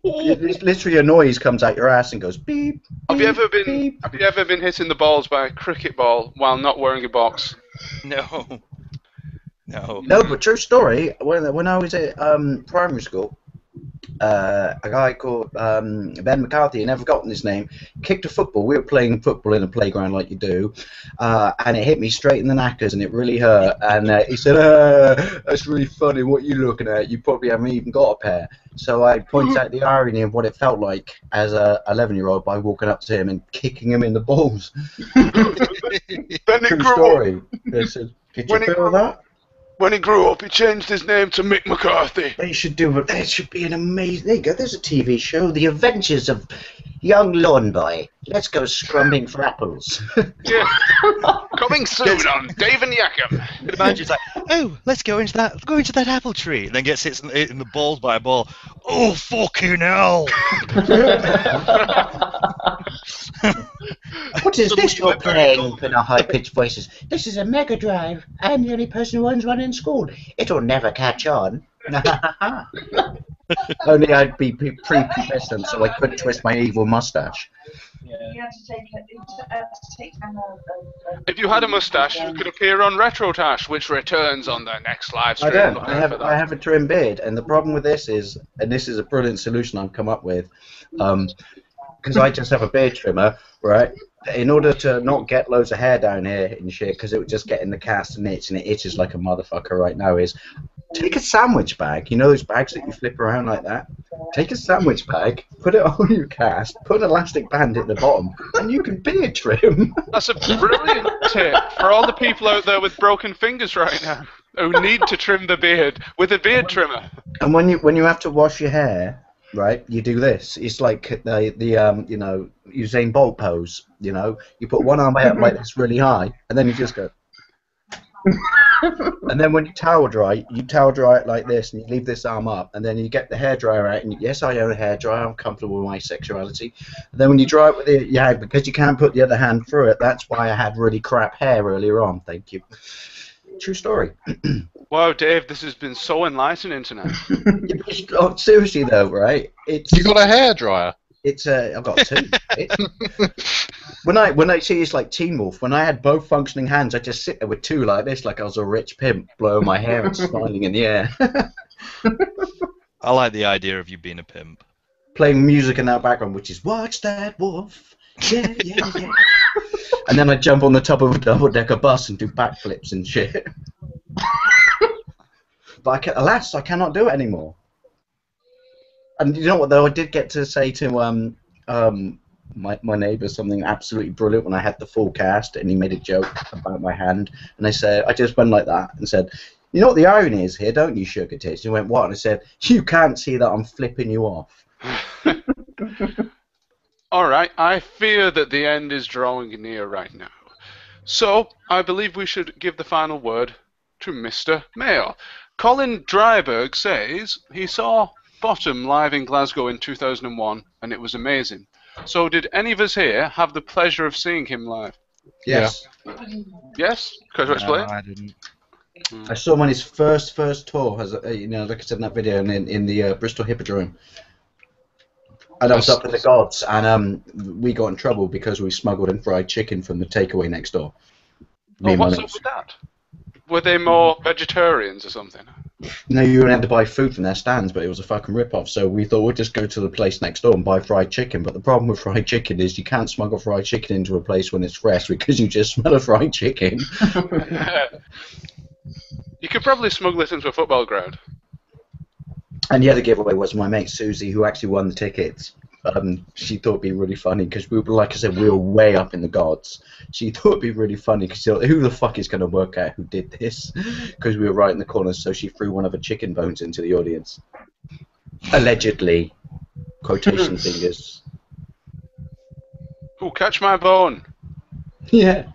Literally, a noise comes out your ass and goes beep. Have you ever been hit in the balls by a cricket ball while not wearing a box? No. No, but true story. When I was at primary school, a guy called Ben McCarthy, I never forgotten his name, kicked a football. We were playing football in a playground like you do, and it hit me straight in the knackers, and it really hurt. And he said, that's really funny, what are you looking at? You probably haven't even got a pair. So I pointed out the irony of what it felt like as a 11-year-old by walking up to him and kicking him in the balls. True story. Did you feel that? When he grew up, he changed his name to Mick McCarthy. They should do it. That should be an amazing. There you go. There's a TV show, The Adventures of Young Lawn Boy. Let's go scrumbing for apples. Yeah. Coming soon on Dave and Yakum. Could imagine it's like, oh, let's go into that apple tree, and then gets hit in the balls by a ball. Oh, fucking hell! What is this you're playing? In our high-pitched voices. This is a Mega Drive. I'm the only person who owns one in school. It'll never catch on. Only I'd be pre-pubescent, so I couldn't twist my evil mustache. If you had a mustache, you could appear on Retrotash, which returns on the next live stream. I don't. Look I out have for that. I have a trim beard, and the problem with this is, and this is a brilliant solution I've come up with, because I just have a beard trimmer, right? In order to not get loads of hair down here and shit, because it would just get in the cast and itch, and it itches like a motherfucker right now, is take a sandwich bag. You know those bags that you flip around like that? Take a sandwich bag, put it on your cast, put an elastic band at the bottom, and you can beard trim. That's a brilliant tip for all the people out there with broken fingers right now who need to trim the beard with a beard trimmer. And when you have to wash your hair, right, you do this. It's like the you know, Usain Bolt pose. You know, you put one arm up like this really high, and then you just go. And then when you towel dry it like this, and you leave this arm up, and then you get the hairdryer out, and yes, I own a hairdryer, I'm comfortable with my sexuality. And then when you dry it with your hand, because you can't put the other hand through it, that's why I had really crap hair earlier on, thank you. True story. Wow, Dave, this has been so enlightening tonight. Oh, seriously though, right? You got a hairdryer? It's I've got two. When I see it's like Teen Wolf. When I had both functioning hands, I just sit there with two like this, like I was a rich pimp, blowing my hair and smiling in the air. I like the idea of you being a pimp. Playing music in that background, which is "Watch That Wolf." Yeah, yeah, yeah. And then I jump on the top of a double-decker bus and do backflips and shit. But alas, I cannot do it anymore. And you know what, though? I did get to say to my neighbour something absolutely brilliant when I had the full cast, and he made a joke about my hand. And I just went like that and said, "You know what the irony is here, don't you, sugar tits?" And he went, "What?" And I said, "You can't see that I'm flipping you off." All right, I fear that the end is drawing near right now. So, I believe we should give the final word to Mr. Mayor. Colin Dryberg says he saw Bottom live in Glasgow in 2001, and it was amazing. So, did any of us here have the pleasure of seeing him live? Yes. Yes? Could I explain? No, I didn't. I saw him on his first tour, as you know, like I said in that video, in the Bristol Hippodrome. And I was up in the gods, and we got in trouble because we smuggled in fried chicken from the takeaway next door. Oh, what's up with that? Were they more vegetarians or something? No, you had to buy food from their stands, but it was a fucking rip-off, so we thought we'd just go to the place next door and buy fried chicken. But the problem with fried chicken is you can't smuggle fried chicken into a place when it's fresh because you just smell a fried chicken. You could probably smuggle it into a football ground. And the other giveaway was my mate Susie, who actually won the tickets. She thought it'd be really funny because we were, like I said, we were way up in the gods. She thought it'd be really funny because who the fuck is going to work out who did this? Because we were right in the corner, so she threw one of her chicken bones into the audience. Allegedly. Quotation fingers. Oh, catch my bone. Yeah.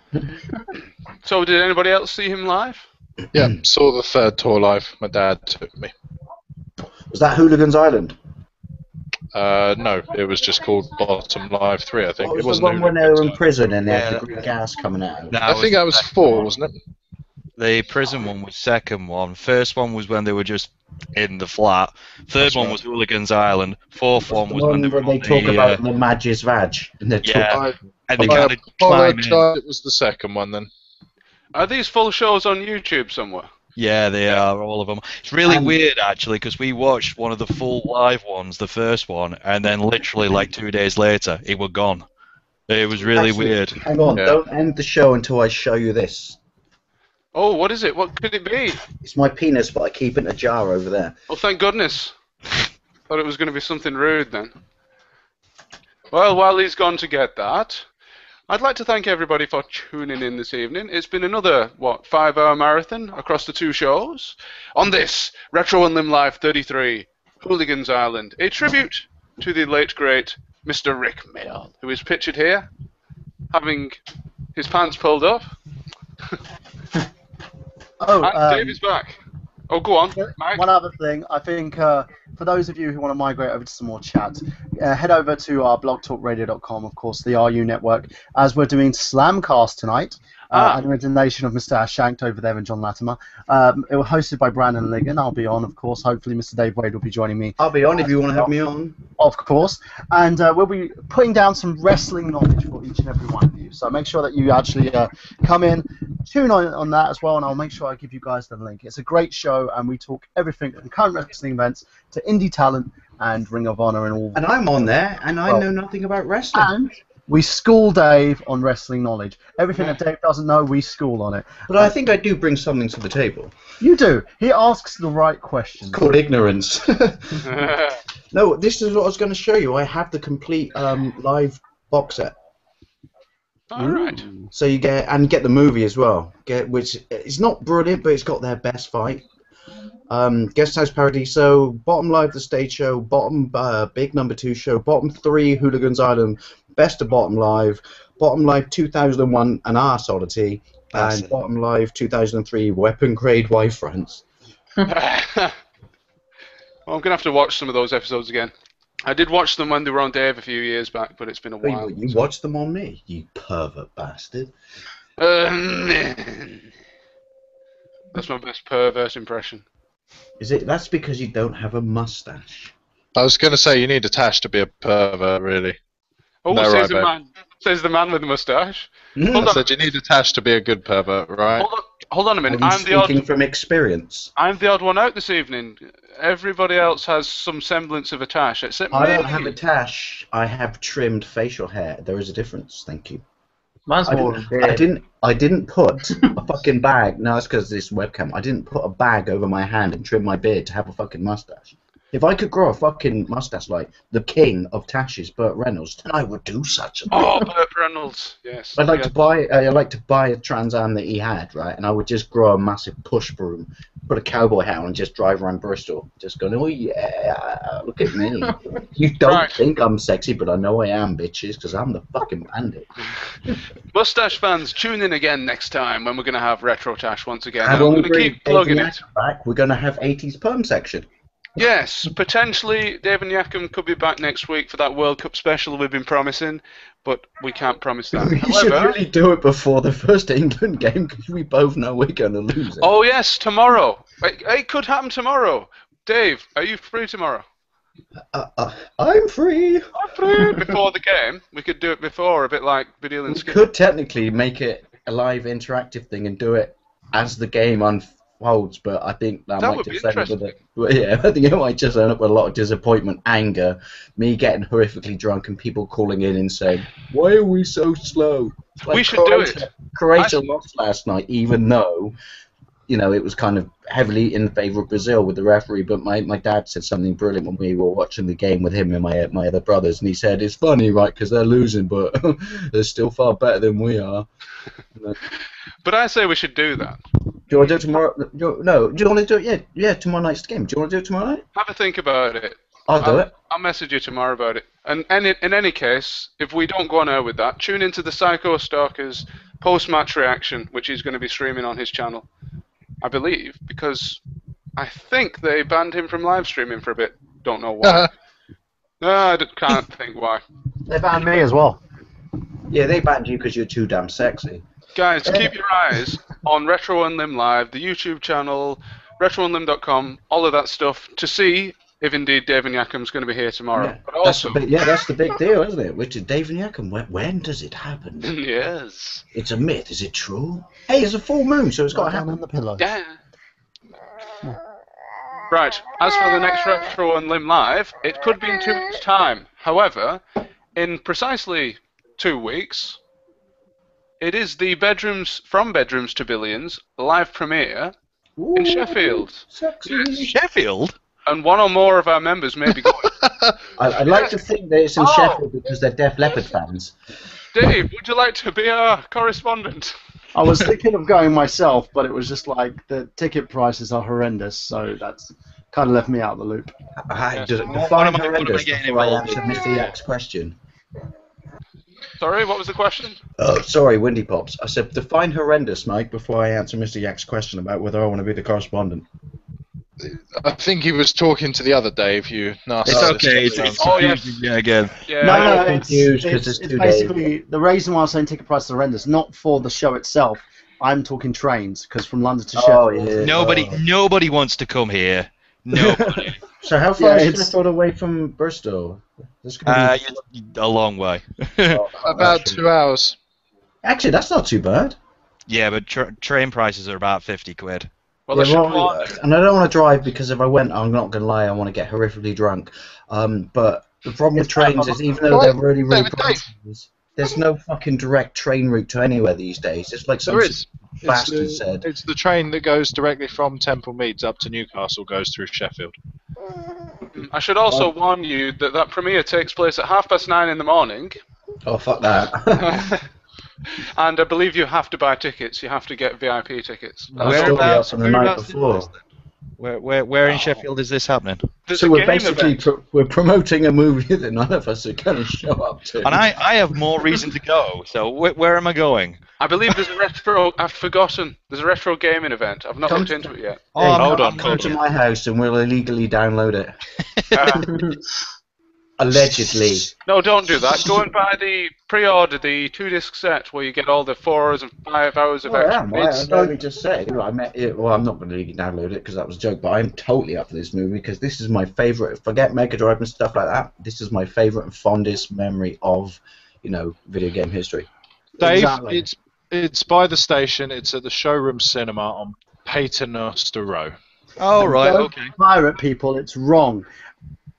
So, did anybody else see him live? Yeah, saw the third tour live. My dad took me. Was that Hooligan's Island? No, it was just called Bottom Live 3, I think. What was it wasn't the one when they were in Hooligan's prison and they had the green gas coming out? No, I think that was 4, wasn't it? The prison one was second one. First one was when they were just in the flat. Third one was Hooligan's Island. Fourth one was when they were they talk about the Madge's Vag. And they talk and they kind of climb in. It was the second one then. Are these full shows on YouTube somewhere? Yeah, they are, all of them. It's really weird, actually, because we watched one of the full live ones, the first one, and then literally, like, 2 days later, it was gone. It was really weird. Hang on, don't end the show until I show you this. Oh, what is it? What could it be? It's my penis, but I keep it in a jar over there. Oh, thank goodness. Thought it was going to be something rude then. Well, while he's gone to get that, I'd like to thank everybody for tuning in this evening. It's been another, 5-hour marathon across the 2 shows. On this, Retro Unlim Live 33, Hooligan's Island, a tribute to the late, great Mr. Rick Mayall, who is pictured here, having his pants pulled up. And Dave is back. Oh, go on, Mike. One other thing, I think for those of you who want to migrate over to some more chat, head over to our blogtalkradio.com, of course, the RU network, as we're doing Slamcast tonight. An origination of Mr. Shanked over there and John Latimer. It was hosted by Brandon Ligon. I'll be on, of course. Hopefully Mr. Dave Wade will be joining me. I'll be on if you want to have me on. Of course. And we'll be putting down some wrestling knowledge for each and every one of you. So make sure that you actually come in, tune on that as well, and I'll make sure I give you guys the link. It's a great show, and we talk everything from current wrestling events to indie talent and Ring of Honor and all. And I'm on there, and I know nothing about wrestling. And we school Dave on wrestling knowledge. Everything that Dave doesn't know, we school on it. But I think I do bring something to the table. You do. He asks the right questions. It's called ignorance. No, this is what I was going to show you. I have the complete live box set. All right. So you get the movie as well. Which it's not brilliant, but it's got their best fight. Guest House Paradiso, Bottom Live the Stage Show, Bottom Big Number 2 Show, Bottom 3 Hooligans Island, Best of Bottom Live 2001 An Arse Oddity, and Bottom Live 2003 Weapon Grade Wife Friends. Well, I'm going to have to watch some of those episodes again. I did watch them when they were on Dave a few years back, but it's been a while. You watched them on me, you pervert bastard. That's my best pervert impression. That's because you don't have a mustache. I was going to say, you need a tash to be a pervert, really. Oh, No, says right, the man with the mustache. I said you need a tash to be a good pervert, right? Hold on a minute. I'm speaking from experience. I'm the odd one out this evening. Everybody else has some semblance of a tash, except me. I don't have a tash. I have trimmed facial hair. There is a difference. Thank you. Mine's more I didn't put a fucking bag. No, it's because this webcam. I didn't put a bag over my hand and trim my beard to have a fucking mustache. If I could grow a fucking mustache like the king of tashes, Burt Reynolds, then I would do such a thing. Oh, Burt Reynolds, yes. I'd like to buy a Trans Am that he had, right? And I would just grow a massive push broom, put a cowboy hat on, and just drive around Bristol, just going, oh yeah, look at me. You don't think I'm sexy, but I know I am, bitches, because I'm the fucking bandit. Mustache fans, tune in again next time when we're going to have Retro Tash once again. I'm going to keep plugging it. We're going to have 80s perm section. Yes, potentially Dave and Yakum could be back next week for that World Cup special we've been promising, but we can't promise that. We should really do it before the first England game because we both know we're going to lose it. Oh yes, tomorrow. It could happen tomorrow. Dave, are you free tomorrow? I'm free. I'm free. Before the game, we could do it before, a bit like Badil and We Skip. could technically make it a live interactive thing and do it as the game unfolds, but I think that might just end up with it. Yeah, I think it might just end up with a lot of disappointment, anger, me getting horrifically drunk, and people calling in and saying, "Why are we so slow?" We should do it. Croatia lost last night, even though, you know, it was kind of heavily in favour of Brazil with the referee. But my dad said something brilliant when we were watching the game with him and my other brothers, and he said, "It's funny, right, because they're losing, but they're still far better than we are." But I say we should do that. Do you want to do it tomorrow? No. Do you want to do it? Yeah, tomorrow night's game. Do you want to do it tomorrow night? Have a think about it. I'll do it. I'll message you tomorrow about it. And in any case, if we don't go on air with that, tune into the Psycho Stalker's post-match reaction, which he's going to be streaming on his channel, I believe, because I think they banned him from live streaming for a bit. Don't know why. No, can't think why. They banned me as well. Yeah, they banned you because you're too damn sexy. Guys, keep your eyes on Retro Unlim Live, the YouTube channel, retrounlim.com, all of that stuff, to see if indeed Dave and Yakum's going to be here tomorrow. Yeah, but also, that's the big deal, isn't it? Which is Dave and Yakum. When does it happen? Yes. It's a myth. Is it true? Hey, it's a full moon, so it's got to happen. On the pillow. Yeah. Right, as for the next Retro Unlim Live, it could be in 2 weeks' time. However, in precisely 2 weeks, it is the From Bedrooms to Billions live premiere in Sheffield. Sexy. Sheffield? And one or more of our members may be going. I'd like to think that it's in Sheffield because they're Def Leppard fans. Dave, would you like to be our correspondent? I was thinking of going myself, but it was just like the ticket prices are horrendous, so that's kind of left me out of the loop. Define horrendous before I answer Mr. Yak's question. Sorry, what was the question? Oh, sorry, Windy Pops. I said define horrendous, Mike, before I answer Mr. Yak's question about whether I want to be the correspondent. I think he was talking to the other Dave. You nasty. It's okay. It's confusing me again. Yeah, No, I'm confused because it's there's two basically the reason why I'm saying ticket prices are horrendous, not for the show itself. I'm talking trains because from London to Sheffield. Nobody wants to come here. Nobody. So how far is Sheffield away from Bristol? A long way. About 2 hours. Actually, that's not too bad. Yeah, but train prices are about 50 quid. Well, and I don't want to drive because if I went, I'm not going to lie, I want to get horrifically drunk. But the problem with trains is even though they're really, really pricey, there's no fucking direct train route to anywhere these days. It's like some bastard said. It's the train that goes directly from Temple Meads up to Newcastle goes through Sheffield. I should also warn you that premiere takes place at 9:30 in the morning. Oh, fuck that. And I believe you have to buy tickets. You have to get VIP tickets. Whereabouts on the night before? Where in Sheffield is this happening? So we're basically we're promoting a movie that none of us are going to show up to. And I have more reason to go. So where am I going? I believe there's a retro. I've forgotten. There's a retro gaming event. I've not looked into it yet. Hold on. Come to my house and we'll illegally download it. Allegedly. No, don't do that. Go and buy pre-order the 2-disc set where you get all the 4 hours and 5 hours of extra. Let me just say, I'm not going to legally download it because that was a joke, but I'm totally up for this movie because this is my favourite. Forget Mega Drive and stuff like that. This is my favourite and fondest memory of, video game history. Dave, Exactly. it's by the station. It's at the Showroom Cinema on Paternoster Row. Oh, right, Don't okay. pirate people, it's wrong.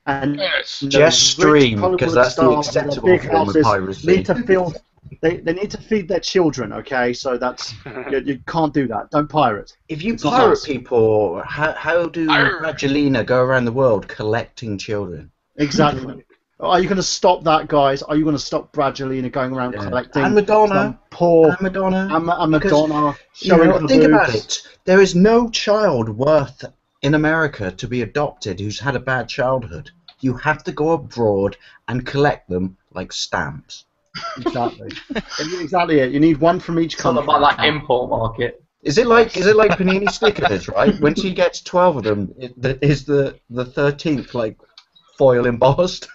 And Just stream, because that's the acceptable form of piracy. Need to feel, they need to feed their children, okay? So that's you can't do that. Don't pirate. If you It's not pirate nice. people, how do Angelina go around the world collecting children? Exactly. Are you going to stop that, guys? Are you going to stop Bradgelina going around collecting? And Madonna. some poor. And Madonna. And Madonna. Think about it. There is no child worth in America to be adopted who's had a bad childhood. You have to go abroad and collect them like stamps. Exactly. Exactly it. You need one from each It's all country. about that import market. Is it like panini stickers, right? When she gets 12 of them, is the 13th like foil embossed?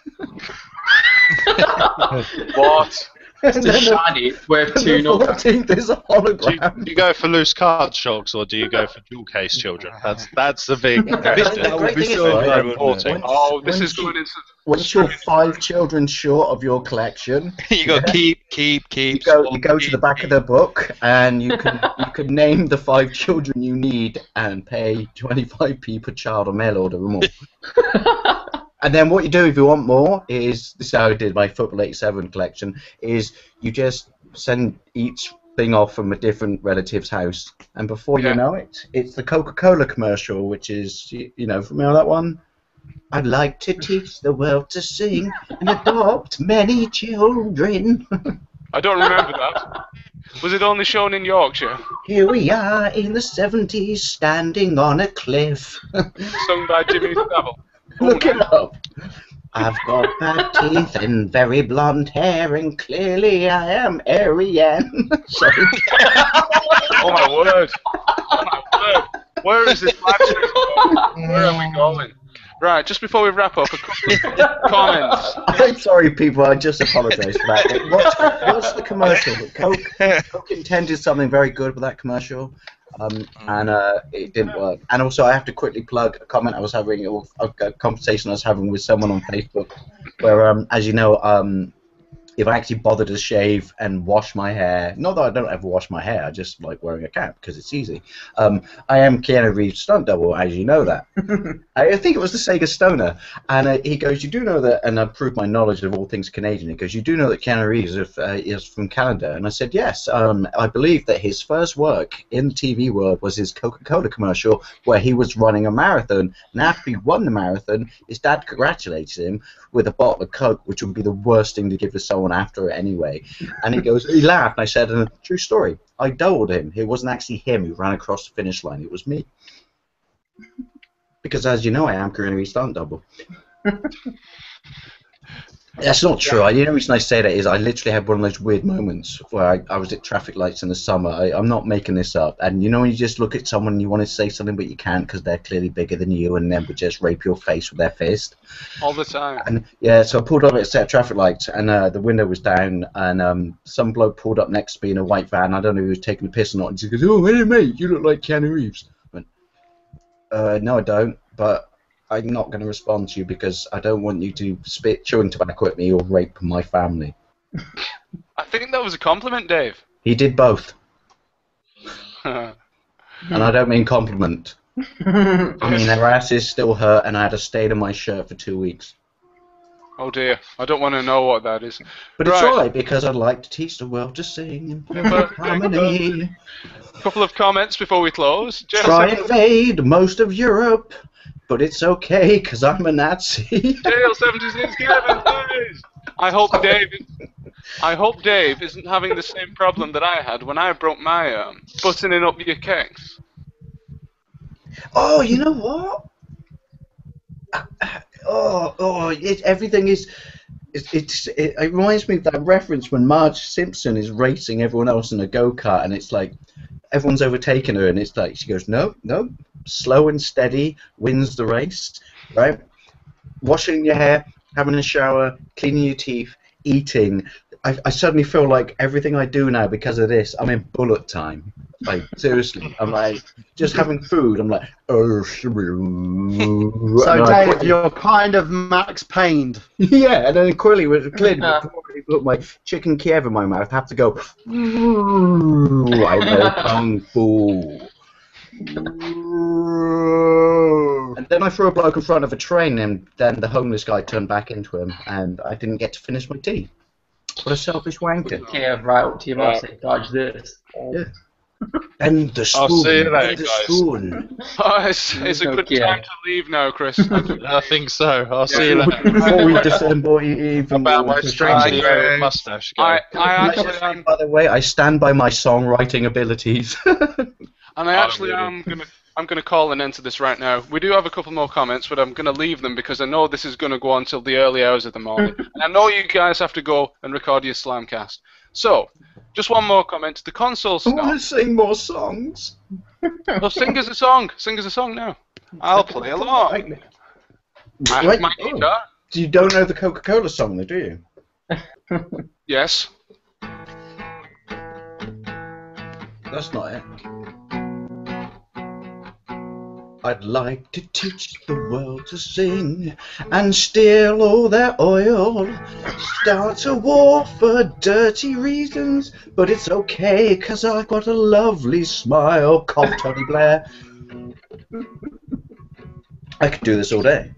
What? It's just shiny. It's worth The 14th is a hologram. Do you go for loose card shocks or do you go for dual case children? That's the big question. The great thing is, right, This is going into. Once you're 5 children short of your collection, You go keep. you go to the back of the book and you can name the 5 children you need and pay 25p per child or mail order or more. And then what you do if you want more is, this is how I did my Football 87 collection, is you just send each thing off from a different relative's house, and before you know it, it's the Coca-Cola commercial, which is, familiar that one? I'd like to teach the world to sing and adopt many children. I don't remember that. Was it only shown in Yorkshire? Here we are in the 70s, standing on a cliff. Sung by Jimmy Savile. Look it up. I've got bad teeth and very blonde hair, and clearly I am Aryan. Sorry. Oh my word! Oh my word! Where is this live stream going? Where are we going? Right, just before we wrap up, a couple of comments. I'm sorry, people. I just apologise for that. What's the commercial? Coke intended something very good with that commercial, and it didn't work. And also, I have to quickly plug a comment I was having, or a conversation I was having with someone on Facebook, where, as you know, if I actually bother to shave and wash my hair, not that I don't ever wash my hair, I just like wearing a cap because it's easy. I am Keanu Reeves' stunt double, as you know that. I think it was the Sega Stoner, and he goes, "You do know that," and I proved my knowledge of all things Canadian. He goes, "You do know that Keanu Reeves is from Canada?" And I said, "Yes." I believe that his first work in the TV world was his Coca-Cola commercial, where he was running a marathon, and after he won the marathon, his dad congratulated him with a bottle of Coke, which would be the worst thing to give to someone after it anyway. And he goes, he laughed, and I said, true story, I doubled him. It wasn't actually him who ran across the finish line, it was me. Because as you know, I am currently stunt double. That's not true. The only reason I say that is I literally had one of those weird moments where I was at traffic lights in the summer. I'm not making this up. And you know when you just look at someone and you want to say something but you can't because they're clearly bigger than you and then would just rape your face with their fist? All the time. And yeah, so I pulled up at a set of traffic lights and the window was down and some bloke pulled up next to me in a white van. I don't know if he was taking the piss or not. And he goes, "Oh, hey mate, you look like Keanu Reeves." I went, no I don't, but I'm not going to respond to you because I don't want you to spit chewing tobacco at me or rape my family. I think that was a compliment, Dave. He did both. And I don't mean compliment. I mean their asses still hurt and I had a stain on my shirt for 2 weeks. Oh dear, I don't want to know what that is. But it's alright because I'd like to teach the world to sing in perfect harmony. A couple of comments before we close. Try and invade most of Europe. But it's okay, because I'm a Nazi. Jail 76 Kevin, please! I hope Dave isn't having the same problem that I had when I broke my arm, buttoning up your cakes. Oh, you know what? Everything is... It reminds me of that reference when Marge Simpson is racing everyone else in a go-kart, and it's like, everyone's overtaking her, and it's like, she goes, no, slow and steady wins the race, right? Washing your hair, having a shower, cleaning your teeth, eating. I suddenly feel like everything I do now because of this, I'm in bullet time. Like, seriously. I'm like, just having food, I'm like, oh, so Dave, you're kind of Max Pained. Yeah, and then clearly put my chicken Kiev in my mouth, I have to go, I know Kung Fu. And then I threw a bloke in front of a train, and then the homeless guy turned back into him, and I didn't get to finish my tea. What a selfish wanker. Kiev right up to your mouth, say, dodge this. Yeah. And the spoon. I'll see you later, guys. Spoon. Oh, it's a good time to leave now, Chris. I think so. I'll see you later. Before we dissemble even about my strange mustache. I actually am. By the way, I stand by my songwriting abilities. And I actually am gonna call an end to this right now. We do have a couple more comments, but I'm gonna leave them because I know this is gonna go on till the early hours of the morning, and I know you guys have to go and record your Slamcast. So, just one more comment. The console snob. I want to sing more songs. Well, sing us a song. Sing us a song now. I'll play along. I have my guitar. You don't know the Coca-Cola song, though, do you? Yes. That's not it. I'd like to teach the world to sing and steal all their oil. Start a war for dirty reasons, but it's okay, 'cause I've got a lovely smile. Cough, Tony Blair. I could do this all day.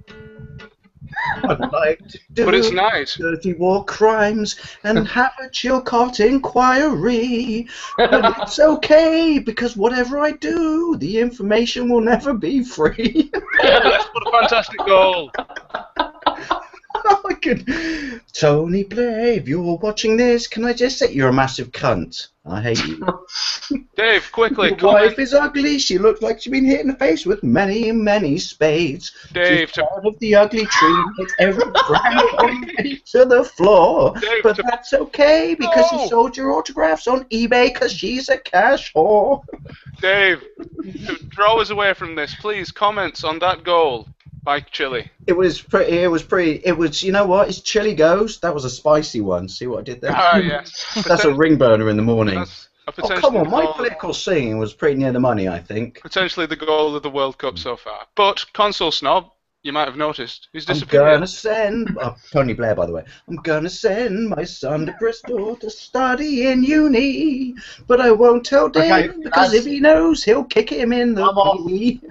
I'd like to do But it's nice. dirty war crimes and have a Chilcot inquiry. But it's okay, because whatever I do, the information will never be free. That's what a fantastic goal. I could... Tony Blair, if you're watching this, can I just say you're a massive cunt? I hate you. Dave, quickly. Your wife is ugly. She looks like she's been hit in the face with many, many spades. Dave, she's part of the ugly tree. It's every ground to the floor. Dave, but that's okay because she sold your autographs on eBay because she's a cash whore. Dave, to draw us away from this, please, comments on that goal by Chili. It was pretty, you know what? It's Chili Goes. That was a spicy one. See what I did there? Ah, yes. That's a ring burner in the morning. Oh, come on, my political singing was pretty near the money, I think. Potentially the goal of the World Cup so far. But console snob, you might have noticed, he's disappeared. I'm gonna send... Tony Blair, by the way. I'm gonna send my son to Bristol to study in uni. But I won't tell Dave, because if he knows, he'll kick him in the knee.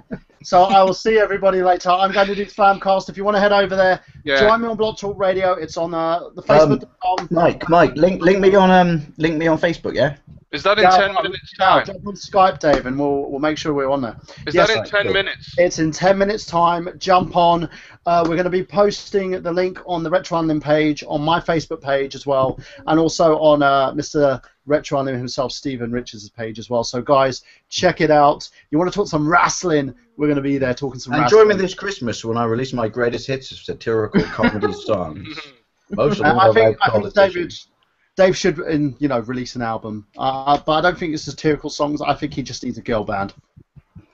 So I will see everybody later. I'm going to do the Slamcast. If you want to head over there, join me on Blog Talk Radio. It's on the Facebook.com. Mike, link me on Facebook, yeah? Is that in 10 minutes time? Jump on Skype, Dave, and we'll make sure we're on there. Is that in 10 minutes? It's in 10 minutes time. Jump on. We're going to be posting the link on the Retro Unlim page, on my Facebook page as well, and also on Mr. Retro Unlim himself, Stephen Richards' page as well. So guys, check it out. You want to talk some wrestling? We're going to be there talking some wrestling. And join me this Christmas when I release my greatest hits of satirical comedy songs. Most of them I are think about politicians. Dave should, release an album. But I don't think it's satirical songs. I think he just needs a girl band.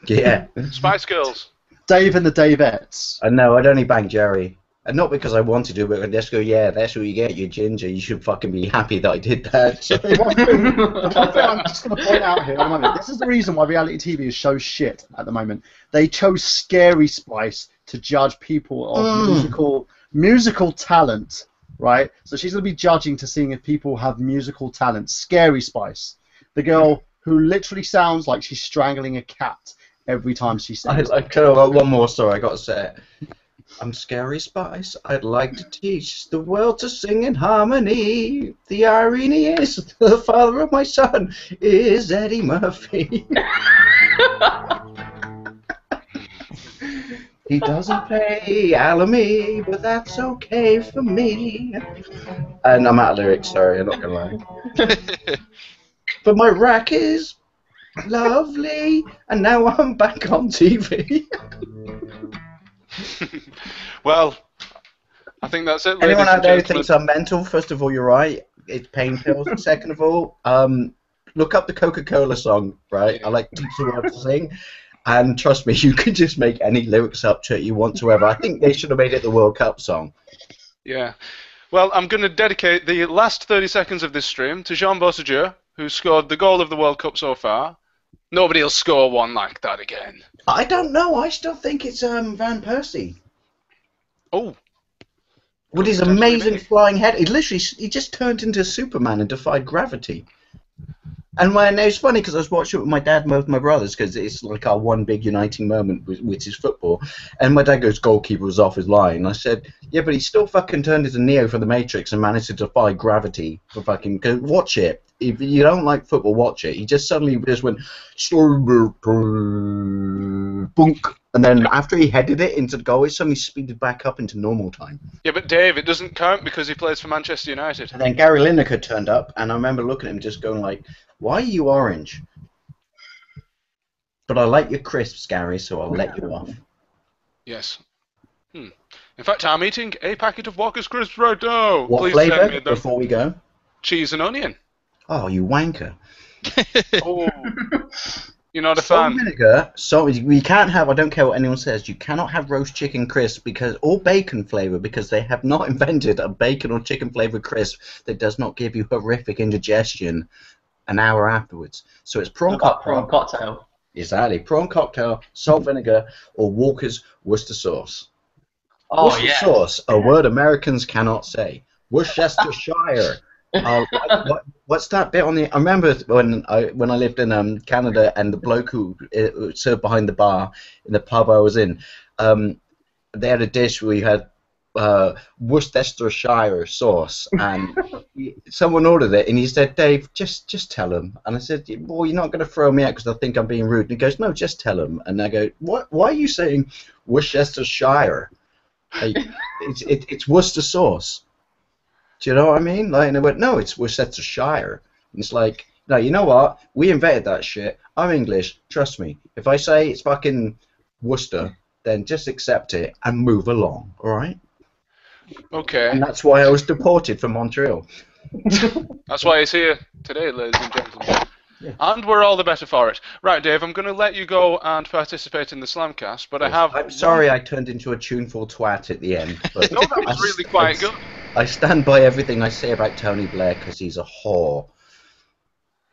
Yeah. Spice Girls. Dave and the Davettes. I know, I'd only bang Jerry. And not because I wanted to, but I'd just go, yeah, that's what you get, you ginger. You should fucking be happy that I did that. The one thing I'm just going to point out here at the moment, this is the reason why reality TV is so shit at the moment. They chose Scary Spice to judge people of musical talent, right? So she's going to be judging to seeing if people have musical talent. Scary Spice. The girl who literally sounds like she's strangling a cat every time she sings. I got one more story, I got to say it. I'm Scary Spice. I'd like to teach the world to sing in harmony. The irony is the father of my son is Eddie Murphy. He doesn't pay alimony, but that's okay for me. And I'm out of lyrics, sorry, I'm not gonna lie. But my rack is lovely, and now I'm back on TV. Well, I think that's it. Anyone out there who gentlemen. thinks I'm mental, first of all, you're right. It's pain pills. Second of all, look up the Coca-Cola song, right? I like to teach the world to sing. And trust me, you can just make any lyrics up to it you want to ever. I think they should have made it the World Cup song. Yeah. Well, I'm going to dedicate the last 30 seconds of this stream to Jean Bossadieu, who scored the goal of the World Cup so far. Nobody will score one like that again. I don't know. I still think it's Van Persie. Oh. With his amazing flying head. He just turned into Superman and defied gravity. And it's funny because I was watching it with my dad and both my brothers because it's like our one big uniting moment, which is football. And my dad goes, goalkeeper was off his line. I said, yeah, but he still fucking turned into Neo from the Matrix and managed to defy gravity. For fucking, watch it. If you don't like football, watch it. He just suddenly just went, bunk. And then after he headed it into the goal, it suddenly speeded back up into normal time. Yeah, but Dave, it doesn't count because he plays for Manchester United. And then Gary Lineker turned up, and I remember looking at him just going like, why are you orange? But I like your crisps, Gary, so I'll let you off. Yes. In fact, I'm eating a packet of Walker's Crisps right now. What Please send me flavour, them. before we go? Cheese and onion. Oh, you wanker. Oh. You're not a Salt fan? vinegar, we can't have, I don't care what anyone says, you cannot have roast chicken crisp or bacon flavour because they have not invented a bacon or chicken flavoured crisp that does not give you horrific indigestion an hour afterwards. So it's prawn cocktail. Exactly. Prawn cocktail, salt vinegar, or Walker's Worcester sauce. Oh, Worcester yeah. sauce, a word Americans cannot say. Worcestershire. What's that bit on the? I remember when I lived in Canada, and the bloke who served behind the bar in the pub I was in, they had a dish where you had Worcestershire sauce, and someone ordered it, and he said, "Dave, just tell him." And I said, "Well, you're not going to throw me out because I think I'm being rude." And he goes, "No, just tell him." And I go, "What? Why are you saying Worcestershire? Like, it's Worcester sauce." Do you know what I mean? Like, and they went, no, it's Worcestershire. And it's like, no, you know what? We invented that shit. I'm English. Trust me. If I say it's fucking Worcester, then just accept it and move along, all right? Okay. And that's why I was deported from Montreal. That's why he's here today, ladies and gentlemen. Yeah. And we're all the better for it. Right, Dave, I'm going to let you go and participate in the Slamcast, but I'm sorry I turned into a tuneful twat at the end. But no, that was really quite good. I stand by everything I say about Tony Blair because he's a whore.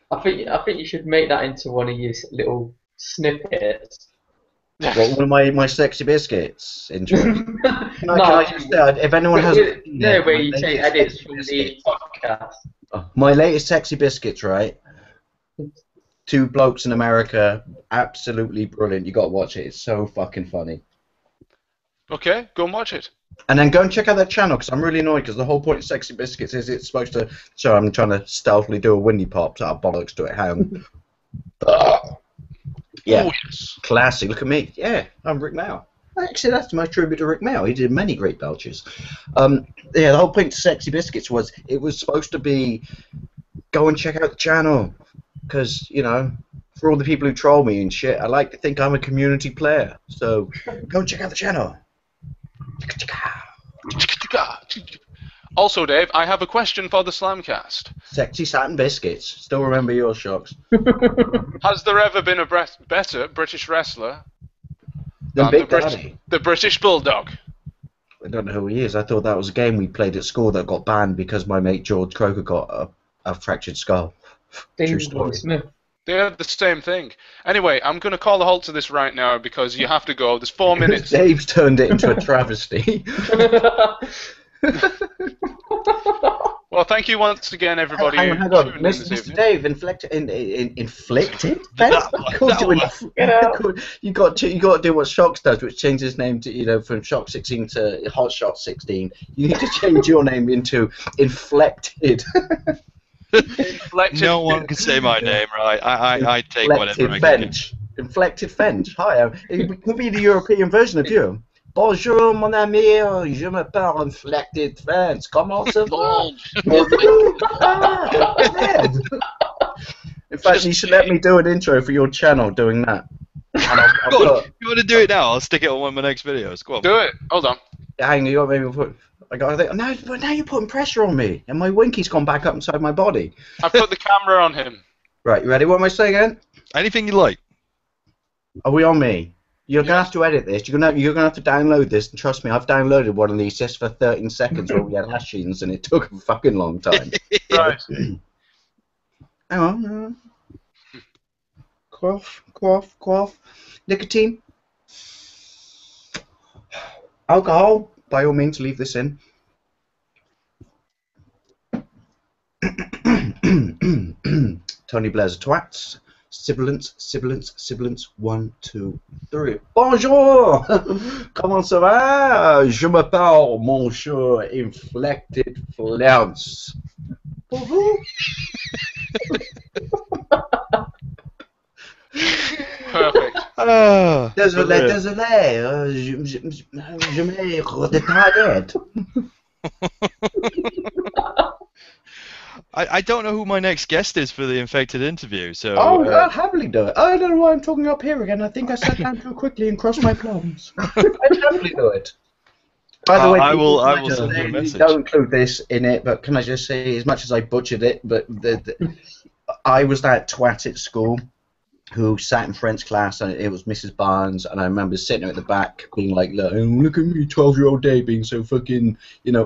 I think you should make that into one of your little snippets. What, one of my sexy biscuits intro? Can I just say, if anyone has where you take edits from the podcast. My latest sexy biscuits, right? 2 blokes in America, absolutely brilliant. You got to watch it. It's so fucking funny. Okay, go and watch it. And then go and check out that channel because I'm really annoyed because the whole point of Sexy Biscuits is it's supposed to. So I'm trying to stealthily do a windy pop. So I bollocks to it. Hang on. Yeah. Oh, yes. Classy. Look at me. Yeah, I'm Rick Mao. Actually, that's my tribute to Rick Mao. He did many great belches. Yeah, the whole point of Sexy Biscuits was it was supposed to be go and check out the channel. Because, you know, for all the people who troll me and shit, I like to think I'm a community player. So, go and check out the channel. Also, Dave, I have a question for the Slamcast. Sexy satin biscuits. Still remember your shocks. Has there ever been a better British wrestler The than Big Daddy. the British Bulldog? I don't know who he is. I thought that was a game we played at school that got banned because my mate George Croker got a fractured skull. True story. They're the same thing. Anyway, I'm going to call a halt to this right now because you have to go. There's 4 minutes. Dave's turned it into a travesty. Well, thank you once again, everybody. Hang on. Mr. Dave, inflicted? You got to do what Shocks does, which changes his name to from Shock 16 to Hot Shot 16. You need to change your name into Inflected. No one can say my name, right? I take whatever I can. Inflected Fench. Hi, it could be the European version of you. Bonjour, mon ami, je m'appelle Inflected Fence. Comment ça va? In fact, you should let me do an intro for your channel doing that. You want to do it now? I'll stick it on one of my next videos. Go on. Do it. Hold on. Hang on, you got maybe put. Now you're putting pressure on me, and my winky's gone back up inside my body. I put the camera on him. Right, you ready? What am I saying again? Anything you like. Are we on me? You're gonna have to edit this. You're gonna have to download this. And trust me, I've downloaded one of these just for 13 seconds when we had Hashins, and it took a fucking long time. Right. Hang on. Quaff. Nicotine. Alcohol. By all means, leave this in. Tony Blair's a twat. Sibilance. 1, 2, 3. Bonjour! Comment ça va? Je m'appelle Monsieur Inflected Flounce. Bonjour! Perfect. Désolé, je m'ai retardé. I don't know who my next guest is for the Infected interview, so... I'll happily do it. I don't know why I'm talking up here again. I think I sat down too quickly and crossed my plums. I'd happily do it. By the way, I will send you a message. Don't include this in it, but can I just say, as much as I butchered it, but I was that twat at school who sat in French class, and it was Mrs. Barnes, and I remember sitting at the back being like, look at me, 12-year-old Dave being so fucking,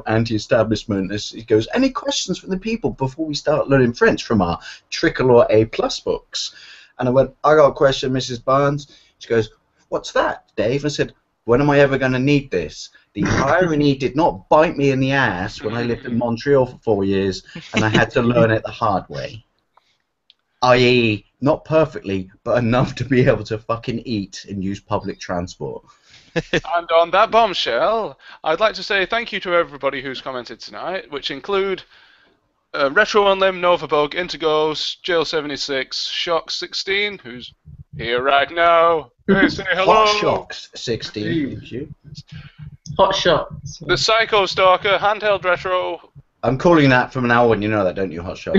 anti-establishment. He goes, any questions from the people before we start learning French from our Tricolor A+ books? And I went, I got a question, Mrs. Barnes. She goes, what's that, Dave? I said, when am I ever going to need this? The irony did not bite me in the ass when I lived in Montreal for 4 years, and I had to learn it the hard way. I.e., not perfectly, but enough to be able to fucking eat and use public transport. And on that bombshell, I'd like to say thank you to everybody who's commented tonight, which include Retro Unlim, Novabug, Intergos, Jail76, Shock 16, who's here right now. Hey, say hello. Hot Shocks 16. Thank you. Hot Shots. The Psycho Stalker, Handheld Retro. I'm calling that from now on. You know that, don't you, Hot Shots?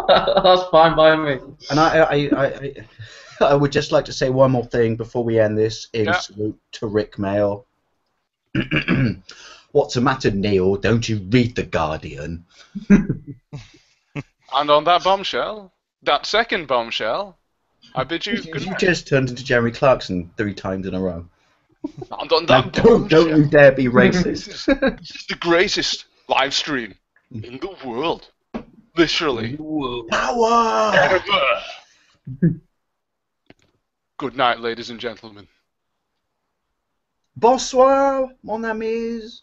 That's fine by me. And I would just like to say one more thing before we end this in salute to Rick Mail. What's the matter, Neil? Don't you read The Guardian? And on that bombshell, that second bombshell, I bid you good You night. just turned into Jeremy Clarkson 3 times in a row. And on that Don't you dare be racist. This is the greatest live stream in the world. Literally. Power! Ever. Good night, ladies and gentlemen. Bonsoir, mon amis.